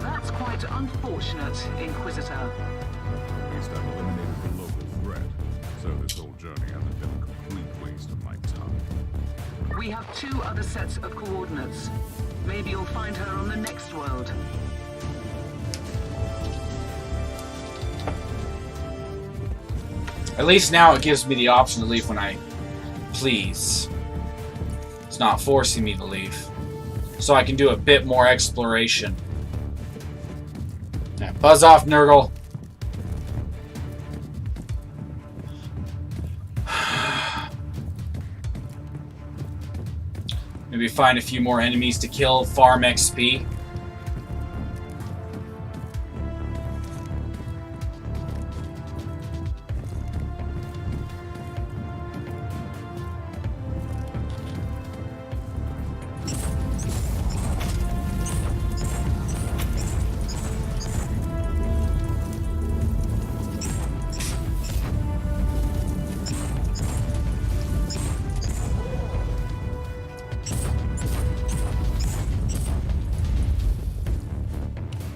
C: That's quite unfortunate, Inquisitor.
B: At least I've eliminated the local threat, so this whole journey hasn't been a complete waste of my time.
C: We have 2 other sets of coordinates. Maybe you'll find her on the next world.
A: At least now it gives me the option to leave when I please. It's not forcing me to leave. So I can do a bit more exploration. Yeah, buzz off, Nurgle. Maybe find a few more enemies to kill, farm XP.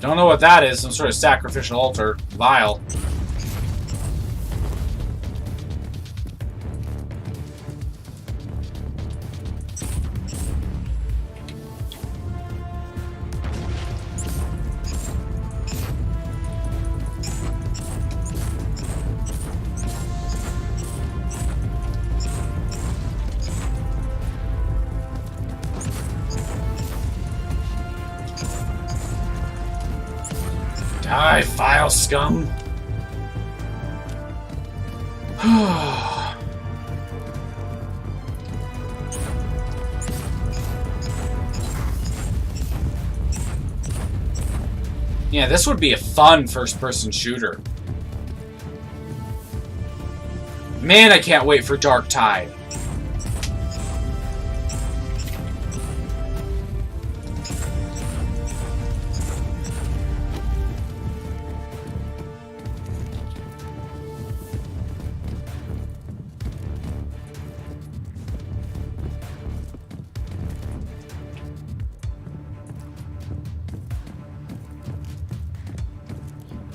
A: Don't know what that is. Some sort of sacrificial altar. Vile. Die, vile scum! Yeah, this would be a fun first-person shooter. Man, I can't wait for Dark Tide.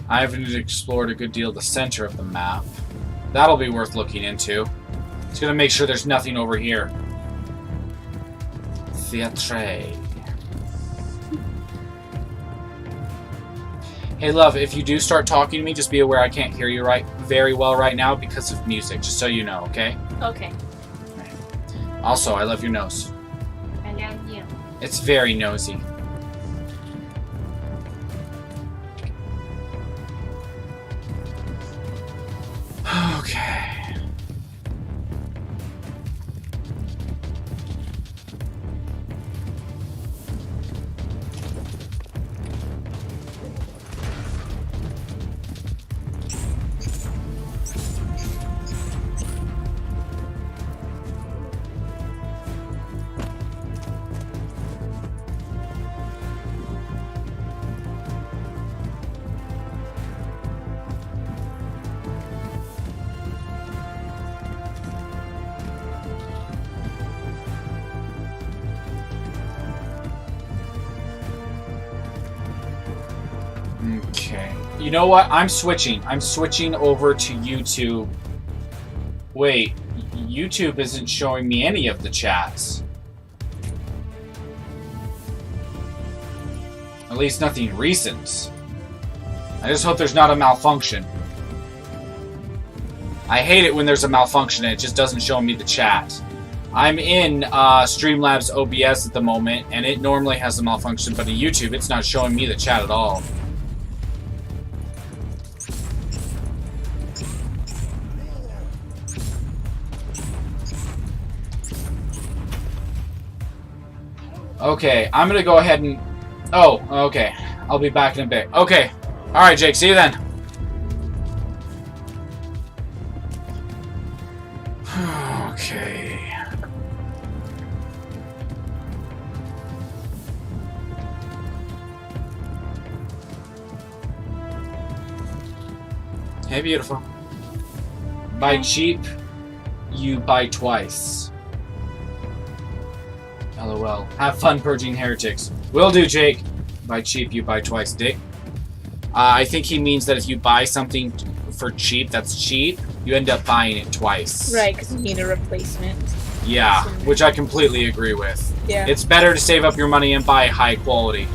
A: I haven't explored a good deal of the center of the map. That'll be worth looking into. It's gonna make sure there's nothing over here. Theatre. Hey love, if you do start talking to me, just be aware I can't hear you very well right now because of music, just so you know, okay?
D: Okay.
A: Also, I love your nose.
D: I love you.
A: It's very nosy. Okay. You know what? I'm switching. I'm switching over to YouTube. Wait, YouTube isn't showing me any of the chats. At least nothing recent. I just hope there's not a malfunction. I hate it when there's a malfunction and it just doesn't show me the chat. I'm in Streamlabs OBS at the moment, and it normally has a malfunction, but in YouTube, it's not showing me the chat at all. Okay, I'm gonna go ahead and... Oh, okay. I'll be back in a bit. Okay. Alright, Jake, see you then. Okay. Hey, beautiful. Buy cheap, you buy twice. LOL. Have fun purging heretics. Will do, Jake. Buy cheap, you buy twice, dick. I think he means that if you buy something for cheap that's cheap, you end up buying it twice.
L: Right, because you need a replacement.
A: Yeah, which I completely agree with.
L: Yeah.
A: It's better to save up your money and buy high quality.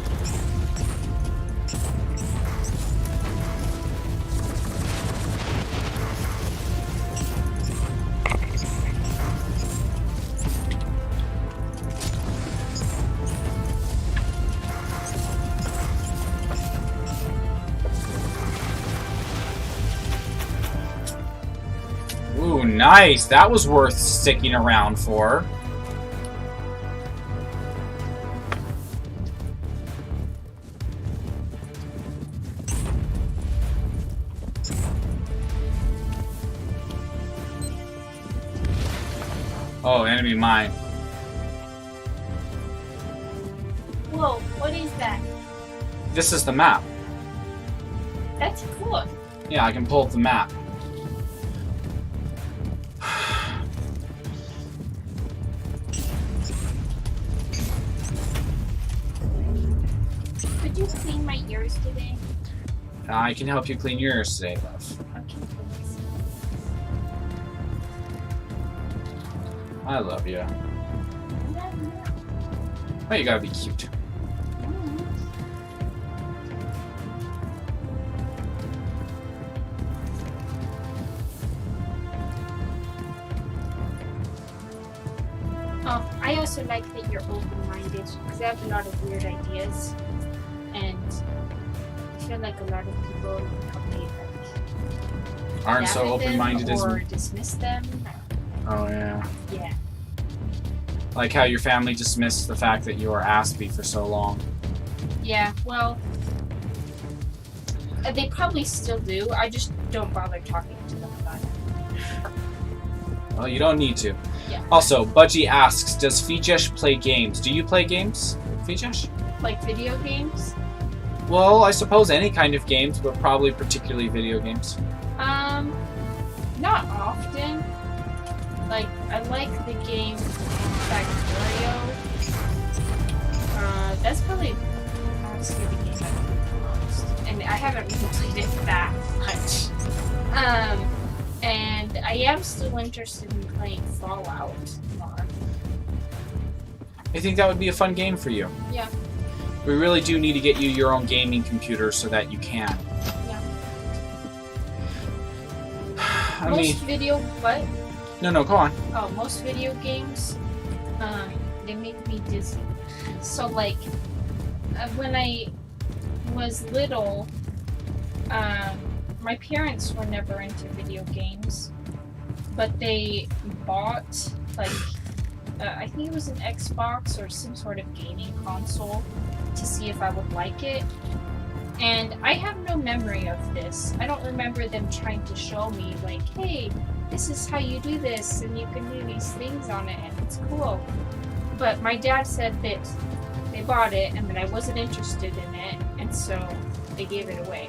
A: Ooh, nice. That was worth sticking around for. Oh, enemy mine.
D: Whoa, what is that?
A: This is the map.
D: That's cool.
A: Yeah, I can pull up the map.
D: Could you clean my ears today?
A: I can help you clean yours today, love.
D: Okay, thanks.
A: I love you. Oh, you gotta be cute.
D: Oh, I also like that you're open-minded, because I have a lot of weird ideas, and I feel like a lot of people probably like
A: Aren't so
D: laugh at them
A: open-minded as
D: or
A: me.
D: dismiss them.
A: Oh, yeah.
D: Yeah.
A: Like how your family dismissed the fact that you were Aspie for so long.
D: Yeah, well, they probably still do. I just don't bother talking to them about it.
A: Well, you don't need to.
D: Yeah.
A: Also, Budgie asks, does Fijesh play games? Do you play games, Fijesh?
D: Like video games?
A: Well, I suppose any kind of games, but probably particularly video games.
D: Not often. Like, I like the game Factorio. That's probably honestly the game I play the most. And I haven't really played it that much. And I am still interested in playing Fallout more.
A: I think that would be a fun game for you.
D: Yeah.
A: We really do need to get you your own gaming computer so that you can.
D: Yeah.
A: I
D: Most
A: mean...
D: video... What?
A: No, go on.
D: Oh, most video games, they make me dizzy. So, like, when I was little, my parents were never into video games, but they bought, like, I think it was an Xbox or some sort of gaming console to see if I would like it. And I have no memory of this. I don't remember them trying to show me, like, hey, this is how you do this, and you can do these things on it, and it's cool. But my dad said that they bought it, and that I wasn't interested in it, and so they gave it away.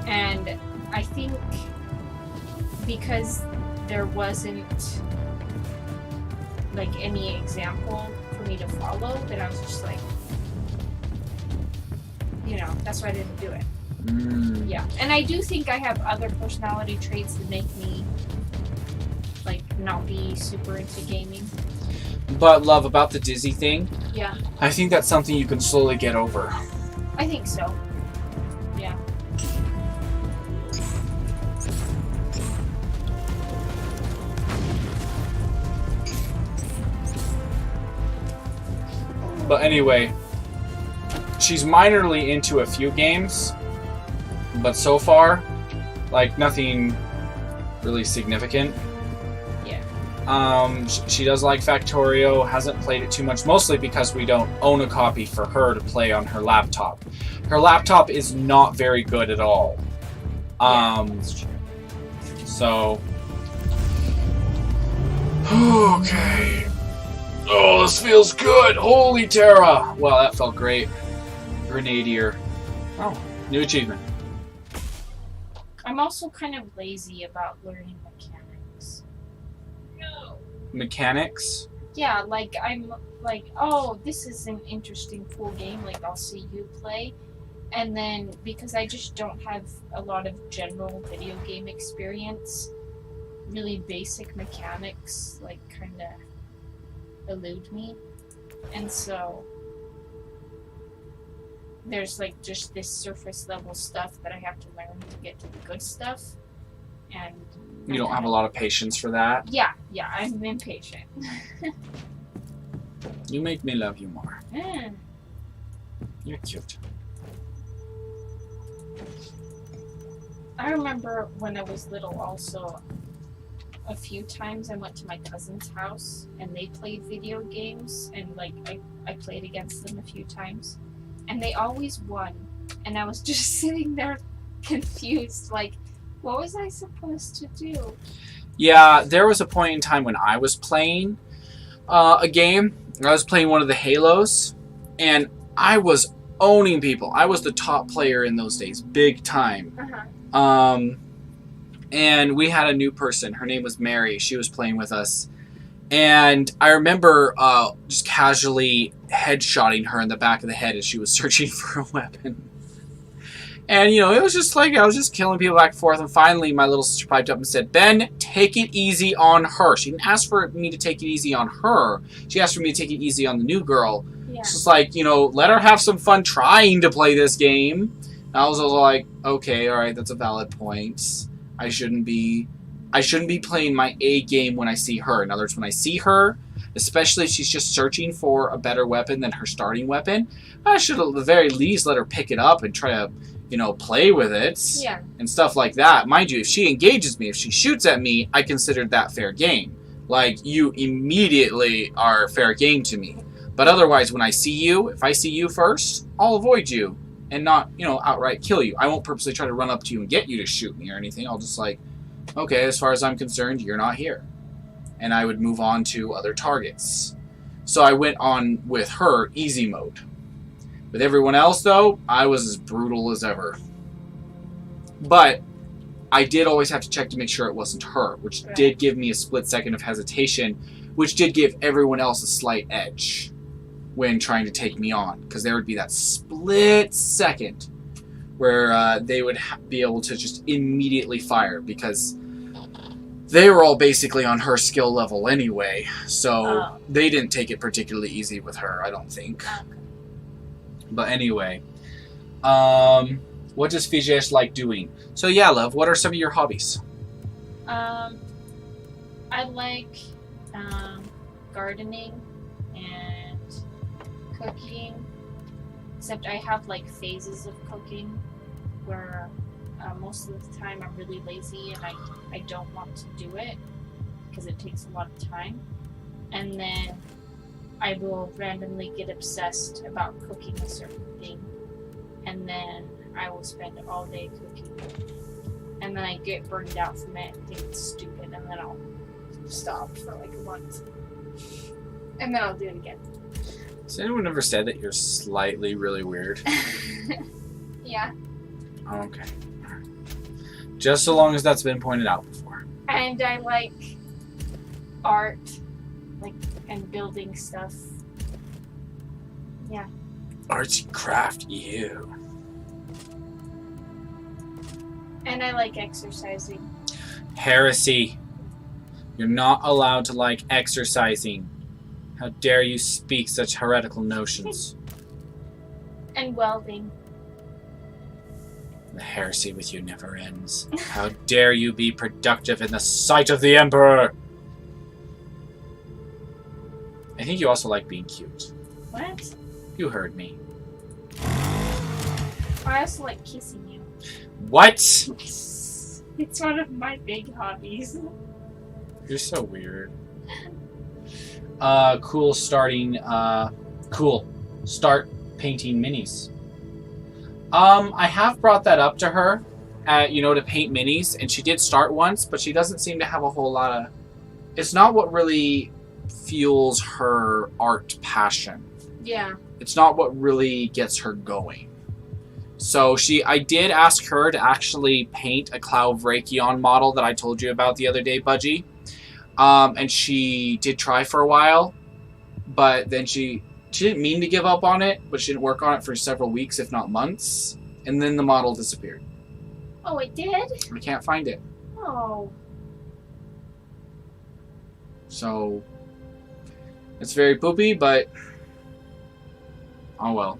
D: And I think because there wasn't, like, any example for me to follow, that I was just like, you know, that's why I didn't do it. Yeah, and I do think I have other personality traits that make me, like, not be super into gaming.
A: But, love, about the dizzy thing,
D: Yeah,
A: I think that's something you can slowly get over.
D: I think so. Yeah.
A: But anyway, she's minorly into a few games, but so far, like, nothing really significant.
D: Yeah.
A: She does like Factorio, hasn't played it too much, mostly because we don't own a copy for her to play on her laptop. Her laptop is not very good at all.
D: That's true.
A: So... Okay. Oh, this feels good! Holy Terra! Wow, that felt great. Grenadier. Oh, new achievement.
D: I'm also kind of lazy about learning mechanics.
A: Mechanics?
D: Yeah, like, I'm like, oh, this is an interesting, cool game, like, I'll see you play. And then, because I just don't have a lot of general video game experience, really basic mechanics, like, kind of elude me. And so there's like just this surface level stuff that I have to learn to get to the good stuff, and
A: You don't have a lot of patience for that?
D: yeah, I'm impatient.
A: You make me love you more.
D: Mm.
A: You're cute.
D: I remember when I was little also, a few times I went to my cousin's house and they played video games, and like I played against them a few times and they always won, and I was just sitting there confused, like, what was I supposed to do?
A: Yeah, there was a point in time when I was playing a game. I was playing one of the Halos, and I was owning people. I was the top player in those days, big time. And we had a new person. Her name was Mary. She was playing with us. And I remember just casually headshotting her in the back of the head as she was searching for a weapon. And, you know, it was just like, I was just killing people back and forth. And finally, my little sister piped up and said, Ben, take it easy on her. She didn't ask for me to take it easy on her. She asked for me to take it easy on the new girl.
D: Yeah.
A: So it's like, you know, let her have some fun trying to play this game. And I was like, okay, all right, that's a valid point. I shouldn't be playing my A game when I see her. In other words, when I see her, especially if she's just searching for a better weapon than her starting weapon, I should at the very least let her pick it up and try to, you know, play with it.
D: Yeah.
A: And stuff like that. Mind you, if she engages me, if she shoots at me, I consider that fair game. Like, you immediately are fair game to me. But otherwise, when I see you, if I see you first, I'll avoid you and not, you know, outright kill you. I won't purposely try to run up to you and get you to shoot me or anything. I'll just like, okay, as far as I'm concerned, you're not here. And I would move on to other targets. So I went on with her easy mode. With everyone else, though, I was as brutal as ever. But I did always have to check to make sure it wasn't her, which did give me a split second of hesitation, which did give everyone else a slight edge when trying to take me on, because there would be that split second where they would be able to just immediately fire, because they were all basically on her skill level anyway, so they didn't take it particularly easy with her, I don't think. But anyway, what does Fijesh like doing? So yeah, love, what are some of your hobbies?
D: I like gardening and cooking, except I have like phases of cooking where most of the time I'm really lazy and I don't want to do it because it takes a lot of time, and then I will randomly get obsessed about cooking a certain thing, and then I will spend all day cooking, and then I get burned out from it and think it's stupid, and then I'll stop for like a month, and then I'll do it again.
A: Has anyone ever said that you're slightly really weird?
D: Yeah.
A: Okay. Just so long as that's been pointed out before.
D: And I like art, like, and building stuff. Yeah.
A: Artsy craft, you.
D: And I like exercising.
A: Heresy. You're not allowed to like exercising. How dare you speak such heretical notions?
D: And welding.
A: The heresy with you never ends. How dare you be productive in the sight of the Emperor? I think you also like being cute.
D: What?
A: You heard me.
D: I also like kissing you.
A: What?
D: It's one of my big hobbies.
A: You're so weird. Cool starting, cool. Start painting minis. I have brought that up to her, to paint minis, and she did start once, but she doesn't seem to have a whole lot of... It's not what really fuels her art passion.
D: Yeah.
A: It's not what really gets her going. So I did ask her to actually paint a Cloud Vrakion model that I told you about the other day, Budgie. And she did try for a while, but then she didn't mean to give up on it, but she didn't work on it for several weeks, if not months. And then the model disappeared.
D: Oh, it did?
A: I can't find it.
D: Oh.
A: So, it's very poopy, but... Oh well.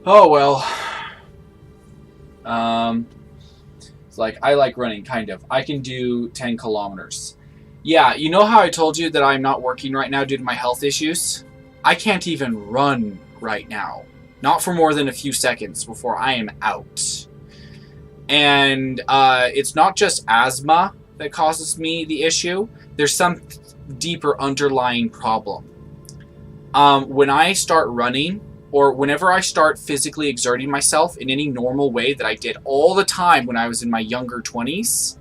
A: Oh well. It's like, I like running, kind of. I can do 10 kilometers. Yeah, you know how I told you that I'm not working right now due to my health issues? I can't even run right now. Not for more than a few seconds before I am out. And it's not just asthma that causes me the issue. There's some deeper underlying problem. When I start running, or whenever I start physically exerting myself in any normal way that I did all the time when I was in my younger 20s,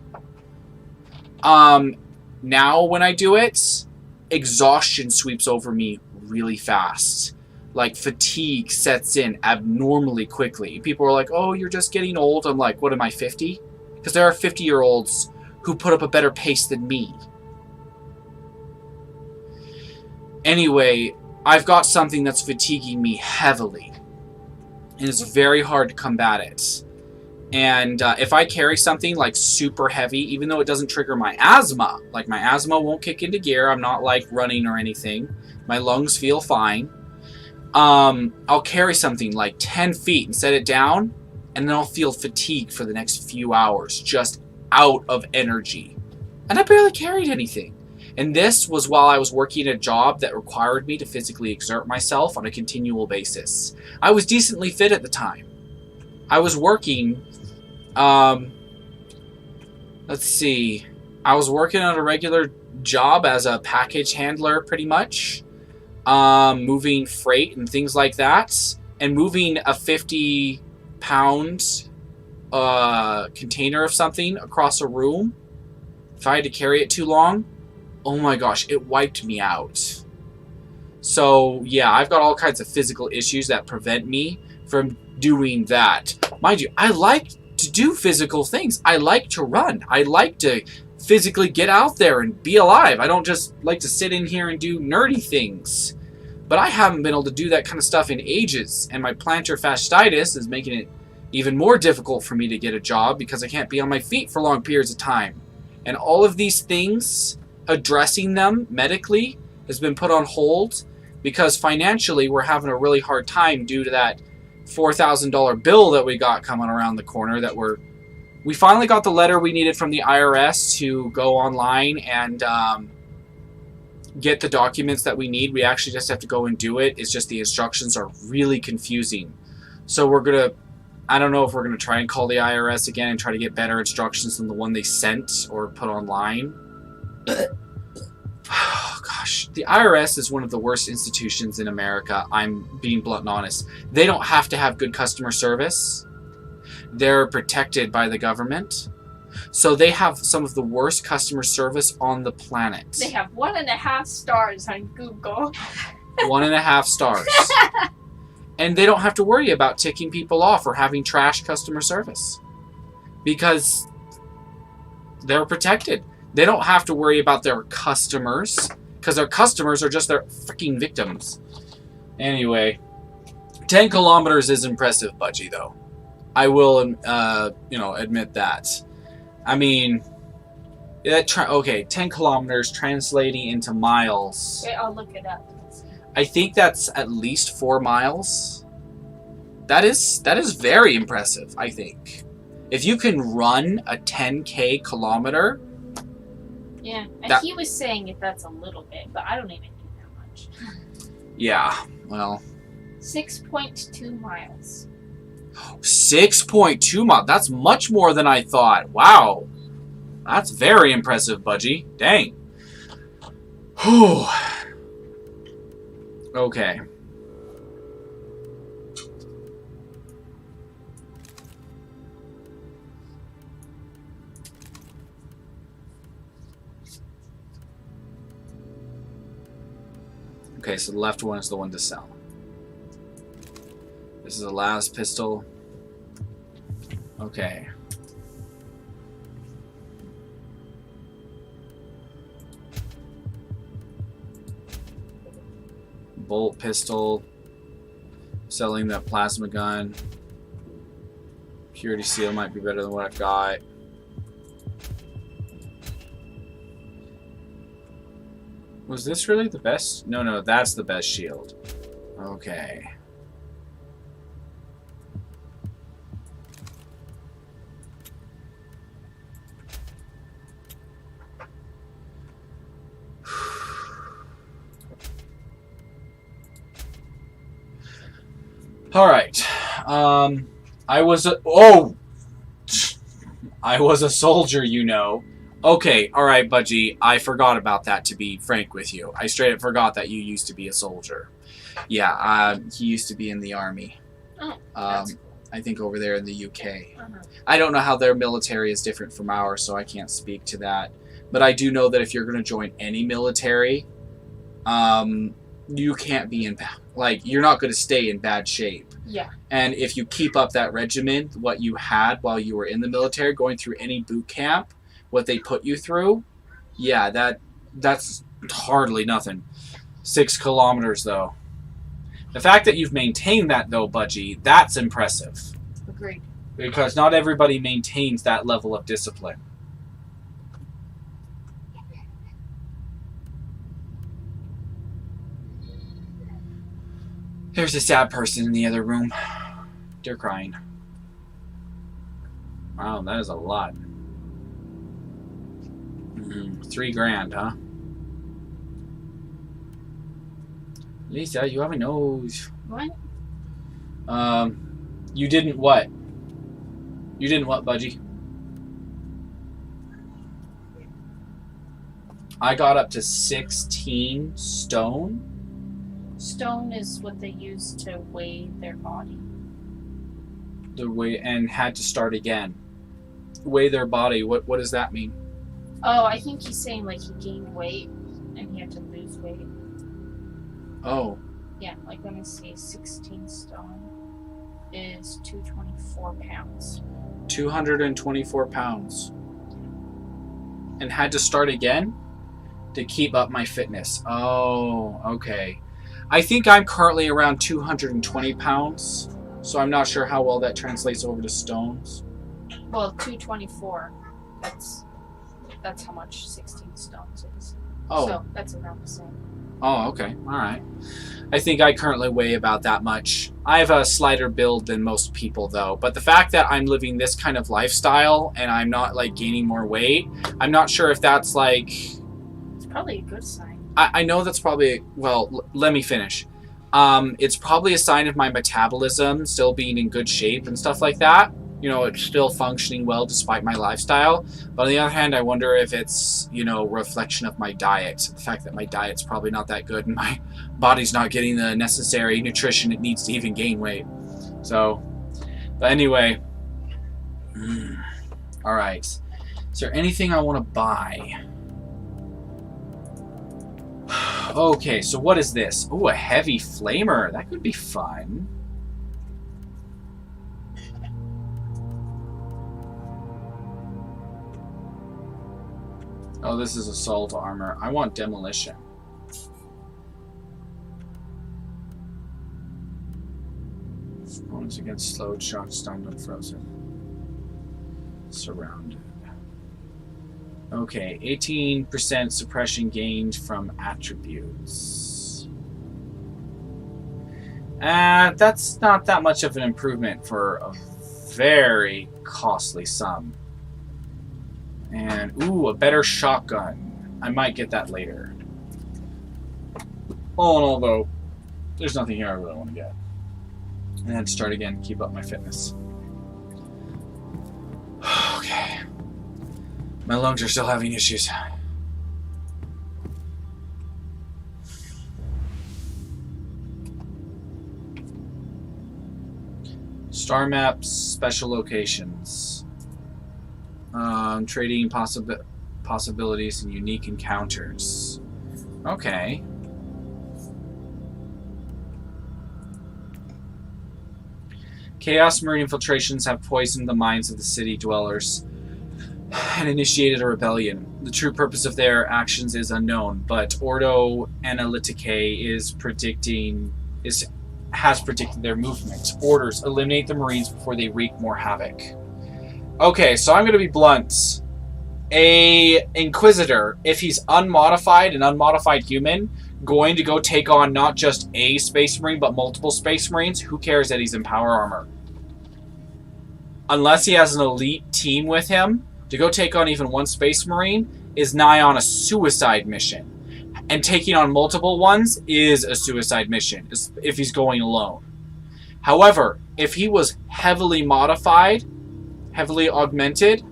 A: now when I do it, exhaustion sweeps over me really fast. Like, fatigue sets in abnormally quickly. People are like, oh, you're just getting old. I'm like, what am I, 50? Because there are 50-year-olds who put up a better pace than me. Anyway, I've got something that's fatiguing me heavily. And it's very hard to combat it. And if I carry something like super heavy, even though it doesn't trigger my asthma, like my asthma won't kick into gear, I'm not like running or anything, my lungs feel fine, I'll carry something like 10 feet and set it down, and then I'll feel fatigued for the next few hours, just out of energy. And I barely carried anything. And this was while I was working a job that required me to physically exert myself on a continual basis. I was decently fit at the time. I was working, let's see, I was working on a regular job as a package handler pretty much, moving freight and things like that, and moving a 50-pound container of something across a room. If I had to carry it too long, oh my gosh, it wiped me out. So yeah, I've got all kinds of physical issues that prevent me from doing that. Mind you, I like to do physical things. I like to run. I like to physically get out there and be alive. I don't just like to sit in here and do nerdy things. But I haven't been able to do that kind of stuff in ages, and my plantar fasciitis is making it even more difficult for me to get a job because I can't be on my feet for long periods of time. And all of these things, addressing them medically has been put on hold because financially we're having a really hard time due to that $4,000 bill that we got coming around the corner. That we finally got the letter we needed from the IRS to go online and get the documents that we need. We actually just have to go and do it. It's just the instructions are really confusing. So we're gonna, I don't know if we're gonna try and call the IRS again and try to get better instructions than the one they sent or put online. Oh gosh, the IRS is one of the worst institutions in America. I'm being blunt and honest. They don't have to have good customer service. They're protected by the government. So they have some of the worst customer service on the planet.
D: They have 1.5 stars on Google.
A: 1.5 stars. And they don't have to worry about ticking people off or having trash customer service. Because they're protected. They don't have to worry about their customers, because their customers are just their freaking victims. Anyway, 10 kilometers is impressive, Budgie, though. I will, you know, admit that. I mean, okay, 10 kilometers translating into miles.
D: Wait, I'll look it up.
A: I think that's at least 4 miles. That is very impressive, I think. If you can run a 10K kilometer.
D: Yeah, and he was saying if that's a little bit, but I don't even do that much.
A: Yeah, well.
D: 6.2 miles.
A: 6.2 miles. That's much more than I thought. Wow. That's very impressive, Budgie. Dang. Whew. Okay. Okay, so the left one is the one to sell. This is the last pistol. Okay. Bolt pistol. Selling that plasma gun. Purity seal might be better than what I've got. Was this really the best? No, that's the best shield. Okay. All right. I was a soldier, you know. Okay, all right, Budgie. I forgot about that, to be frank with you. I straight up forgot that you used to be a soldier. Yeah, he used to be in the army.
D: Oh, that's cool.
A: I think over there in the UK.
D: Uh-huh.
A: I don't know how their military is different from ours, so I can't speak to that. But I do know that if you're going to join any military, you can't be in, like, you're not going to stay in bad shape.
D: Yeah.
A: And if you keep up that regimen, what you had while you were in the military, going through any boot camp, what they put you through, yeah, that's hardly nothing. 6 kilometers, though. The fact that you've maintained that, though, Budgie, that's impressive.
D: Agreed.
A: Because not everybody maintains that level of discipline. There's a sad person in the other room. They're crying. Wow, that is a lot. 3 grand, huh? Lisa, you have a nose.
D: What?
A: You didn't what? You didn't what, Budgie? I got up to 16 stone.
D: Stone is what they use to weigh their body.
A: And had to start again. Weigh their body. What does that mean?
D: Oh, I think he's saying like he gained weight and he had to lose weight.
A: Oh.
D: Yeah, like let me see, 16 stone is 224 pounds.
A: 224 pounds. And had to start again to keep up my fitness. Oh, okay. I think I'm currently around 220 pounds, so I'm not sure how well that translates over to stones.
D: Well, 224. That's how much 16 stones is.
A: Oh.
D: So that's around the same.
A: Oh, okay. All right. I think I currently weigh about that much. I have a slighter build than most people, though. But the fact that I'm living this kind of lifestyle and I'm not, like, gaining more weight, I'm not sure if that's, like...
D: It's probably a good sign.
A: I know that's probably... Well, let me finish. It's probably a sign of my metabolism still being in good shape and stuff like that. You know, it's still functioning well despite my lifestyle. But on the other hand, I wonder if it's, you know, a reflection of my diet. The fact that my diet's probably not that good and my body's not getting the necessary nutrition it needs to even gain weight. So, but anyway. Alright. Is there anything I want to buy? Okay, so what is this? Oh, a heavy flamer. That could be fun. Oh, this is assault armor. I want demolition. Opponents against slowed, shocked, stunned, and frozen. Surrounded. Okay, 18% suppression gained from attributes. That's not that much of an improvement for a very costly sum. And, ooh, a better shotgun. I might get that later. All in all, though, there's nothing here I really want to get. And then start again, keep up my fitness. Okay. My lungs are still having issues. Star maps, special locations. Trading possibilities and unique encounters. Okay. Chaos Marine infiltrations have poisoned the minds of the city dwellers and initiated a rebellion. The true purpose of their actions is unknown, but Ordo Analyticae has predicted their movement. Orders: eliminate the Marines before they wreak more havoc. Okay, so I'm going to be blunt. A Inquisitor, if he's unmodified, an unmodified human, going to go take on not just a Space Marine, but multiple Space Marines, who cares that he's in power armor? Unless he has an elite team with him, to go take on even one Space Marine is nigh on a suicide mission. And taking on multiple ones is a suicide mission, if he's going alone. However, if he was heavily modified, heavily augmented,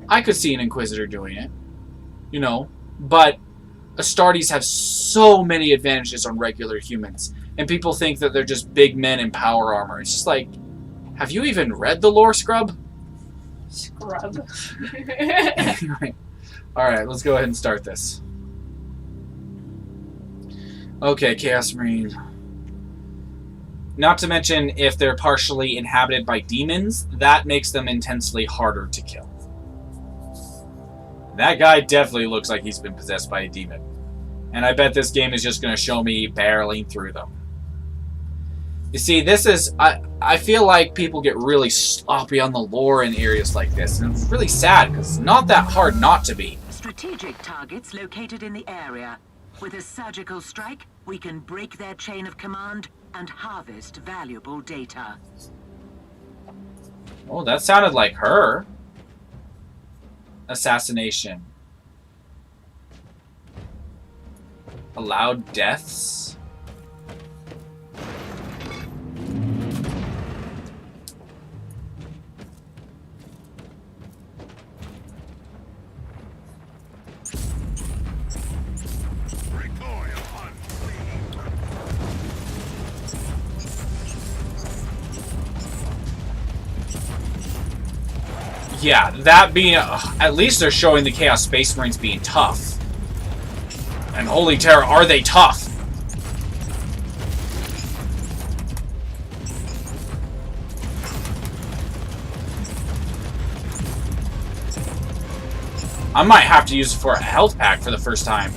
A: I could see an Inquisitor doing it. You know, but Astartes have so many advantages on regular humans. And people think that they're just big men in power armor. It's just like, have you even read the lore, Scrub?
D: Scrub.
A: Alright, let's go ahead and start this. Okay, Chaos Marine. Not to mention, if they're partially inhabited by demons, that makes them intensely harder to kill. That guy definitely looks like he's been possessed by a demon. And I bet this game is just going to show me barreling through them. You see, this is... I feel like people get really sloppy on the lore in areas like this. And it's really sad, because it's not that hard not to be.
C: Strategic targets located in the area. With a surgical strike, we can break their chain of command and harvest valuable data.
A: Oh, that sounded like her. Assassination. Allowed deaths. Yeah, that being... at least they're showing the Chaos Space Marines being tough. And holy terror, are they tough? I might have to use it for a health pack for the first time.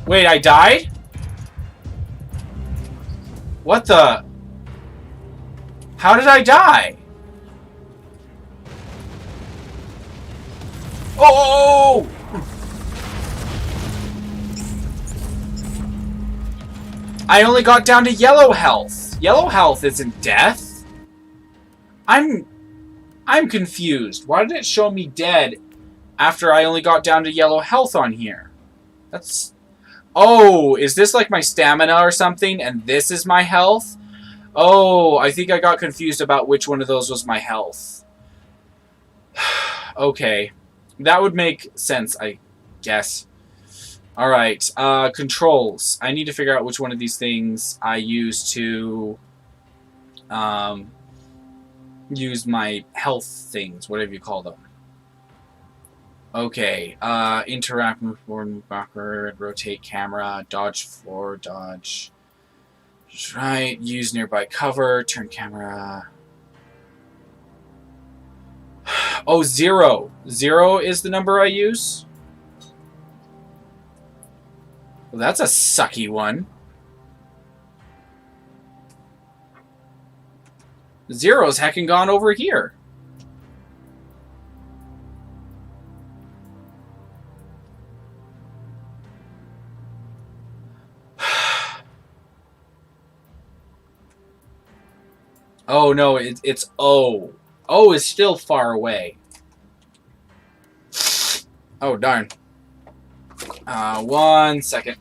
A: Wait, I died? What the? How did I die? Oh! I only got down to yellow health. Yellow health isn't death. I'm confused. Why did it show me dead after I only got down to yellow health on here? That's... Oh, is this like my stamina or something, and this is my health? Oh, I think I got confused about which one of those was my health. Okay. That would make sense, I guess. Alright, controls. I need to figure out which one of these things I use to use my health things, whatever you call them. Okay, interact, move forward, move backward, rotate camera, dodge floor, dodge. Right, use nearby cover, turn camera. Oh, 0. 0 is the number I use? Well, that's a sucky one. Zero's heckin' gone over here. Oh no, it's O. O is still far away. Oh darn. 1 second.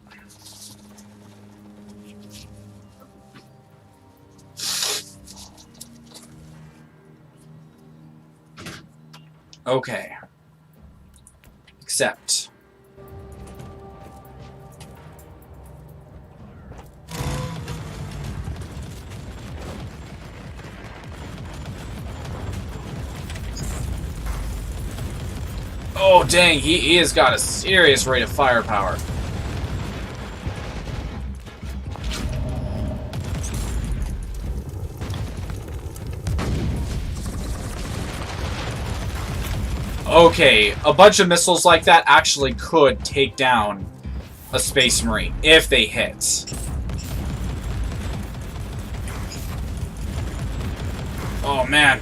A: Okay. Accept. Oh dang, he has got a serious rate of firepower. Okay, a bunch of missiles like that actually could take down a Space Marine if they hit. Oh man.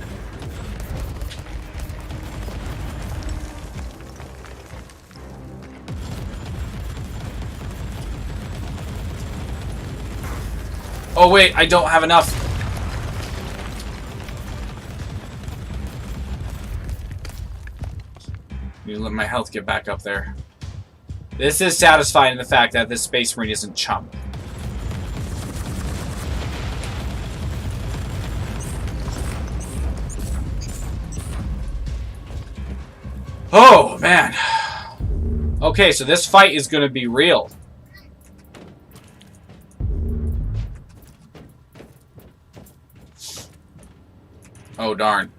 A: Oh wait, I don't have enough. Need to let my health get back up there. This is satisfying in the fact that this Space Marine isn't chump. Oh, man. Okay, so this fight is going to be real. Oh, darn.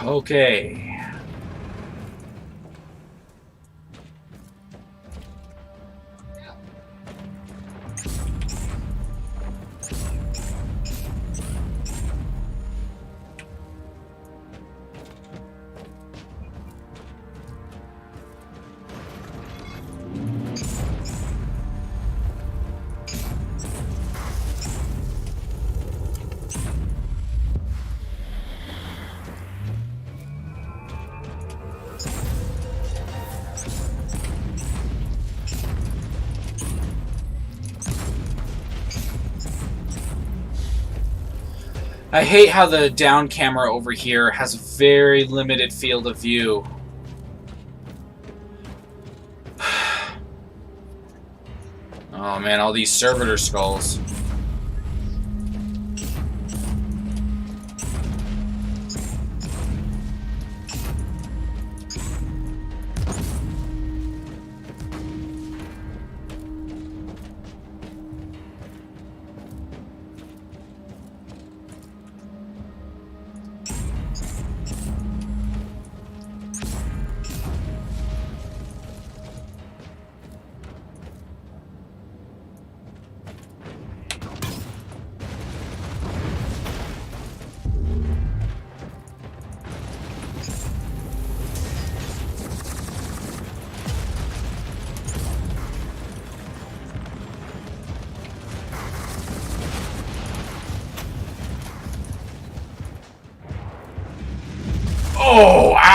A: Okay. I hate how the down camera over here has a very limited field of view. Oh man, all these servitor skulls.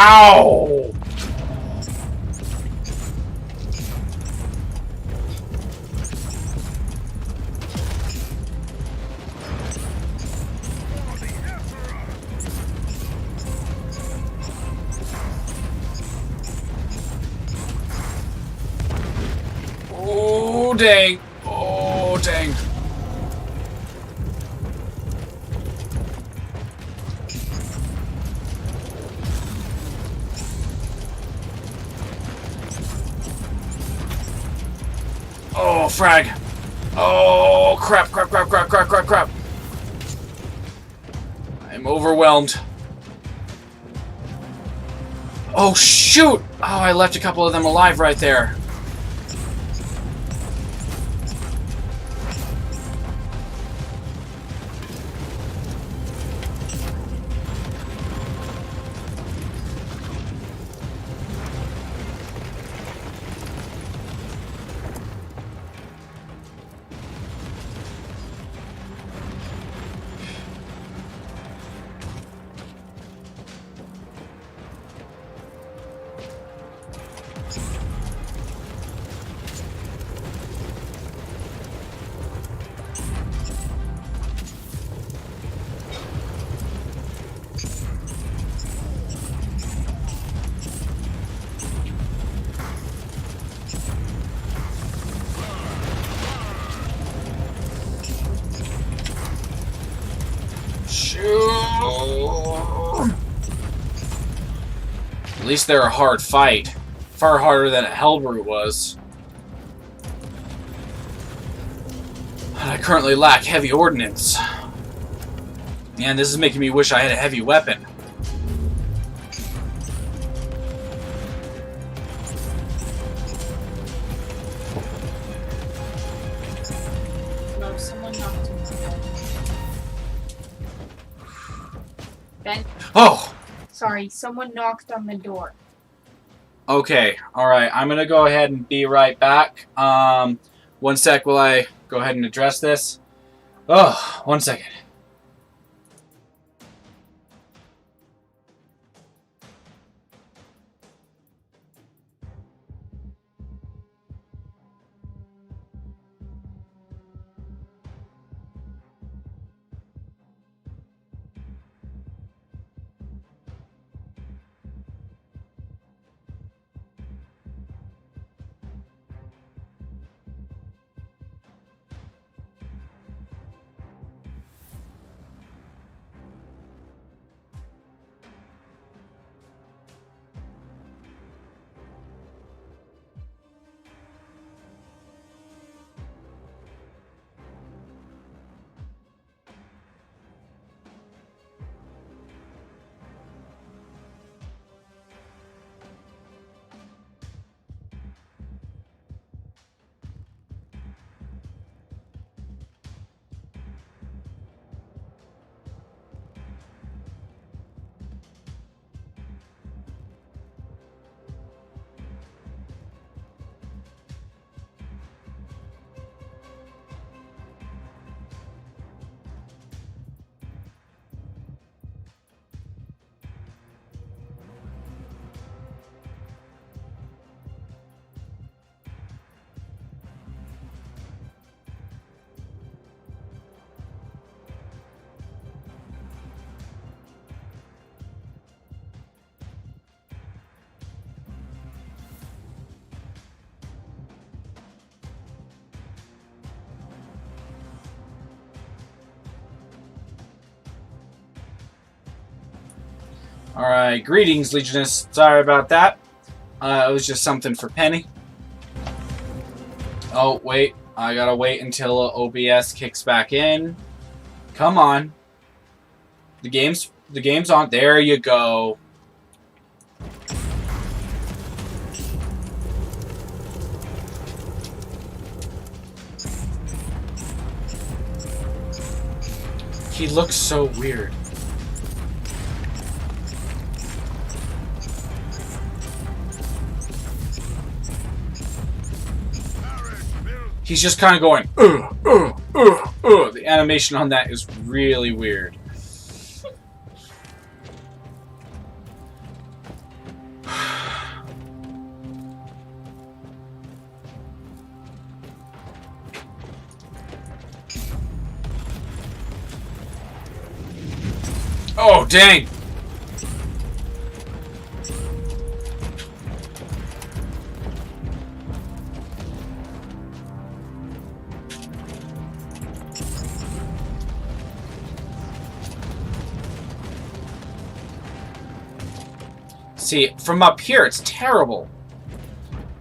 A: Ow! Oh, dang. Oh, dang. Oh, frag. Oh, crap, crap, crap, crap, crap, crap, crap. I'm overwhelmed. Oh, shoot. Oh, I left a couple of them alive right there. At least they're a hard fight. Far harder than a Hellbrute was. I currently lack heavy ordnance. Man, this is making me wish I had a heavy weapon.
D: No, someone knocked on the door. Ben?
A: Oh!
D: Sorry, someone knocked on the door.
A: Okay, alright, I'm gonna go ahead and be right back. 1 sec while I go ahead and address this. Oh, 1 second. Alright, greetings, Legionists. Sorry about that. It was just something for Penny. Oh, wait. I gotta wait until OBS kicks back in. Come on. The game's on. There you go. He looks so weird. He's just kind of going, The animation on that is really weird. Oh, dang! See, from up here, it's terrible.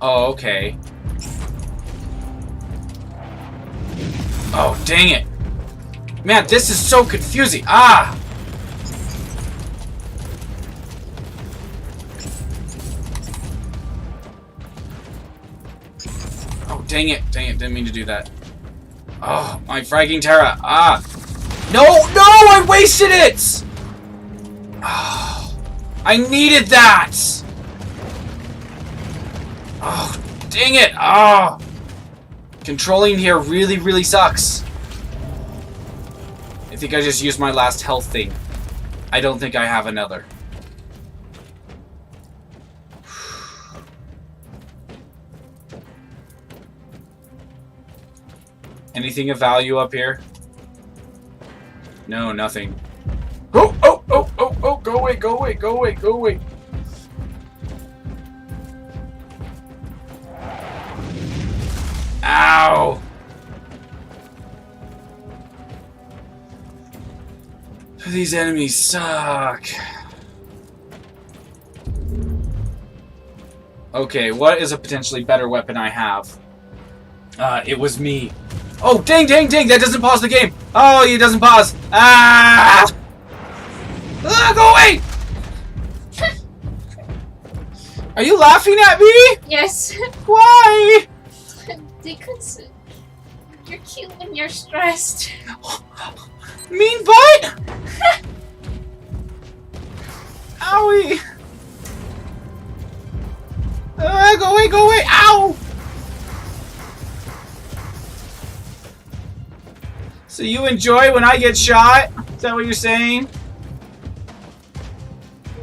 A: Oh, okay. Oh, dang it. Man, this is so confusing. Ah! Oh, dang it. Dang it. Didn't mean to do that. Oh, my fragging Terra. Ah! No! No! I wasted it! Oh, I needed that! Oh, dang it! Oh! Controlling here really, really sucks. I think I just used my last health thing. I don't think I have another. Anything of value up here? No, nothing. Oh, oh, oh, oh, oh, go away, go away, go away, go away. Ow! These enemies suck. Okay, what is a potentially better weapon I have? It was me. Oh, dang, dang, dang! That doesn't pause the game! Oh, it doesn't pause! Ah! Ah, go away! Are you laughing at me?
L: Yes.
A: Why?
L: Because you're cute when you're stressed.
A: Mean butt! Owie! Go away, go away! Ow! So you enjoy when I get shot? Is that what you're saying?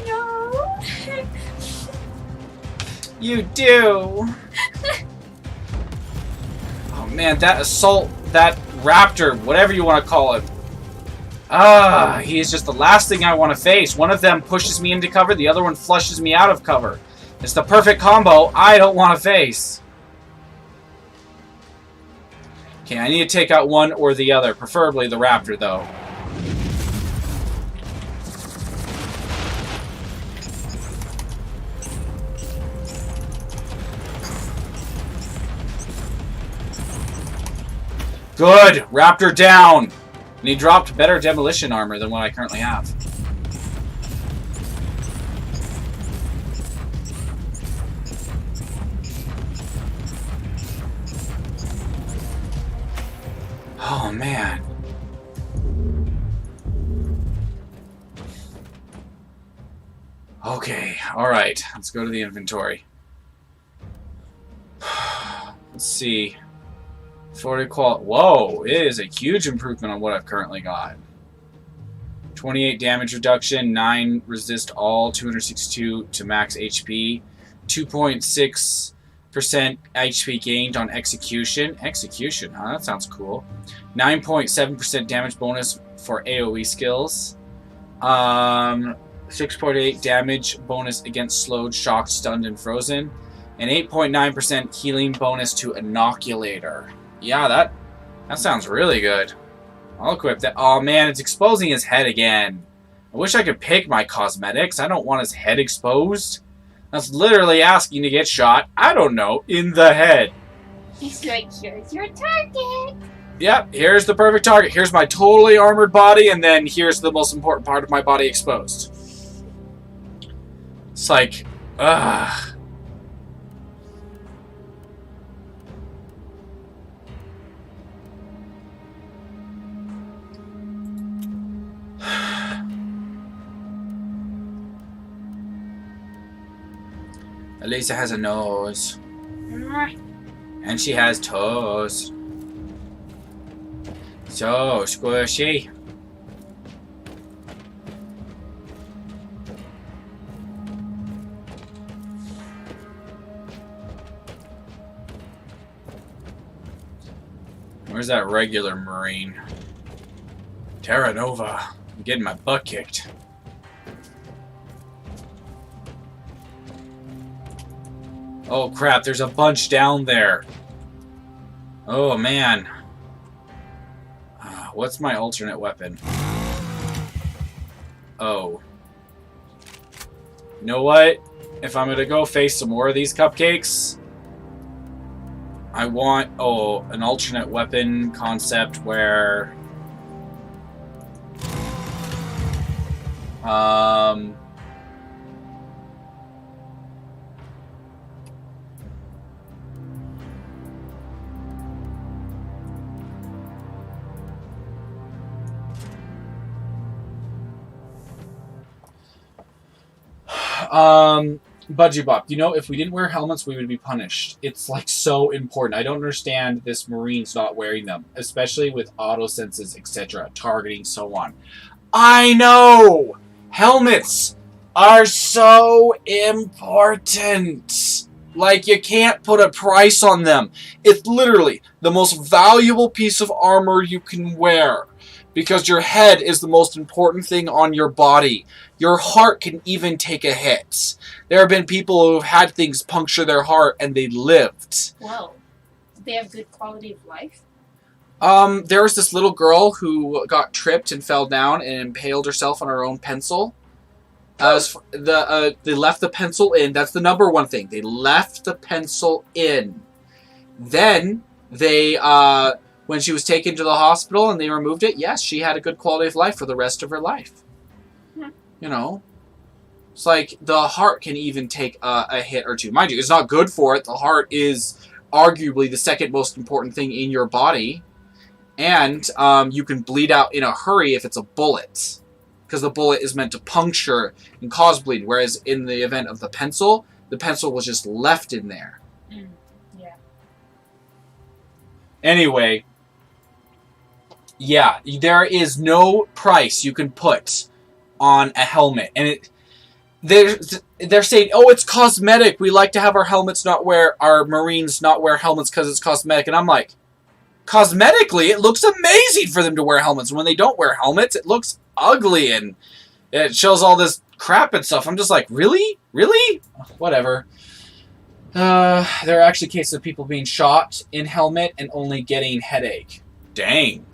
L: No.
A: You do. Oh man, that assault, that raptor, whatever you want to call it. Ah, he is just the last thing I want to face. One of them pushes me into cover, the other one flushes me out of cover. It's the perfect combo I don't want to face. Okay, I need to take out one or the other, preferably the raptor, though. Good! Raptor down! And he dropped better demolition armor than what I currently have. Oh, man. Okay, alright. Let's go to the inventory. Let's see. 40 quality. Whoa, it is a huge improvement on what I've currently got. 28 damage reduction, 9 resist all, 262 to max HP, 2.6% HP gained on execution. Execution, huh? That sounds cool. 9.7% damage bonus for AoE skills. 6.8 damage bonus against slowed, shocked, stunned, and frozen. And 8.9% healing bonus to Inoculator. Yeah, that sounds really good. I'll equip that. Oh man, it's exposing his head again. I wish I could pick my cosmetics. I don't want his head exposed. That's literally asking to get shot, I don't know, in the head.
L: He's like, here's your target.
A: Yep, here's the perfect target. Here's my totally armored body, and then here's the most important part of my body exposed. It's like, ugh. Elisa has a nose. And she has toes. So squishy. Where's that regular Marine? Terra Nova. I'm getting my butt kicked. Oh crap, there's a bunch down there. Oh man. What's my alternate weapon? Oh. You know what? If I'm gonna go face some more of these cupcakes, I want, an alternate weapon concept where... Budgie Bop, you know, if we didn't wear helmets, we would be punished. It's, like, so important. I don't understand this Marines not wearing them, especially with auto senses, etc., targeting, so on. I know! Helmets are so important! Like, you can't put a price on them. It's literally the most valuable piece of armor you can wear. Because your head is the most important thing on your body. Your heart can even take a hit. There have been people who have had things puncture their heart and they lived.
D: Whoa. They have good quality of life?
A: There was this little girl who got tripped and fell down and impaled herself on her own pencil. They left the pencil in. That's the number one thing. They left the pencil in. Then they... when she was taken to the hospital and they removed it, yes, she had a good quality of life for the rest of her life.
D: Hmm.
A: You know? It's like the heart can even take a hit or two. Mind you, it's not good for it. The heart is arguably the second most important thing in your body. And you can bleed out in a hurry if it's a bullet. Because the bullet is meant to puncture and cause bleeding. Whereas in the event of the pencil was just left in there.
D: Mm. Yeah.
A: Anyway... yeah, there is no price you can put on a helmet. And they're saying, oh, it's cosmetic. We like to have our Marines not wear helmets because it's cosmetic. And I'm like, cosmetically, it looks amazing for them to wear helmets. When they don't wear helmets, it looks ugly and it shows all this crap and stuff. I'm just like, really? Really? Whatever. There are actually cases of people being shot in helmet and only getting headache. Dang.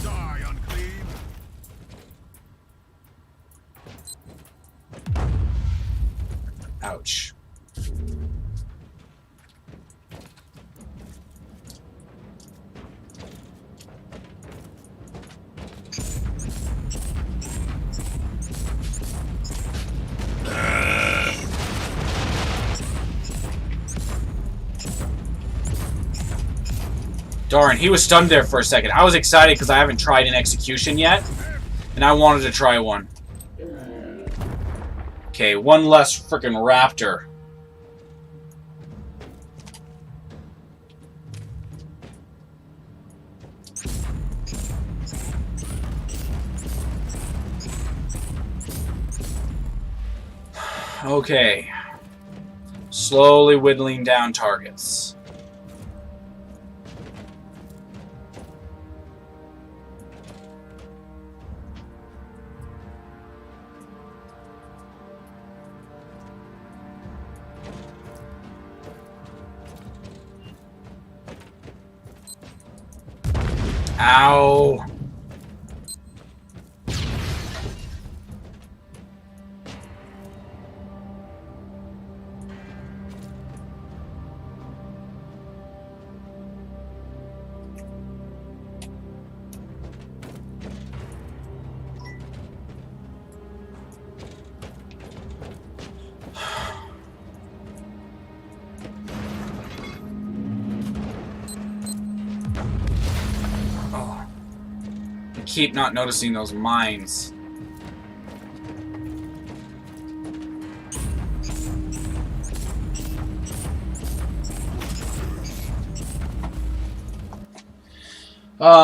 B: Die, unclean!
A: Ouch. Darn, he was stunned there for a second. I was excited because I haven't tried an execution yet, and I wanted to try one. Okay, one less frickin' raptor. Okay. Slowly whittling down targets. Ow. Keep not noticing those mines.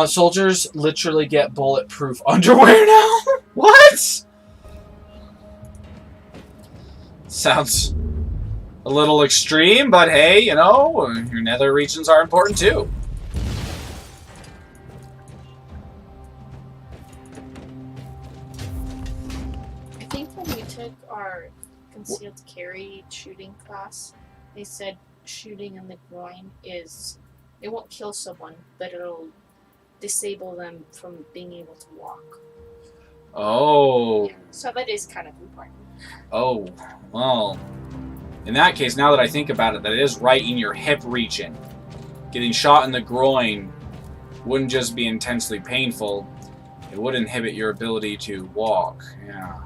A: Soldiers literally get bulletproof underwear now? What? Sounds a little extreme, but hey, you know, your nether regions are important too.
D: I think when we took our concealed carry shooting class, they said shooting in the groin is, it won't kill someone, but it'll disable them from being able to walk.
A: Oh.
D: Yeah, so that is kind of important.
A: Oh, well. In that case, now that I think about it, that is right in your hip region. Getting shot in the groin wouldn't just be intensely painful, it would inhibit your ability to walk. Yeah.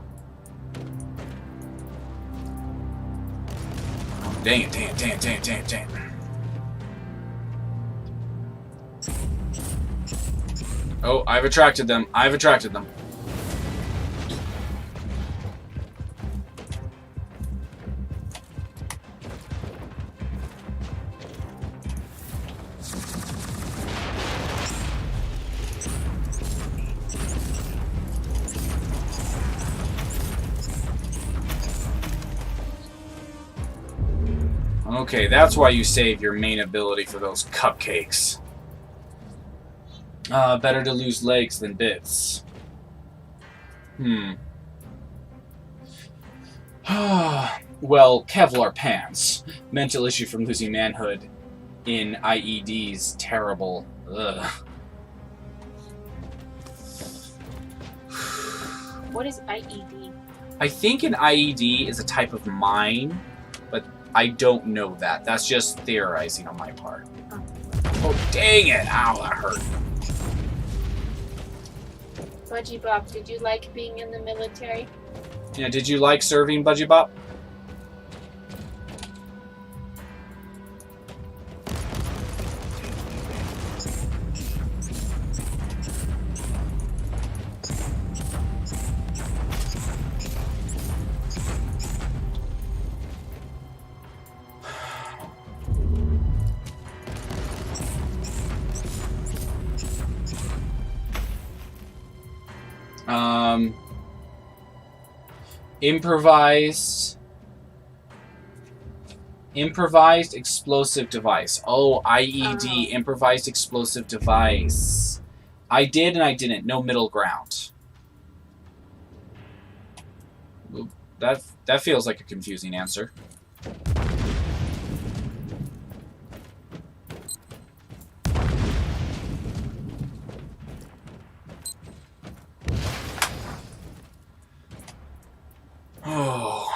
A: Oh, dang it, dang it, dang it, dang it, dang it, dang it. Oh, I've attracted them. I've attracted them. Okay, that's why you save your main ability for those cupcakes. Better to lose legs than bits. Well, Kevlar pants. Mental issue from losing manhood in IEDs. Terrible. Ugh.
D: What is IED?
A: I think an IED is a type of mine, but I don't know that. That's just theorizing on my part. Oh, dang it! Ow, that hurt.
D: Budgie Bob, did you like being in the military?
A: Yeah, did you like serving, Budgie Bop? Improvised explosive device. Oh, IED, improvised explosive device. I did and I didn't. No middle ground. Oop, that feels like a confusing answer. Oh.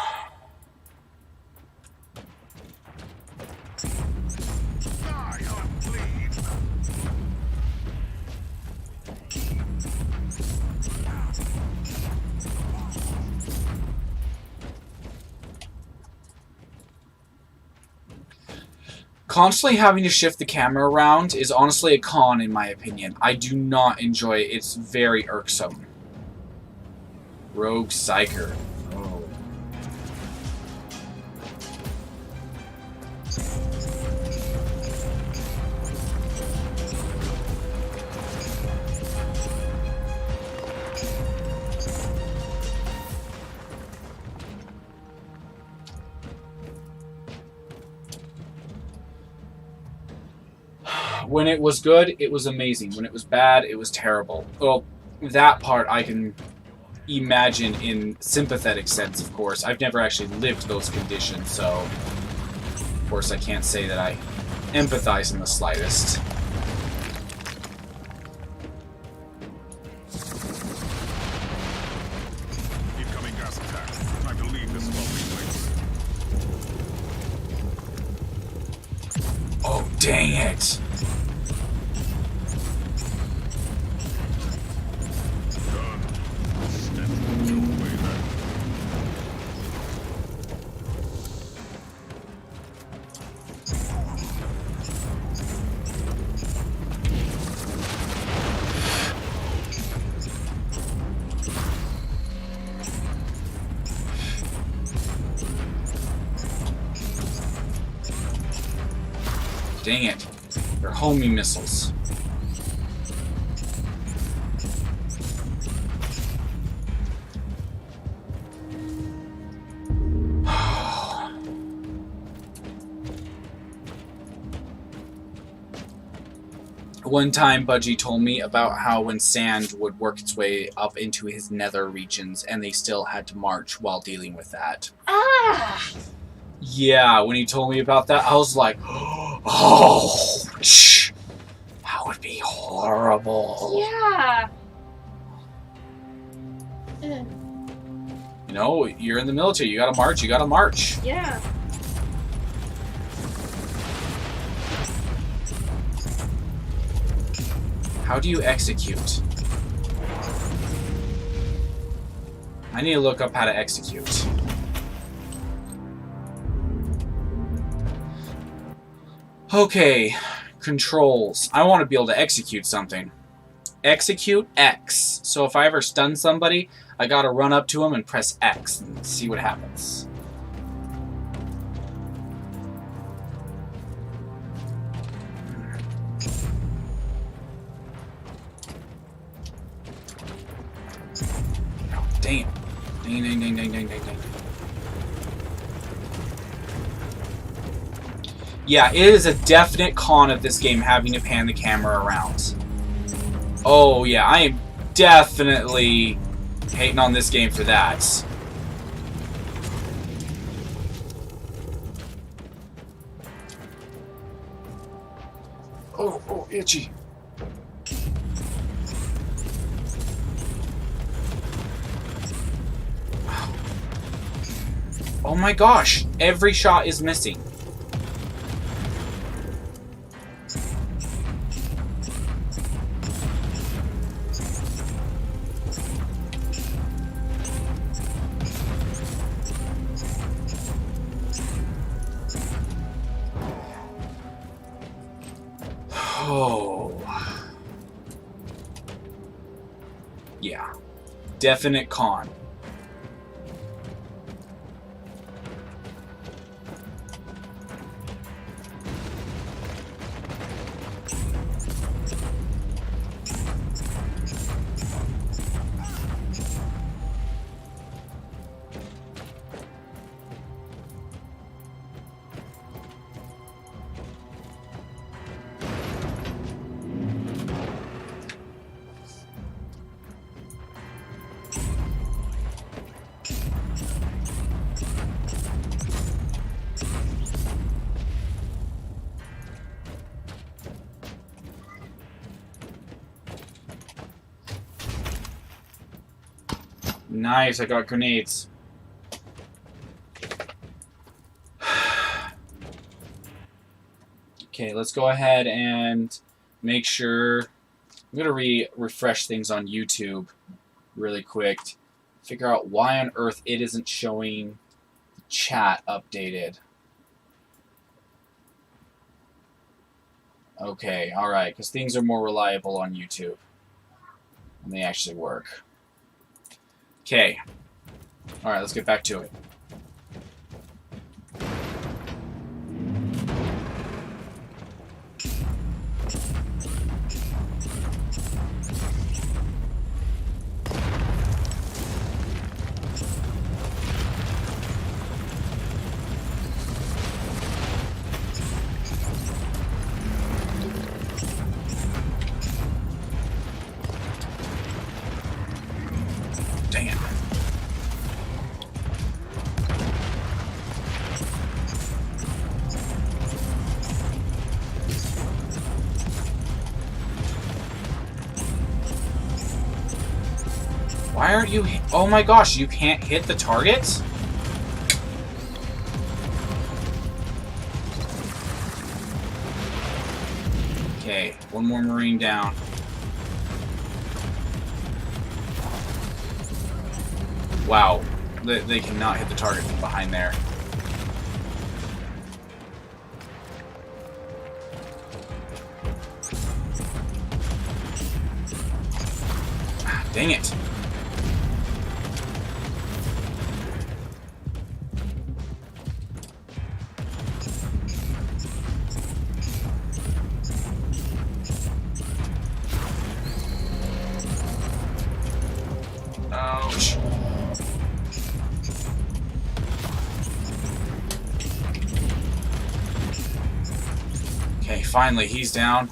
A: Constantly having to shift the camera around is honestly a con in my opinion. I do not enjoy it. It's very irksome. Rogue Psyker. Oh. When it was good, it was amazing. When it was bad, it was terrible. Well, that part I can imagine in sympathetic sense, of course. I've never actually lived those conditions, so of course I can't say that I empathize in the slightest.
B: Incoming gas attack. Time to leave this lovely place.
A: Oh, dang it! Dang it. They're homing missiles. One time, Budgie told me about how when sand would work its way up into his nether regions, and they still had to march while dealing with that.
D: Ah!
A: Yeah, when he told me about that, I was like, oh, that would be horrible.
D: Yeah. Ugh.
A: You know, you're in the military. You gotta march. You gotta march.
D: Yeah.
A: How do you execute? I need to look up how to execute. Okay, controls. I want to be able to execute something. Execute X. So if I ever stun somebody, I gotta run up to them and press X and see what happens. Damn. Dang, dang, dang, dang, dang, dang, dang. Yeah, it is a definite con of this game having to pan the camera around. Oh yeah, I am definitely hating on this game for that. Oh, itchy. Oh my gosh, every shot is missing. Oh. Yeah. Definite con. Nice, I got grenades. Okay, let's go ahead and make sure. I'm going to refresh things on YouTube really quick. Figure out why on earth it isn't showing the chat updated. Okay, alright, because things are more reliable on YouTube. And they actually work. Okay. Alright, let's get back to it. Damn. Why aren't you... Oh my gosh, you can't hit the targets? Okay, one more Marine down. Wow, they cannot hit the target from behind there. Ah, dang it. Ouch. Okay, finally, he's down.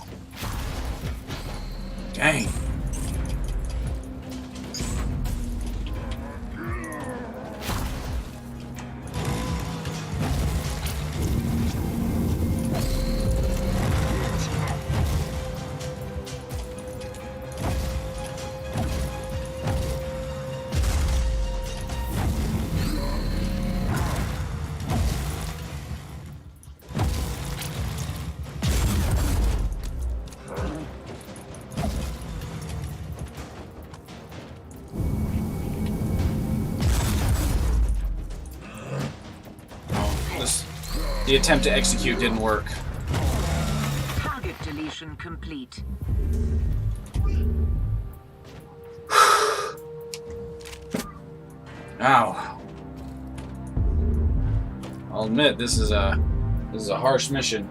A: The attempt to execute didn't work.
C: Target deletion complete.
A: Ow. I'll admit this is a harsh mission.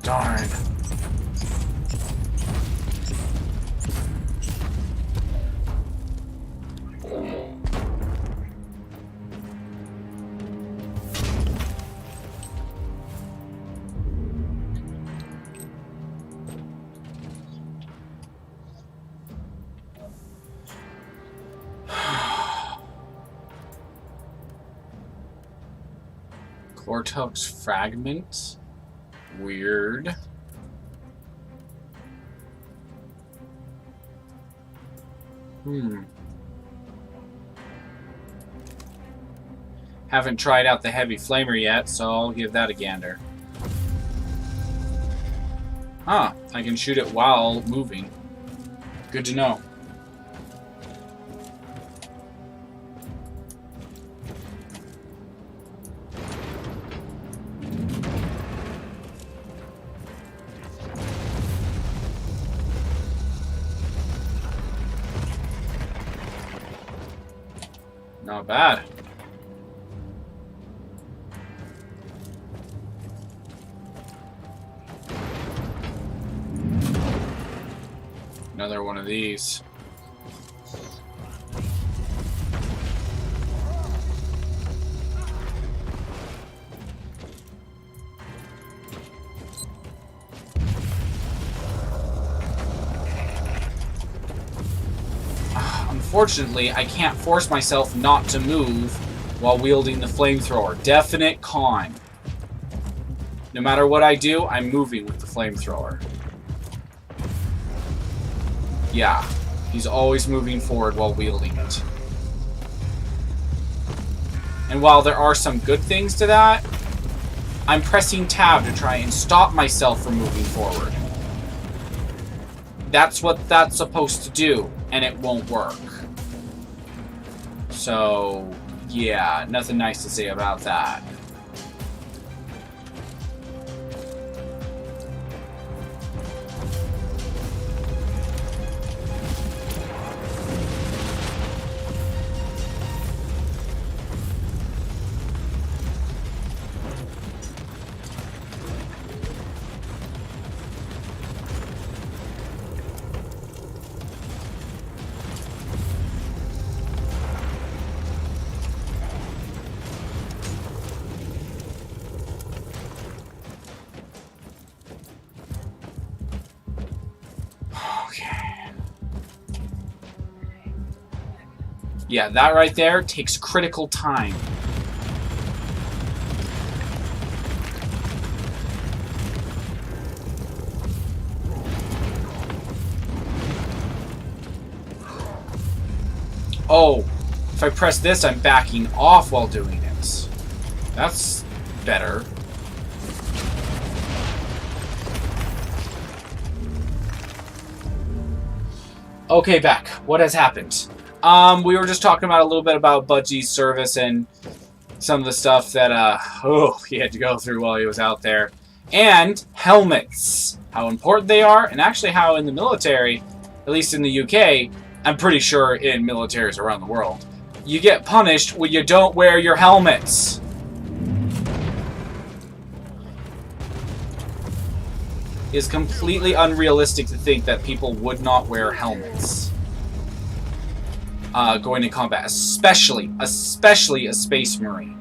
A: Darn. Cortex fragment. Weird. Haven't tried out the heavy flamer yet, so I'll give that a gander. Ah, I can shoot it while moving. Good to know. Not bad. Another one of these. Unfortunately, I can't force myself not to move while wielding the flamethrower. Definite con. No matter what I do, I'm moving with the flamethrower. Yeah, he's always moving forward while wielding it. And while there are some good things to that, I'm pressing tab to try and stop myself from moving forward. That's what that's supposed to do, and it won't work. So, yeah, nothing nice to say about that. Yeah, that right there takes critical time. Oh, if I press this, I'm backing off while doing it. That's better. Okay, back. What has happened? We were just talking about a little bit about Budgie's service and some of the stuff that, he had to go through while he was out there. And helmets. How important they are, and actually how in the military, at least in the UK, I'm pretty sure in militaries around the world, you get punished when you don't wear your helmets. It's completely unrealistic to think that people would not wear helmets. Going to combat, especially a Space Marine.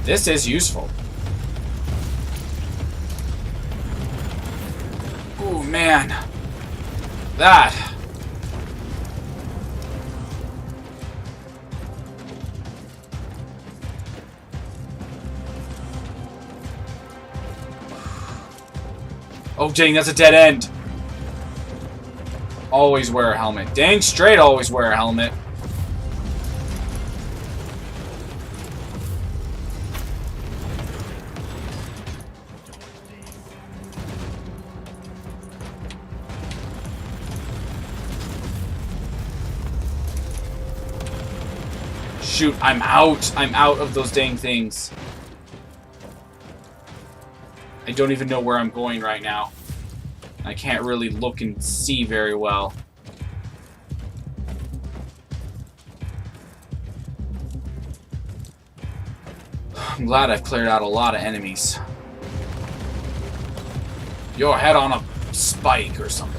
A: This is useful. Oh man, that Oh, dang, that's a dead end. Always wear a helmet. Dang straight always wear a helmet. Shoot, I'm out. I'm out of those dang things. I don't even know where I'm going right now. I can't really look and see very well. I'm glad I've cleared out a lot of enemies. Your head on a spike or something.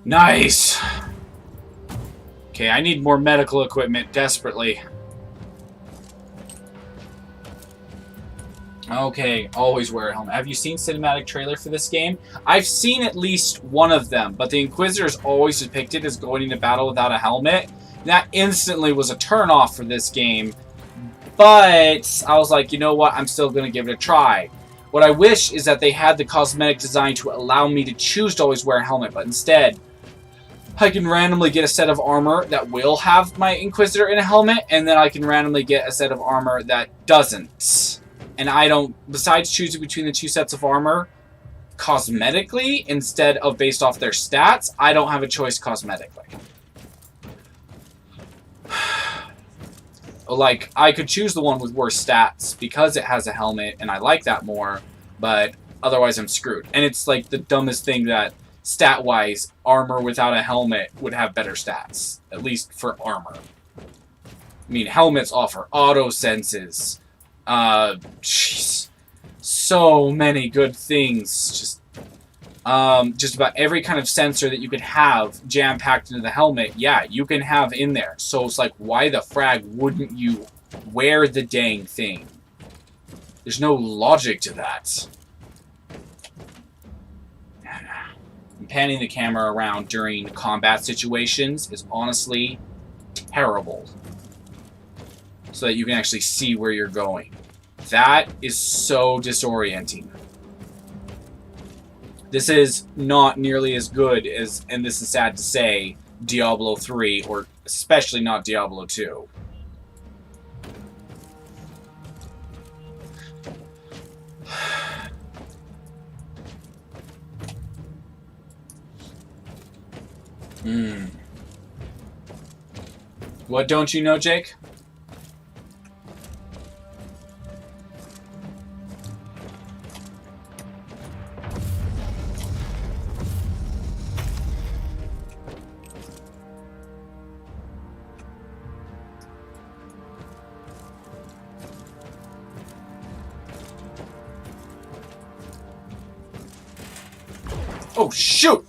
A: Nice! Okay, I need more medical equipment desperately. Okay, always wear a helmet. Have you seen cinematic trailer for this game? I've seen at least one of them, but the Inquisitor is always depicted as going into battle without a helmet. That instantly was a turn-off for this game, but I was like, you know what? I'm still going to give it a try. What I wish is that they had the cosmetic design to allow me to choose to always wear a helmet, but instead, I can randomly get a set of armor that will have my Inquisitor in a helmet, and then I can randomly get a set of armor that doesn't. And I don't, besides choosing between the two sets of armor, cosmetically, instead of based off their stats, I don't have a choice cosmetically. Like, I could choose the one with worse stats because it has a helmet, and I like that more, but otherwise I'm screwed. And it's like the dumbest thing that, stat-wise, armor without a helmet would have better stats. At least for armor. I mean, helmets offer auto senses. Jeez. So many good things. Just about every kind of sensor that you could have jam-packed into the helmet, yeah, you can have in there. So it's like, why the frag wouldn't you wear the dang thing? There's no logic to that. Panning the camera around during combat situations is honestly terrible. So that you can actually see where you're going. That is so disorienting. This is not nearly as good as, and this is sad to say, Diablo 3, or especially not Diablo 2. What don't you know, Jake? Oh, shoot!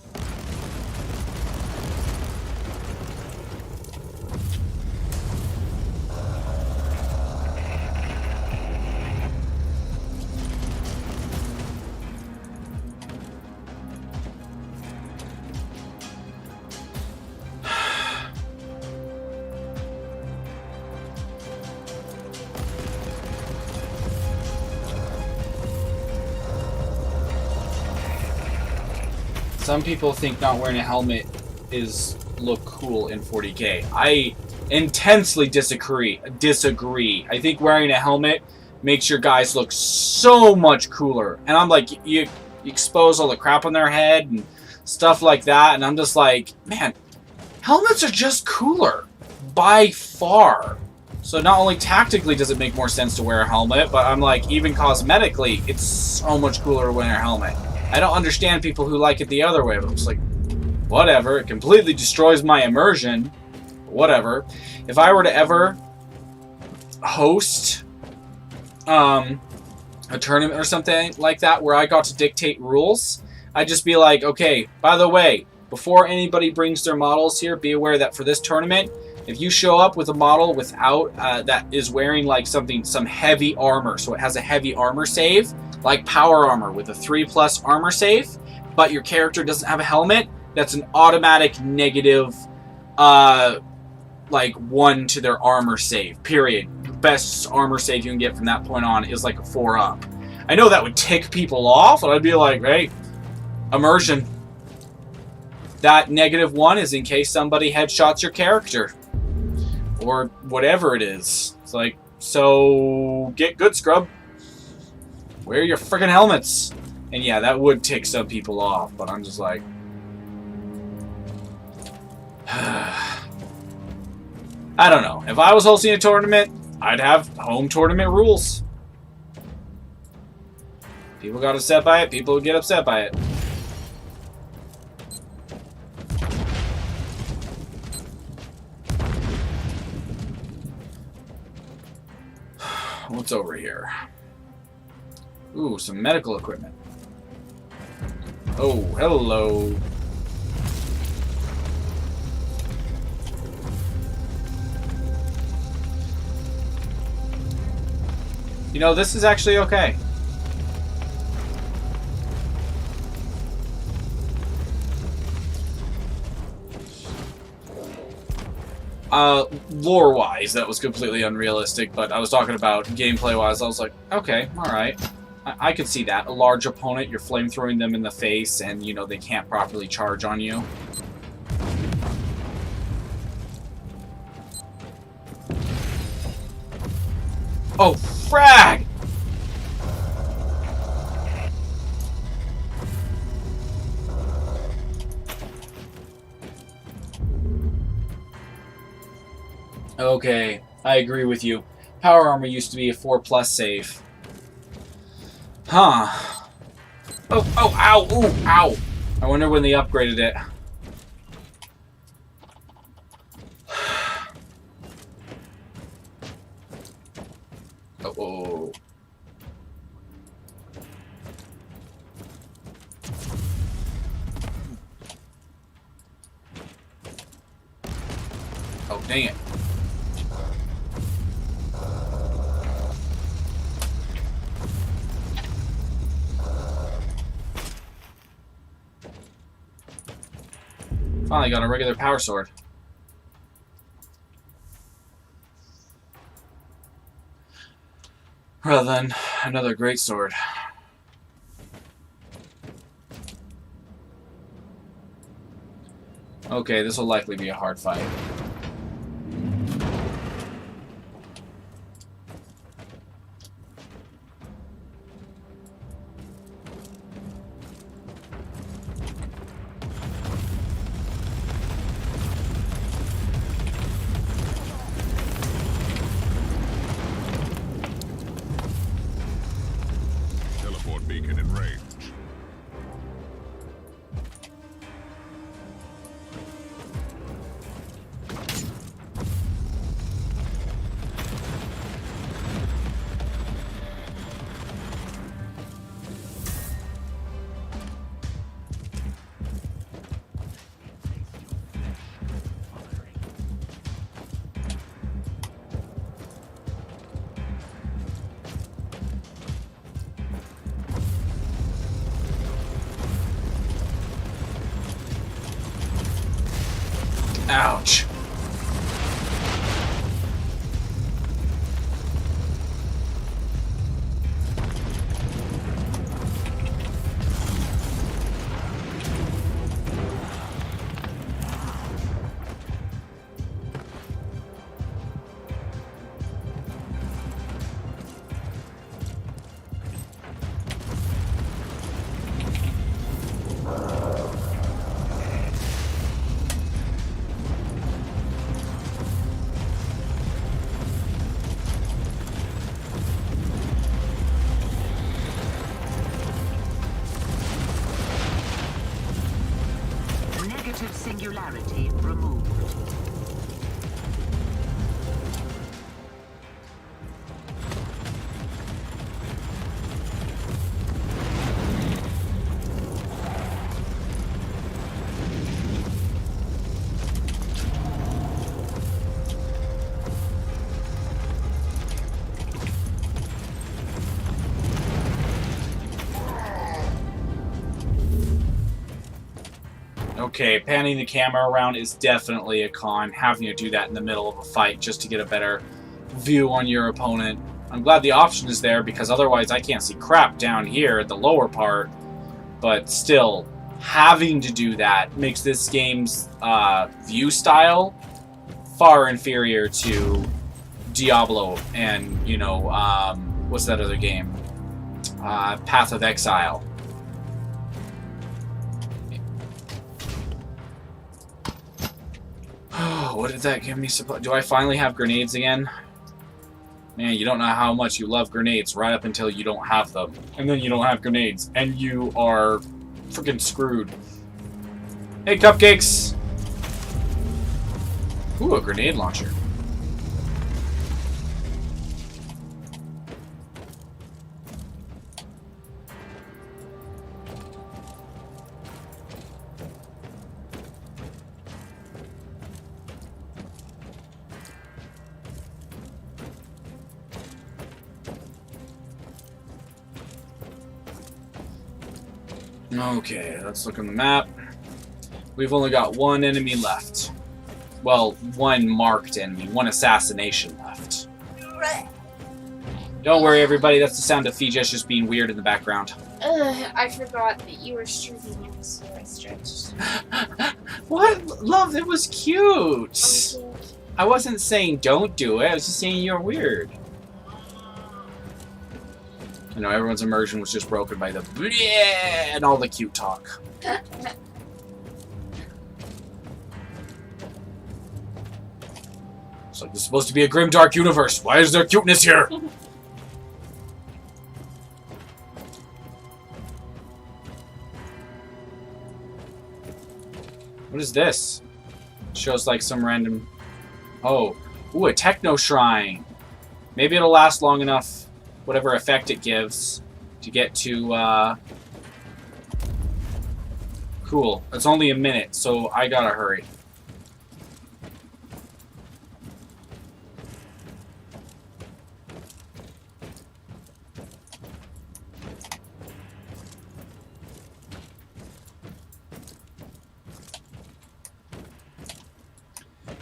A: Some people think not wearing a helmet is look cool in 40K. I intensely disagree. I think wearing a helmet makes your guys look so much cooler. And I'm like, you expose all the crap on their head and stuff like that, and I'm just like, man, helmets are just cooler. by far. So not only tactically does it make more sense to wear a helmet, but I'm like, even cosmetically, it's so much cooler to wear a helmet. I don't understand people who like it the other way, but I'm just like, whatever. It completely destroys my immersion. Whatever. If I were to ever host a tournament or something like that where I got to dictate rules, I'd just be like, okay, by the way, before anybody brings their models here, be aware that for this tournament, if you show up with a model without that is wearing like some heavy armor, so it has a heavy armor save, like power armor with a 3+ armor save, but your character doesn't have a helmet, that's an automatic negative like 1 to their armor save, period. Best armor save you can get from that point on is like a 4 up. I know that would tick people off, and I'd be like, hey, immersion. That -1 is in case somebody headshots your character. Or whatever it is. It's like, so get good, scrub. Wear your freaking helmets. And yeah, that would tick some people off, but I'm just like... I don't know. If I was hosting a tournament, I'd have home tournament rules. People got upset by it, people would get upset by it. What's over here? Ooh, some medical equipment. Oh, hello. You know, this is actually okay. Lore-wise, that was completely unrealistic, but I was talking about gameplay-wise, I was like, okay, alright. I could see that. A large opponent, you're flamethrowing them in the face, and, you know, they can't properly charge on you. Oh, frag! Okay, I agree with you. Power armor used to be a 4+ save. Huh. Oh, ow, ooh, ow. I wonder when they upgraded it. Oh. Oh, dang it. Finally got a regular power sword. Rather than another great sword. Okay, this will likely be a hard fight.
B: Beacon in range.
A: Ouch.
C: Singularity removed.
A: Okay, panning the camera around is definitely a con. Having to do that in the middle of a fight just to get a better view on your opponent. I'm glad the option is there because otherwise I can't see crap down here at the lower part. But still, having to do that makes this game's view style far inferior to Diablo and, you know, what's that other game? Path of Exile. What did that give me? Do I finally have grenades again? Man, you don't know how much you love grenades right up until you don't have them. And then you don't have grenades. And you are freaking screwed. Hey, cupcakes! Ooh, a grenade launcher. Okay, let's look on the map. We've only got one enemy left. Well, one marked enemy, one assassination left. Don't worry, everybody, that's the sound of Fijas just being weird in the background.
D: I forgot that you were streaming it, so I stretched.
A: What? Love, it was cute! I wasn't saying don't do it, I was just saying you're weird. I know everyone's immersion was just broken by the bleh and all the cute talk. It's like, this is supposed to be a grim, dark universe. Why is there cuteness here? What is this? It shows like some random... Oh. Ooh, a techno shrine. Maybe it'll last long enough, whatever effect it gives, to get to, Cool. It's only a minute, so I gotta hurry.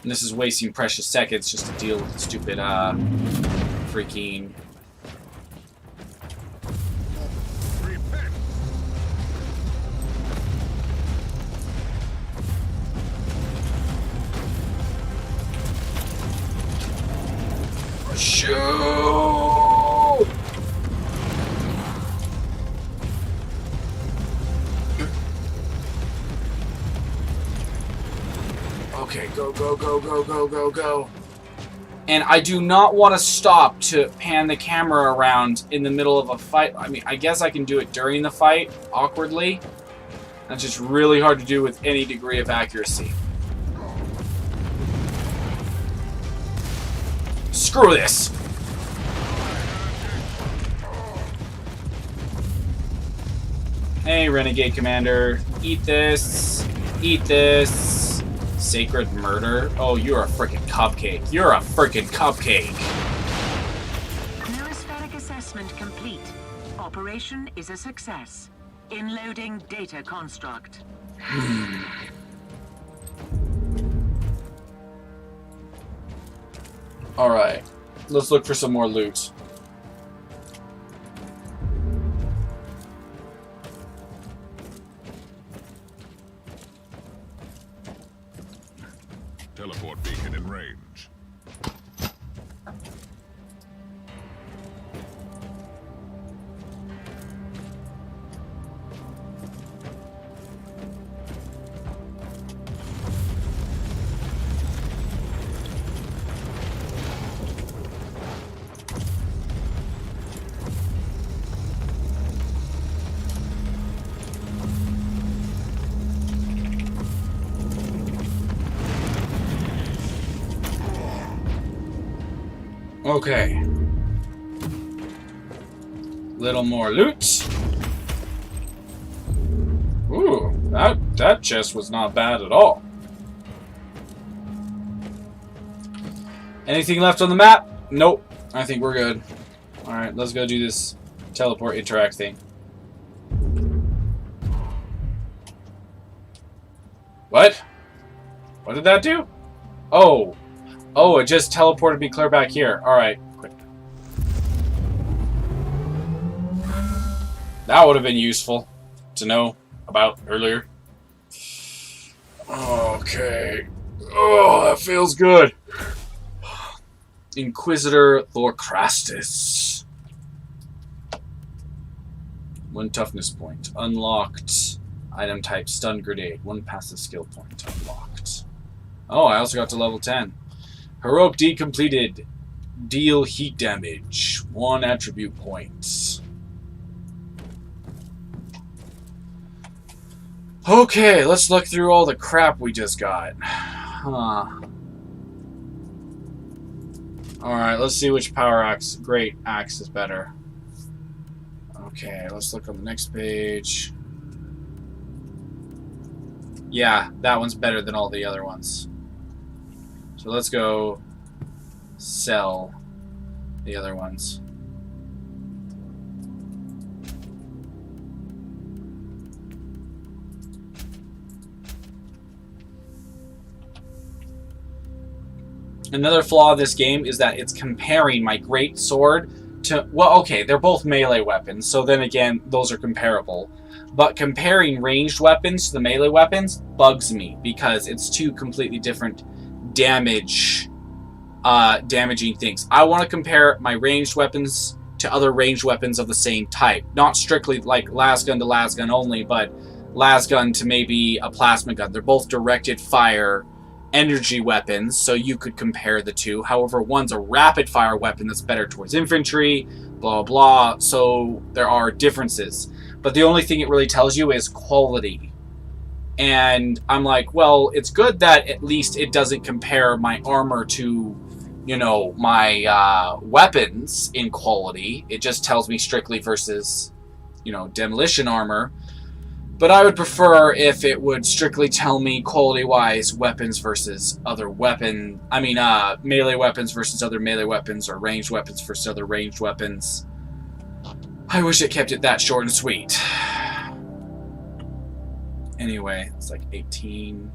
A: And this is wasting precious seconds just to deal with the stupid, freaking... Shoot! Okay, go, go, go, go, go, go, go. And I do not want to stop to pan the camera around in the middle of a fight. I mean, I guess I can do it during the fight, awkwardly. That's just really hard to do with any degree of accuracy. Screw this! Hey, Renegade Commander. Eat this. Eat this. Sacred murder? Oh, you're a freaking cupcake. You're a freaking cupcake.
C: Neurospheric assessment complete. Operation is a success. Inloading data construct.
A: Alright. Let's look for some more loot.
B: Teleport beacon in range.
A: Okay. Little more loot. Ooh, that chest was not bad at all. Anything left on the map? Nope. I think we're good. Alright, let's go do this teleport interact thing. What? What did that do? Oh. Oh, it just teleported me clear back here. Alright, quick. That would have been useful to know about earlier. Okay. Oh, that feels good. Inquisitor Thorcrastus. 1 toughness point. Unlocked. Item type stun grenade. 1 passive skill point. Unlocked. Oh, I also got to level 10. Heroic deed completed. Deal heat damage. 1 attribute point. Okay, let's look through all the crap we just got. Huh. Alright, let's see which power axe, great axe is better. Okay, let's look on the next page. Yeah, that one's better than all the other ones. So let's go sell the other ones. Another flaw of this game is that it's comparing my great sword to... Well, okay, they're both melee weapons, so then again, those are comparable. But comparing ranged weapons to the melee weapons bugs me, because it's 2 completely different damaging things. I want to compare my ranged weapons to other ranged weapons of the same type. Not strictly like lasgun to lasgun only, but lasgun to maybe a plasma gun. They're both directed fire energy weapons, so you could compare the 2. However, one's a rapid fire weapon that's better towards infantry, blah blah, so there are differences. But the only thing it really tells you is quality. And I'm like, well, it's good that at least it doesn't compare my armor to, you know, my weapons in quality. It just tells me strictly versus, you know, demolition armor. But I would prefer if it would strictly tell me quality-wise weapons versus other weapon. I mean, melee weapons versus other melee weapons, or ranged weapons versus other ranged weapons. I wish it kept it that short and sweet. Anyway, it's like 18.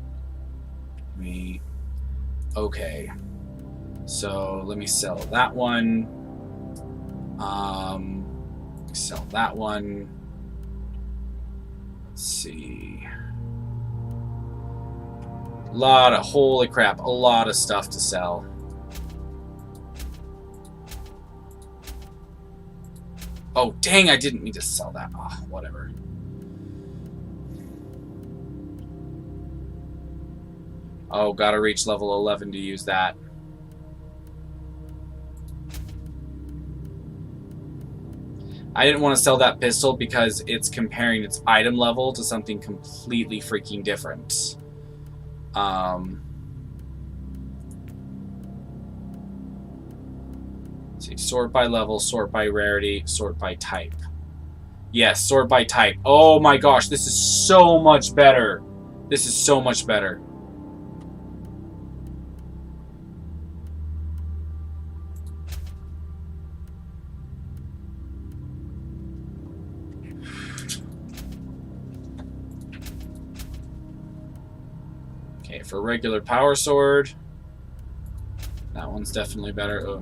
A: Okay. So let me sell that one. Sell that one. Let's see. Holy crap, a lot of stuff to sell. Oh, dang, I didn't mean to sell that. Oh, whatever. Oh, gotta reach level 11 to use that. I didn't want to sell that pistol because it's comparing its item level to something completely freaking different. Let's see, sort by level, sort by rarity, sort by type. Yes, sort by type. Oh my gosh, this is so much better. This is so much better. Okay, for regular power sword, that one's definitely better. Oh.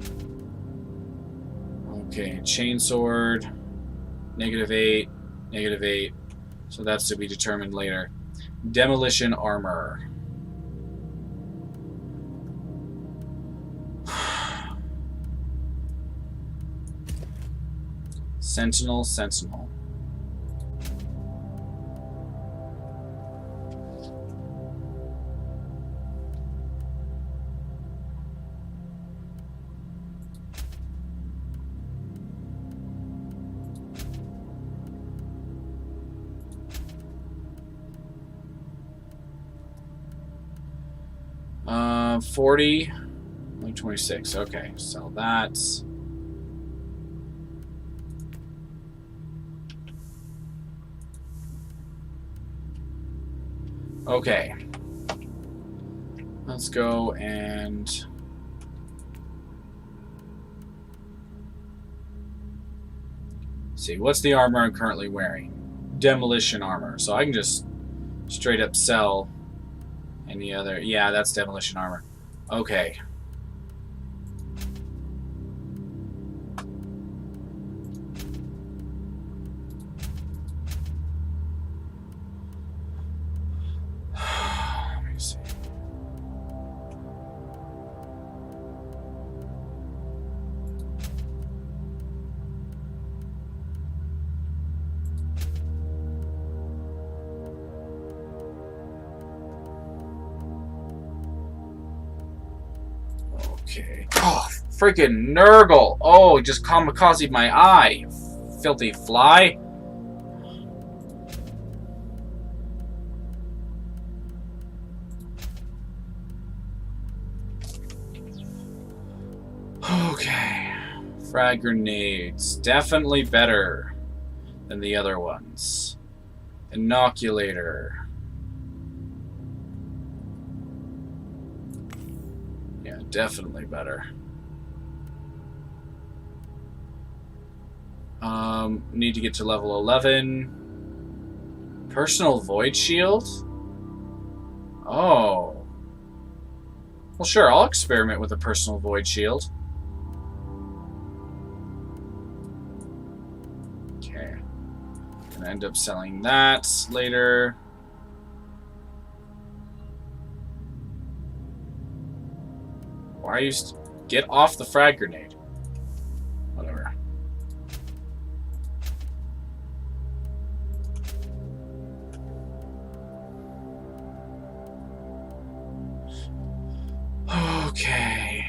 A: Okay, chain sword, -8, -8. So that's to be determined later. Demolition armor. Sentinel, sentinel. $40, like 26. Okay, sell that. Okay. Let's go and... see, what's the armor I'm currently wearing? Demolition armor. So I can just straight up sell any other... yeah, that's demolition armor. Okay. Let me see. Okay. Oh, freaking Nurgle! Oh, it just kamikazed my eye, you filthy fly. Okay. Frag grenades. Definitely better than the other ones. Inoculator. Yeah, definitely better. Need to get to level 11. Personal void shield? Oh. Well, sure, I'll experiment with a personal void shield. Okay. Gonna end up selling that later. Why are you... get off the frag grenade. Whatever. Okay.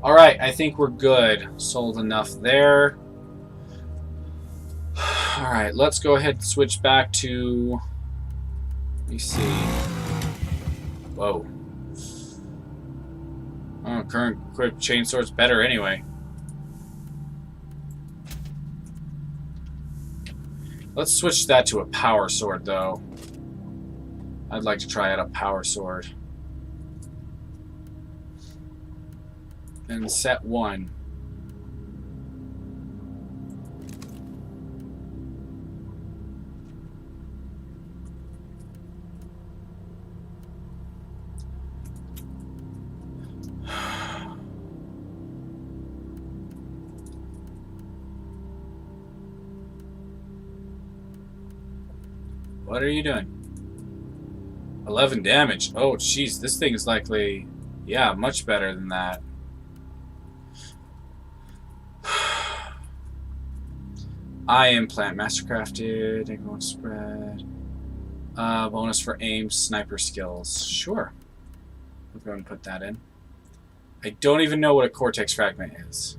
A: Alright, I think we're good. Sold enough there. Alright, let's go ahead and switch back to... let me see. Whoa. Oh, current equipped chainsword's better anyway. Let's switch that to a power sword, though. I'd like to try out a power sword. And set 1. What are you doing? 11 damage. Oh, jeez, this thing is likely... yeah, much better than that. I implant mastercrafted, everyone spread. Bonus for aim, sniper skills. Sure. We'll go and put that in. I don't even know what a cortex fragment is.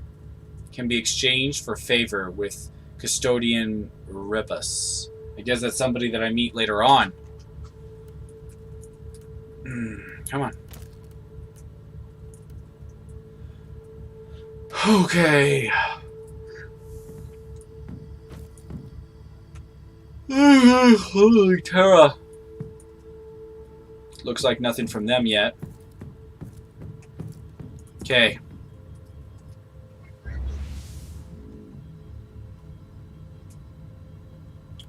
A: Can be exchanged for favor with Custodian Rebus. I guess that's somebody that I meet later on. Come on. Okay. Holy terror. Looks like nothing from them yet. Okay.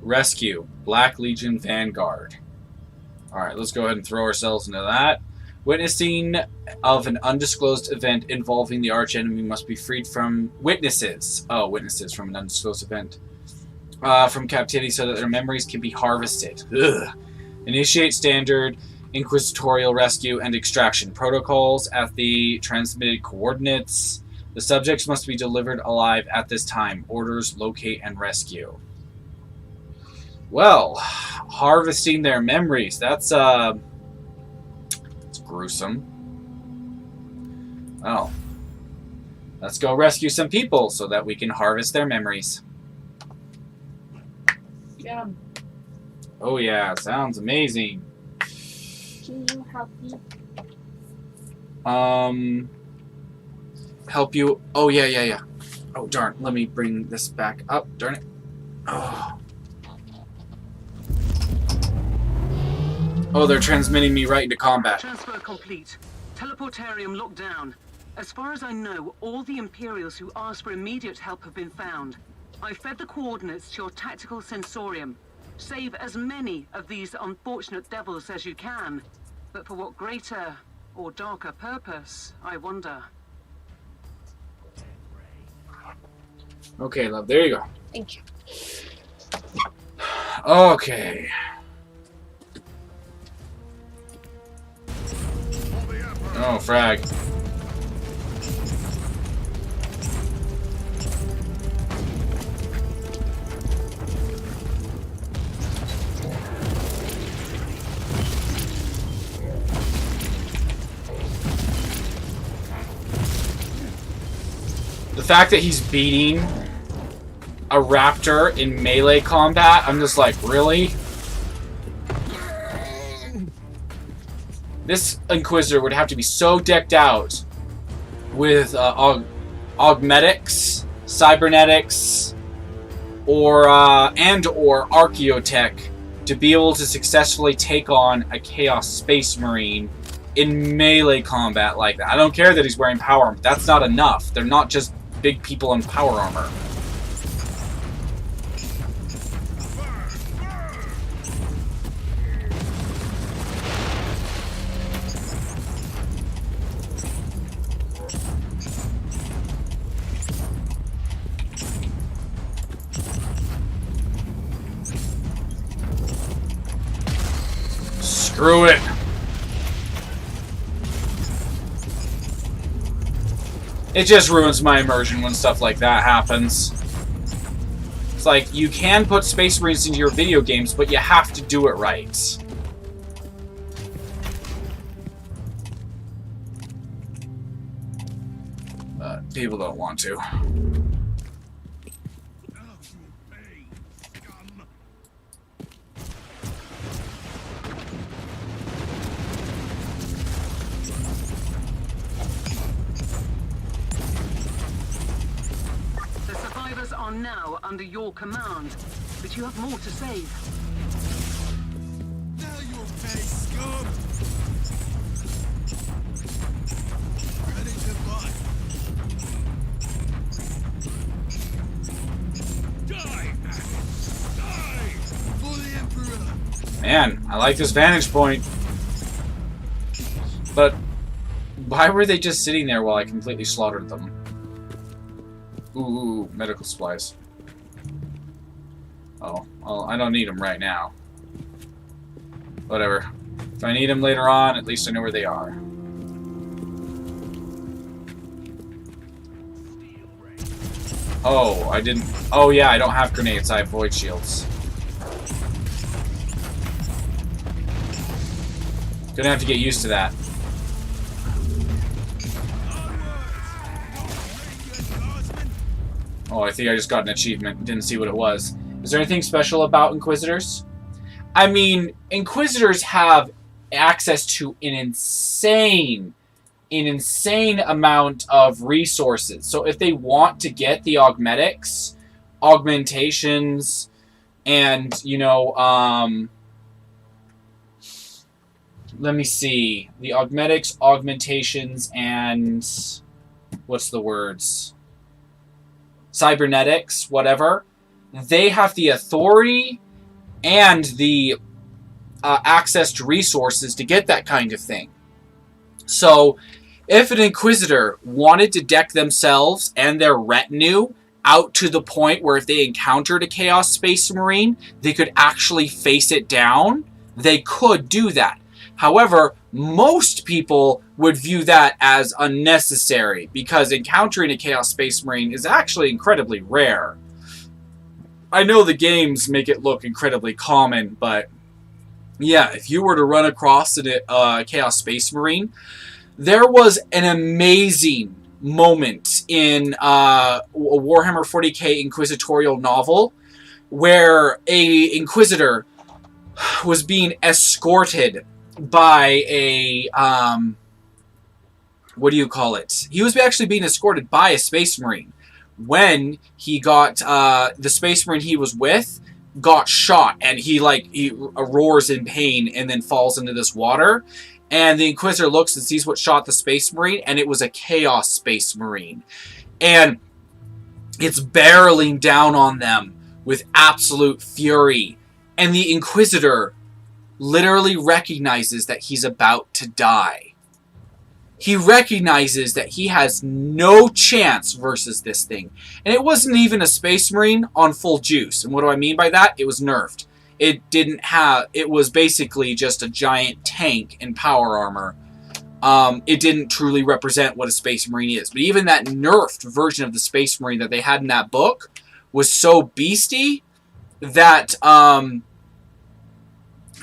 A: Rescue. Black Legion Vanguard. Alright, let's go ahead and throw ourselves into that. Witnessing of an undisclosed event involving the archenemy must be freed from witnesses. Oh, witnesses from an undisclosed event. From captivity so that their memories can be harvested. Ugh. Initiate standard inquisitorial rescue and extraction protocols at the transmitted coordinates. The subjects must be delivered alive at this time. Orders: locate and rescue. Well, harvesting their memories. That's gruesome. Well, Let's go rescue some people so that we can harvest their memories.
D: Yeah.
A: Oh yeah, sounds amazing.
D: Can you help me?
A: Help you? Oh yeah. Oh darn, let me bring this back up. Darn it. Oh, they're transmitting me right into combat.
C: Transfer complete. Teleportarium locked down. As far as I know, all the Imperials who asked for immediate help have been found. I fed the coordinates to your tactical sensorium. Save as many of these unfortunate devils as you can. But for what greater or darker purpose, I wonder.
A: Okay, love, there you go.
L: Thank you.
A: Okay. Oh, frag. The fact that he's beating a raptor in melee combat, I'm just like, really? This Inquisitor would have to be so decked out with augmetics, cybernetics, or archaeotech to be able to successfully take on a Chaos Space Marine in melee combat like that. I don't care that he's wearing power armor. That's not enough. They're not just big people in power armor. Screw it. It just ruins my immersion when stuff like that happens. It's like, you can put Space Marines into your video games, but you have to do it right. But people don't want to.
C: Are now under your command, but you have more to save.
H: Now you'll pay, scum! Ready to fight. Die! Die! For the Emperor!
A: Man, I like this vantage point. But why were they just sitting there while I completely slaughtered them? Ooh, medical supplies. Oh, well, I don't need them right now. Whatever. If I need them later on, at least I know where they are. Oh, I didn't... Oh, yeah, I don't have grenades. I have void shields. Gonna have to get used to that. Oh, I think I just got an achievement. Didn't see what it was. Is there anything special about Inquisitors? I mean, Inquisitors have access to an insane amount of resources. So if they want to get the augmetics, augmentations, and, you know, let me see. The augmetics, augmentations, and... what's the words? Cybernetics, whatever. They have the authority and the access to resources to get that kind of thing. So, if an Inquisitor wanted to deck themselves and their retinue out to the point where if they encountered a Chaos Space Marine, they could actually face it down, they could do that. However, most people would view that as unnecessary because encountering a Chaos Space Marine is actually incredibly rare. I know the games make it look incredibly common, but yeah, if you were to run across a Chaos Space Marine, there was an amazing moment in a Warhammer 40k inquisitorial novel where a Inquisitor was being escorted by a, what do you call it? He was actually being escorted by a Space Marine when he got, the Space Marine he was with got shot, and he roars in pain and then falls into this water. And the Inquisitor looks and sees what shot the Space Marine, and it was a Chaos Space Marine. And it's barreling down on them with absolute fury. And the Inquisitor literally recognizes that he's about to die. He recognizes that he has no chance versus this thing. And it wasn't even a Space Marine on full juice. And what do I mean by that? It was nerfed. It was basically just a giant tank in power armor. It didn't truly represent what a Space Marine is. But even that nerfed version of the Space Marine that they had in that book was so beastie that the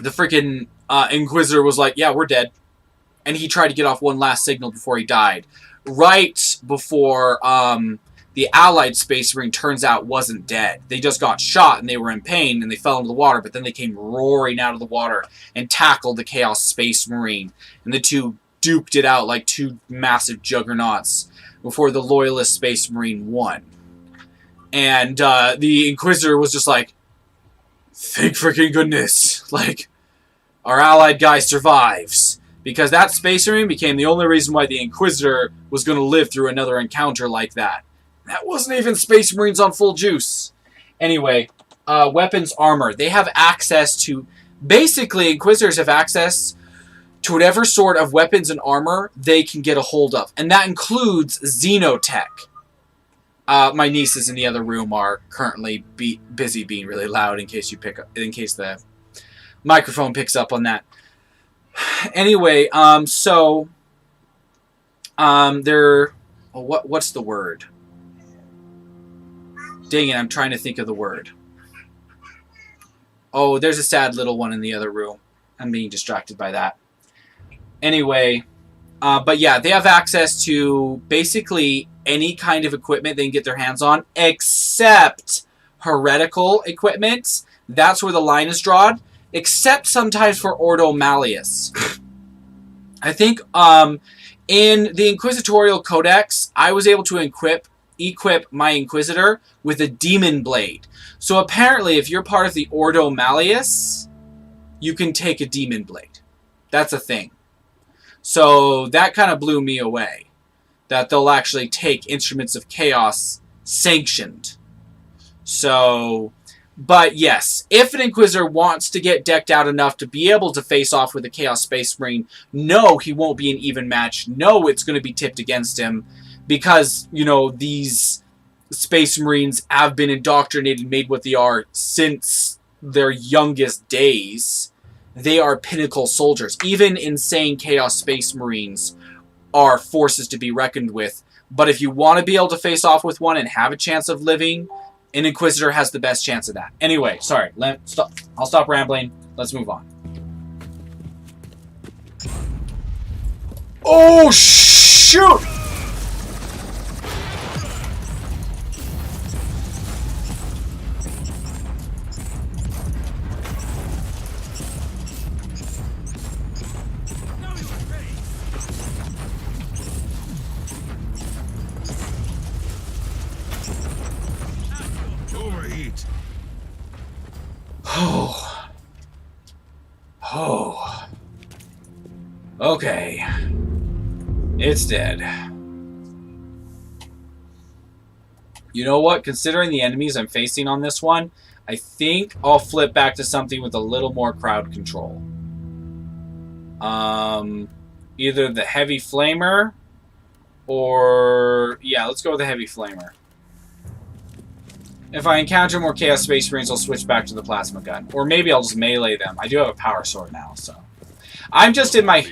A: freaking Inquisitor was like, yeah, we're dead. And he tried to get off one last signal before he died. Right before the Allied Space Marine turns out wasn't dead. They just got shot and they were in pain and they fell into the water, but then they came roaring out of the water and tackled the Chaos Space Marine. And the two duked it out like two massive juggernauts before the Loyalist Space Marine won. And the Inquisitor was just like, thank freaking goodness. Like, our Allied guy survives. Because that Space Marine became the only reason why the Inquisitor was going to live through another encounter like that. That wasn't even Space Marines on full juice. Anyway, weapons, armor. They have access to... Basically, Inquisitors have access to whatever sort of weapons and armor they can get a hold of. And that includes Xenotech. My nieces in the other room are currently busy being really loud in case the microphone picks up on that. Anyway, they're... what's the word? Dang it, I'm trying to think of the word. Oh, there's a sad little one in the other room. I'm being distracted by that. Anyway, but yeah, they have access to basically any kind of equipment they can get their hands on, except heretical equipment. That's where the line is drawn. Except sometimes for Ordo Malleus. I think in the Inquisitorial Codex, I was able to equip my Inquisitor with a Demon Blade. So apparently, if you're part of the Ordo Malleus, you can take a Demon Blade. That's a thing. So that kind of blew me away. That they'll actually take Instruments of Chaos sanctioned. So... But yes, if an Inquisitor wants to get decked out enough to be able to face off with a Chaos Space Marine, no, he won't be an even match. No, it's going to be tipped against him. Because, you know, these Space Marines have been indoctrinated, made what they are since their youngest days. They are pinnacle soldiers. Even insane Chaos Space Marines are forces to be reckoned with. But if you want to be able to face off with one and have a chance of living... An Inquisitor has the best chance of that. Anyway, sorry. I'll stop rambling. Let's move on. Oh, shoot! Oh. Okay. It's dead. You know what? Considering the enemies I'm facing on this one, I think I'll flip back to something with a little more crowd control. Either the Heavy Flamer or... Yeah, let's go with the Heavy Flamer. If I encounter more Chaos Space Marines, I'll switch back to the Plasma Gun. Or maybe I'll just melee them. I do have a Power Sword now, so... I'm just in my...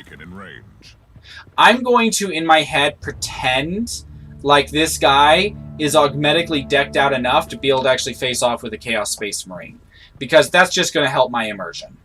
A: I'm going to, in my head, pretend like this guy is augmentically decked out enough to be able to actually face off with a Chaos Space Marine. Because that's just going to help my immersion.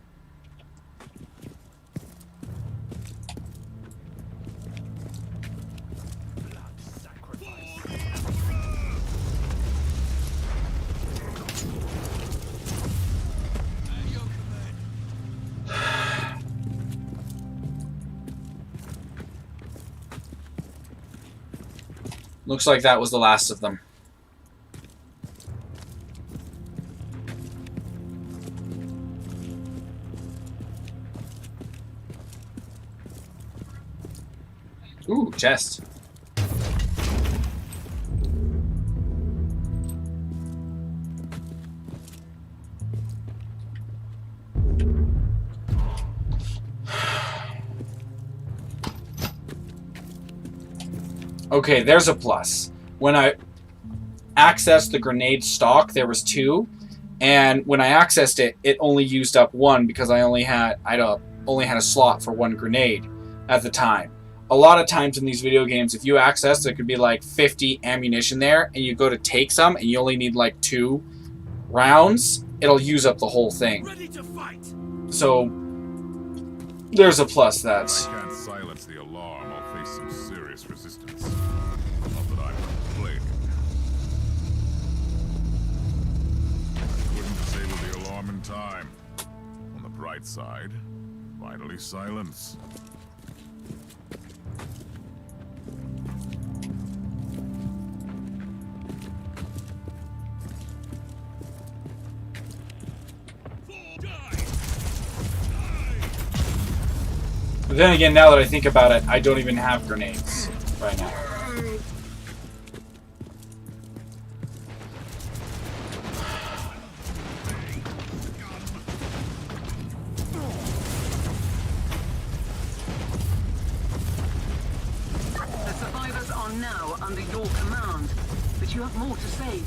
A: Looks like that was the last of them. Ooh, chest. Okay, there's a plus. When I accessed the grenade stock, there was 2, and when I accessed it, it only used up 1 because I only had a slot for 1 grenade at the time. A lot of times in these video games, if you access, there could be like 50 ammunition there, and you go to take some, and you only need like 2 rounds, it'll use up the whole thing.
H: Ready to fight.
A: So there's a plus. That's.
B: I can't silence the alarm. I'll face some serious resistance. Not that I'm complaining. I couldn't disable the alarm in time. On the bright side, finally silence.
A: But then again, now that I think about it, I don't even have grenades right now.
C: The survivors are now under your command, but you have more to save.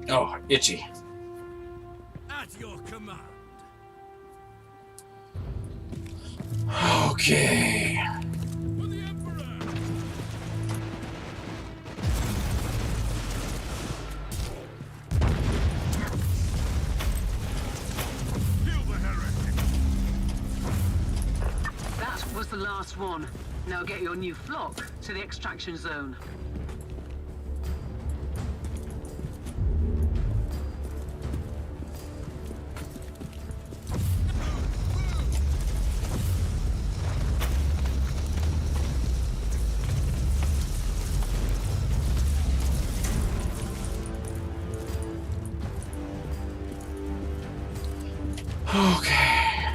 A: Oh, itchy.
H: At your command.
A: Okay.
H: For the Emperor. Kill the heretic.
C: That was the last one. Now get your new flock to the extraction zone.
A: Okay.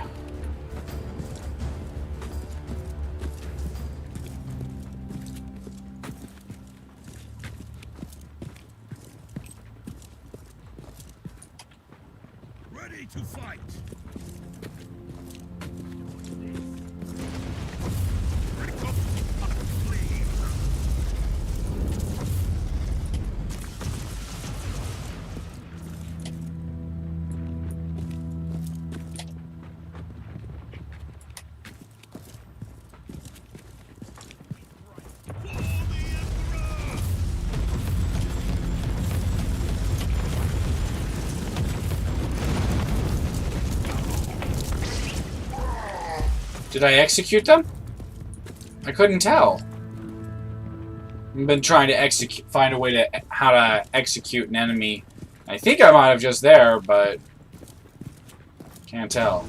H: Ready to fight.
A: Did I execute them? I couldn't tell. I've been trying to find a way to how to execute an enemy. I think I might have just there, but can't tell.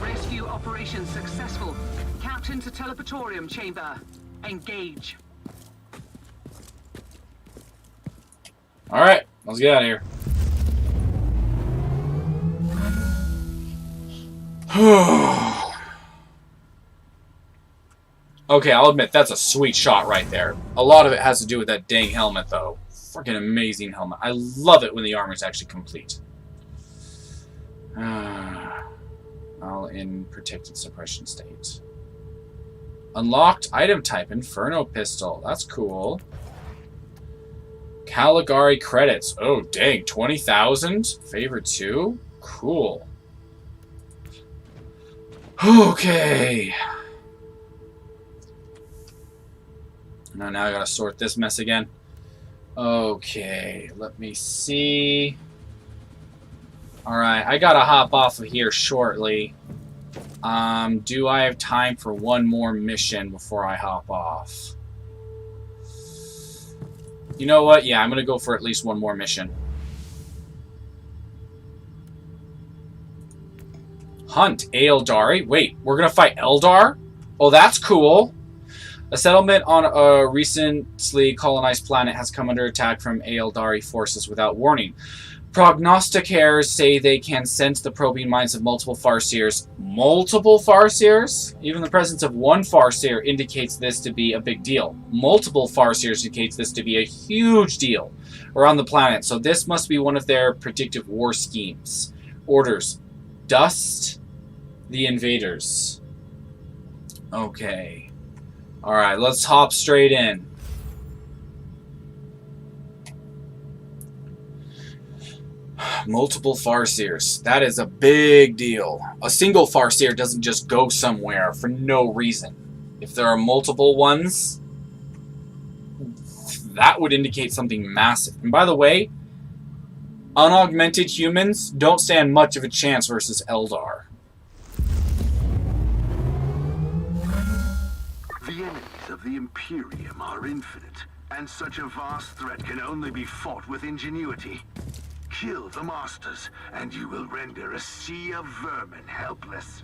C: Rescue operation successful. Captain to teleportorium chamber. Engage.
A: Alright, let's get out of here. Okay, I'll admit, that's a sweet shot right there. A lot of it has to do with that dang helmet, though. Freaking amazing helmet. I love it when the armor is actually complete. All in protected suppression state. Unlocked item type, Inferno Pistol. That's cool. Caligari credits. Oh, dang. 20,000? Favor 2? Cool. Okay. Now I gotta sort this mess again. Okay, let me see. Alright, I gotta hop off of here shortly. Do I have time for one more mission before I hop off? You know what? Yeah, I'm gonna go for at least one more mission. Hunt Eldari. Wait, we're gonna fight Eldar? Oh, that's cool. A settlement on a recently colonized planet has come under attack from Eldari forces without warning. Prognosticators say they can sense the probing minds of multiple Farseers. Multiple Farseers? Even the presence of one Farseer indicates this to be a big deal. Multiple Farseers indicates this to be a huge deal around the planet. So this must be one of their predictive war schemes. Orders. Dust the invaders. Okay. Alright, let's hop straight in. Multiple Farseers. That is a big deal. A single Farseer doesn't just go somewhere for no reason. If there are multiple ones, that would indicate something massive. And by the way, unaugmented humans don't stand much of a chance versus Eldar.
G: The enemies of the Imperium are infinite, and such a vast threat can only be fought with ingenuity. Kill the Masters, and you will render a sea of vermin helpless.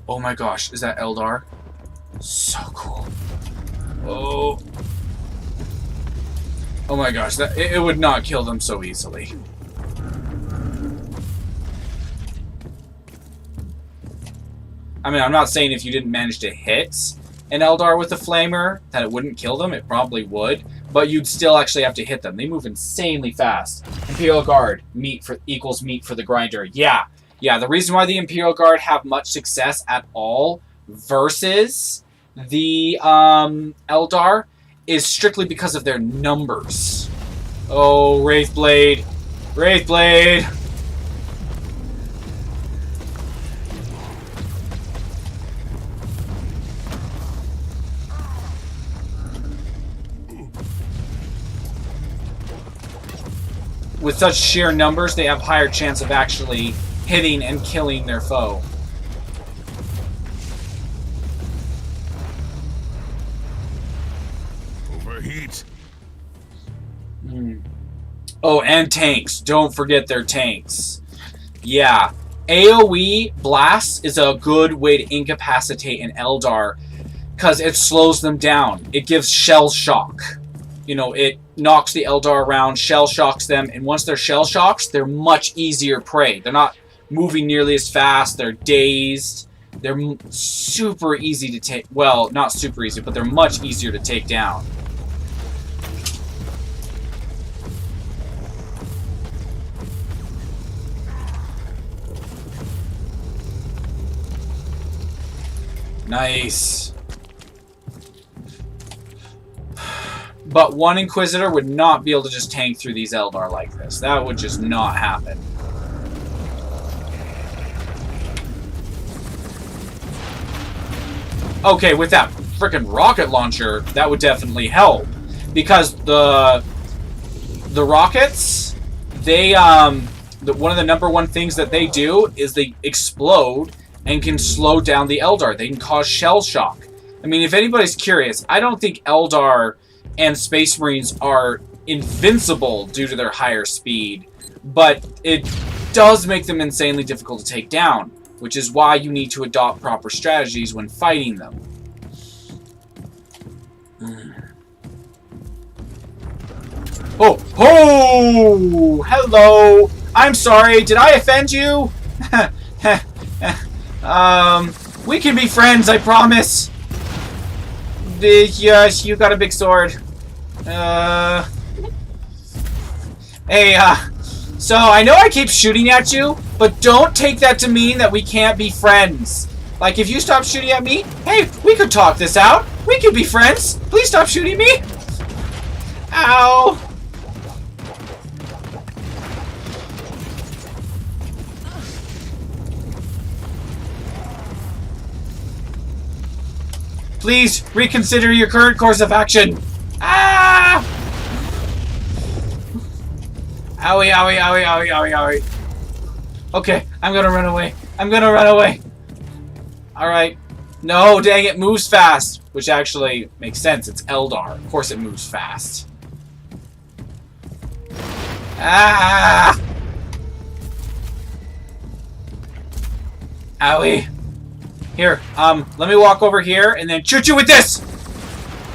A: Oh my gosh, is that Eldar? So cool. Oh. Oh my gosh, that it would not kill them so easily. I mean, I'm not saying if you didn't manage to hit an Eldar with a flamer that it wouldn't kill them. It probably would, but you'd still actually have to hit them. They move insanely fast. Imperial Guard equals meat for the grinder. Yeah. The reason why the Imperial Guard have much success at all versus the Eldar is strictly because of their numbers. Oh, Wraithblade. Wraithblade. With such sheer numbers, they have higher chance of actually hitting and killing their foe.
B: Overheat.
A: Oh, and tanks. Don't forget their tanks. Yeah. AoE Blast is a good way to incapacitate an Eldar because it slows them down. It gives shell shock. You know, it knocks the Eldar around, shell shocks them, and once they're shell shocked, they're much easier prey. They're not moving nearly as fast, they're dazed, they're super easy to take, well, not super easy, but they're much easier to take down. Nice. But one Inquisitor would not be able to just tank through these Eldar like this. That would just not happen. Okay, with that frickin' rocket launcher, that would definitely help. Because the rockets, they, one of the #1 things that they do is they explode and can slow down the Eldar. They can cause shell shock. I mean, if anybody's curious, I don't think Eldar and Space Marines are invincible due to their higher speed, but it does make them insanely difficult to take down, which is why you need to adopt proper strategies when fighting them. Oh, hello! I'm sorry, did I offend you? We can be friends, I promise. Yes, you got a big sword. Hey, so I know I keep shooting at you, but don't take that to mean that we can't be friends. Like, if you stop shooting at me, hey, we could talk this out. We could be friends. Please stop shooting me. Ow. Please reconsider your current course of action. Ah! Owie, owie, owie, owie, owie, owie. Okay, I'm gonna run away. I'm gonna run away. Alright. No, dang, it moves fast. Which actually makes sense. It's Eldar. Of course it moves fast. Ah! Owie. Here, let me walk over here and then shoot you with this!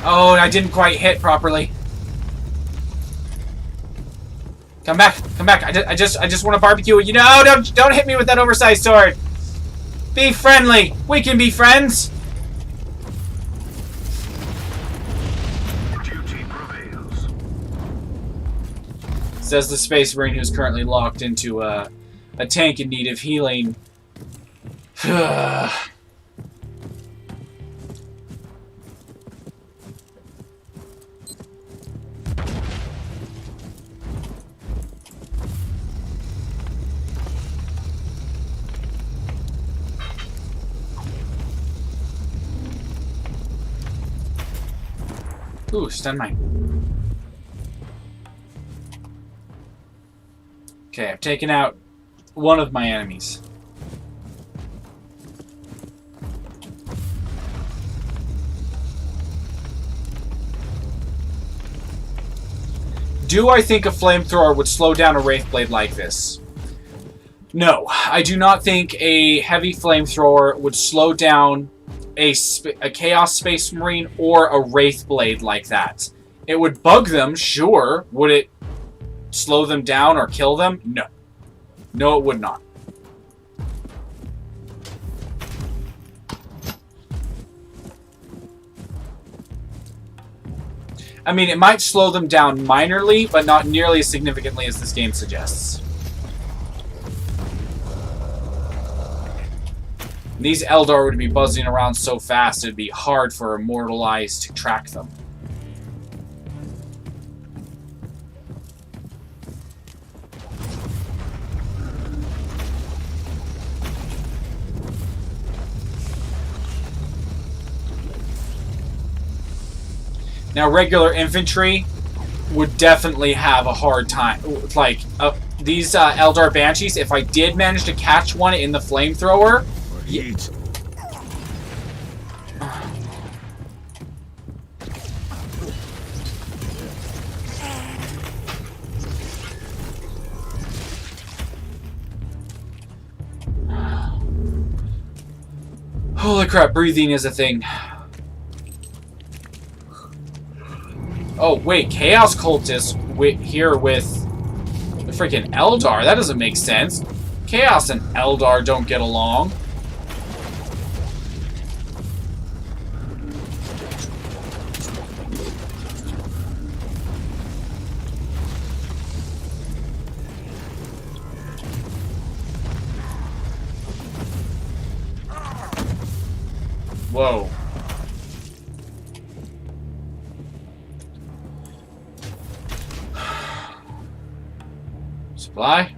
A: Oh, I didn't quite hit properly. Come back, come back. I just want to barbecue you. No, don't hit me with that oversized sword. Be friendly. We can be friends.
G: Duty prevails.
A: Says the Space Marine who's currently locked into a tank in need of healing. Ooh, stun mine. Okay, I've taken out one of my enemies. Do I think a flamethrower would slow down a Wraithblade like this? No, I do not think a heavy flamethrower would slow down a Chaos Space Marine or a Wraithblade like that. It would bug them, sure. Would it slow them down or kill them? No. No, it would not. I mean, it might slow them down minorly, but not nearly as significantly as this game suggests. These Eldar would be buzzing around so fast it'd be hard for immortal eyes to track them. Now, regular infantry would definitely have a hard time. Like, these Eldar Banshees, if I did manage to catch one in the flamethrower...
I: Heat.
A: Holy crap, breathing is a thing. Oh, wait, Chaos Cultists here with the freaking Eldar. That doesn't make sense. Chaos and Eldar don't get along. Whoa. Supply?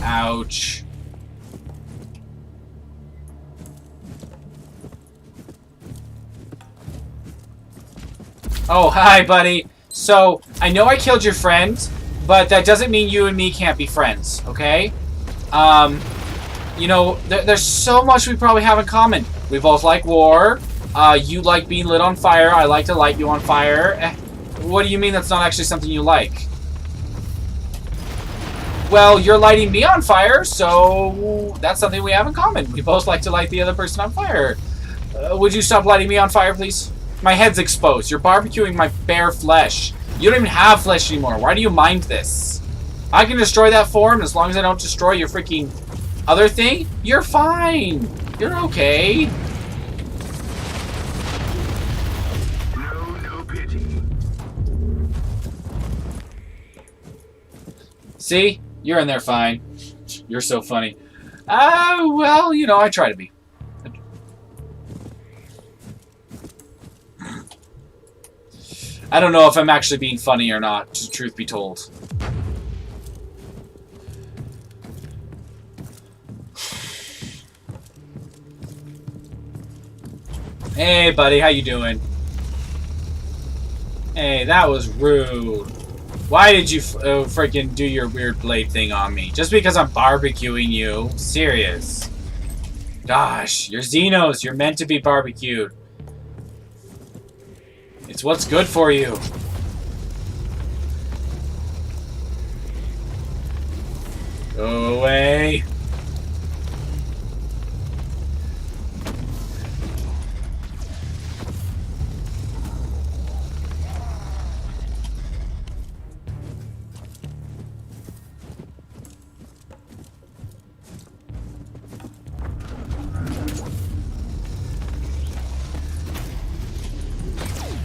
A: Ouch. Oh, hi, buddy. So, I know I killed your friend, but that doesn't mean you and me can't be friends, okay? You know, there's so much we probably have in common. We both like war. You like being lit on fire. I like to light you on fire. What do you mean that's not actually something you like? Well, you're lighting me on fire, so that's something we have in common. We both like to light the other person on fire. Would you stop lighting me on fire, please? My head's exposed. You're barbecuing my bare flesh. You don't even have flesh anymore. Why do you mind this? I can destroy that form as long as I don't destroy your freaking other thing. You're fine. You're okay.
G: No pity.
A: See? You're in there fine. You're so funny. Well, you know, I try to be. I don't know if I'm actually being funny or not, truth be told. Hey, buddy, how you doing? Hey, that was rude. Why did you freaking do your weird blade thing on me? Just because I'm barbecuing you? Serious. Gosh, you're Xenos. You're meant to be barbecued. It's what's good for you. Go away.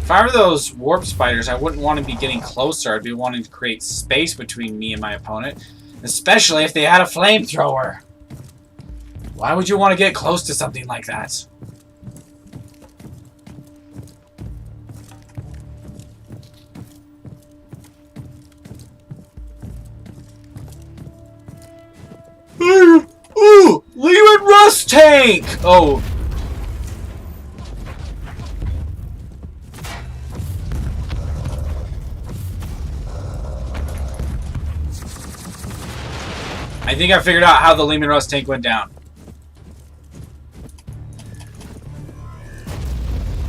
A: If I were those warp spiders, I wouldn't want to be getting closer. I'd be wanting to create space between me and my opponent. Especially if they had a flamethrower. Why would you want to get close to something like that? Ooh! Leon Rust tank! Oh. I think I figured out how the Leman Rust tank went down.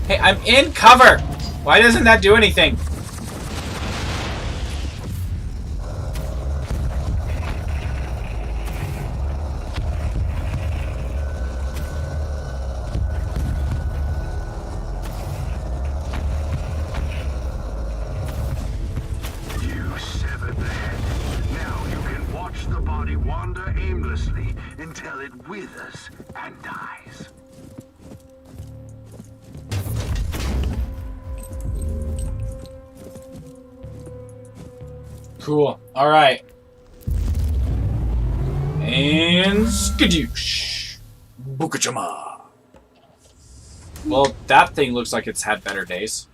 A: Hey, I'm in cover! Why doesn't that do anything?
G: You severed the head. Now you can watch the body wander aimlessly until it withers and dies.
A: Cool. Alright. And skadoosh. Bukachama. Well, that thing looks like it's had better days.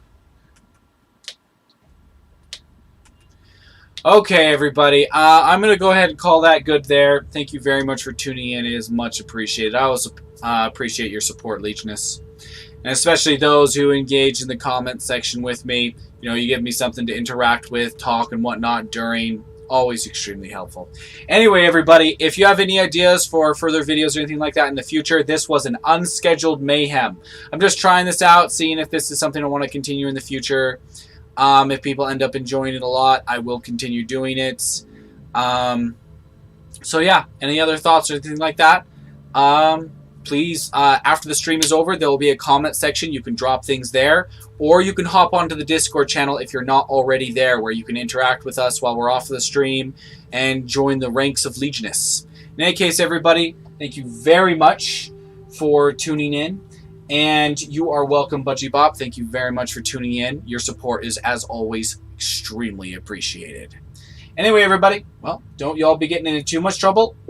A: Okay, everybody. I'm going to go ahead and call that good there. Thank you very much for tuning in. It is much appreciated. I also appreciate your support, Legionus. And especially those who engage in the comment section with me. You know, you give me something to interact with, talk, and whatnot during. Always extremely helpful. Anyway, everybody, if you have any ideas for further videos or anything like that in the future, this was an unscheduled mayhem. I'm just trying this out, seeing if this is something I want to continue in the future. If people end up enjoying it a lot, I will continue doing it. So yeah, any other thoughts or anything like that? Please, after the stream is over, there will be a comment section. You can drop things there, or you can hop onto the Discord channel if you're not already there, where you can interact with us while we're off the stream and join the ranks of Legionus. In any case, everybody, thank you very much for tuning in. And you are welcome, Budgie Bop. Thank you very much for tuning in. Your support is, as always, extremely appreciated. Anyway, everybody, well, don't y'all be getting into too much trouble.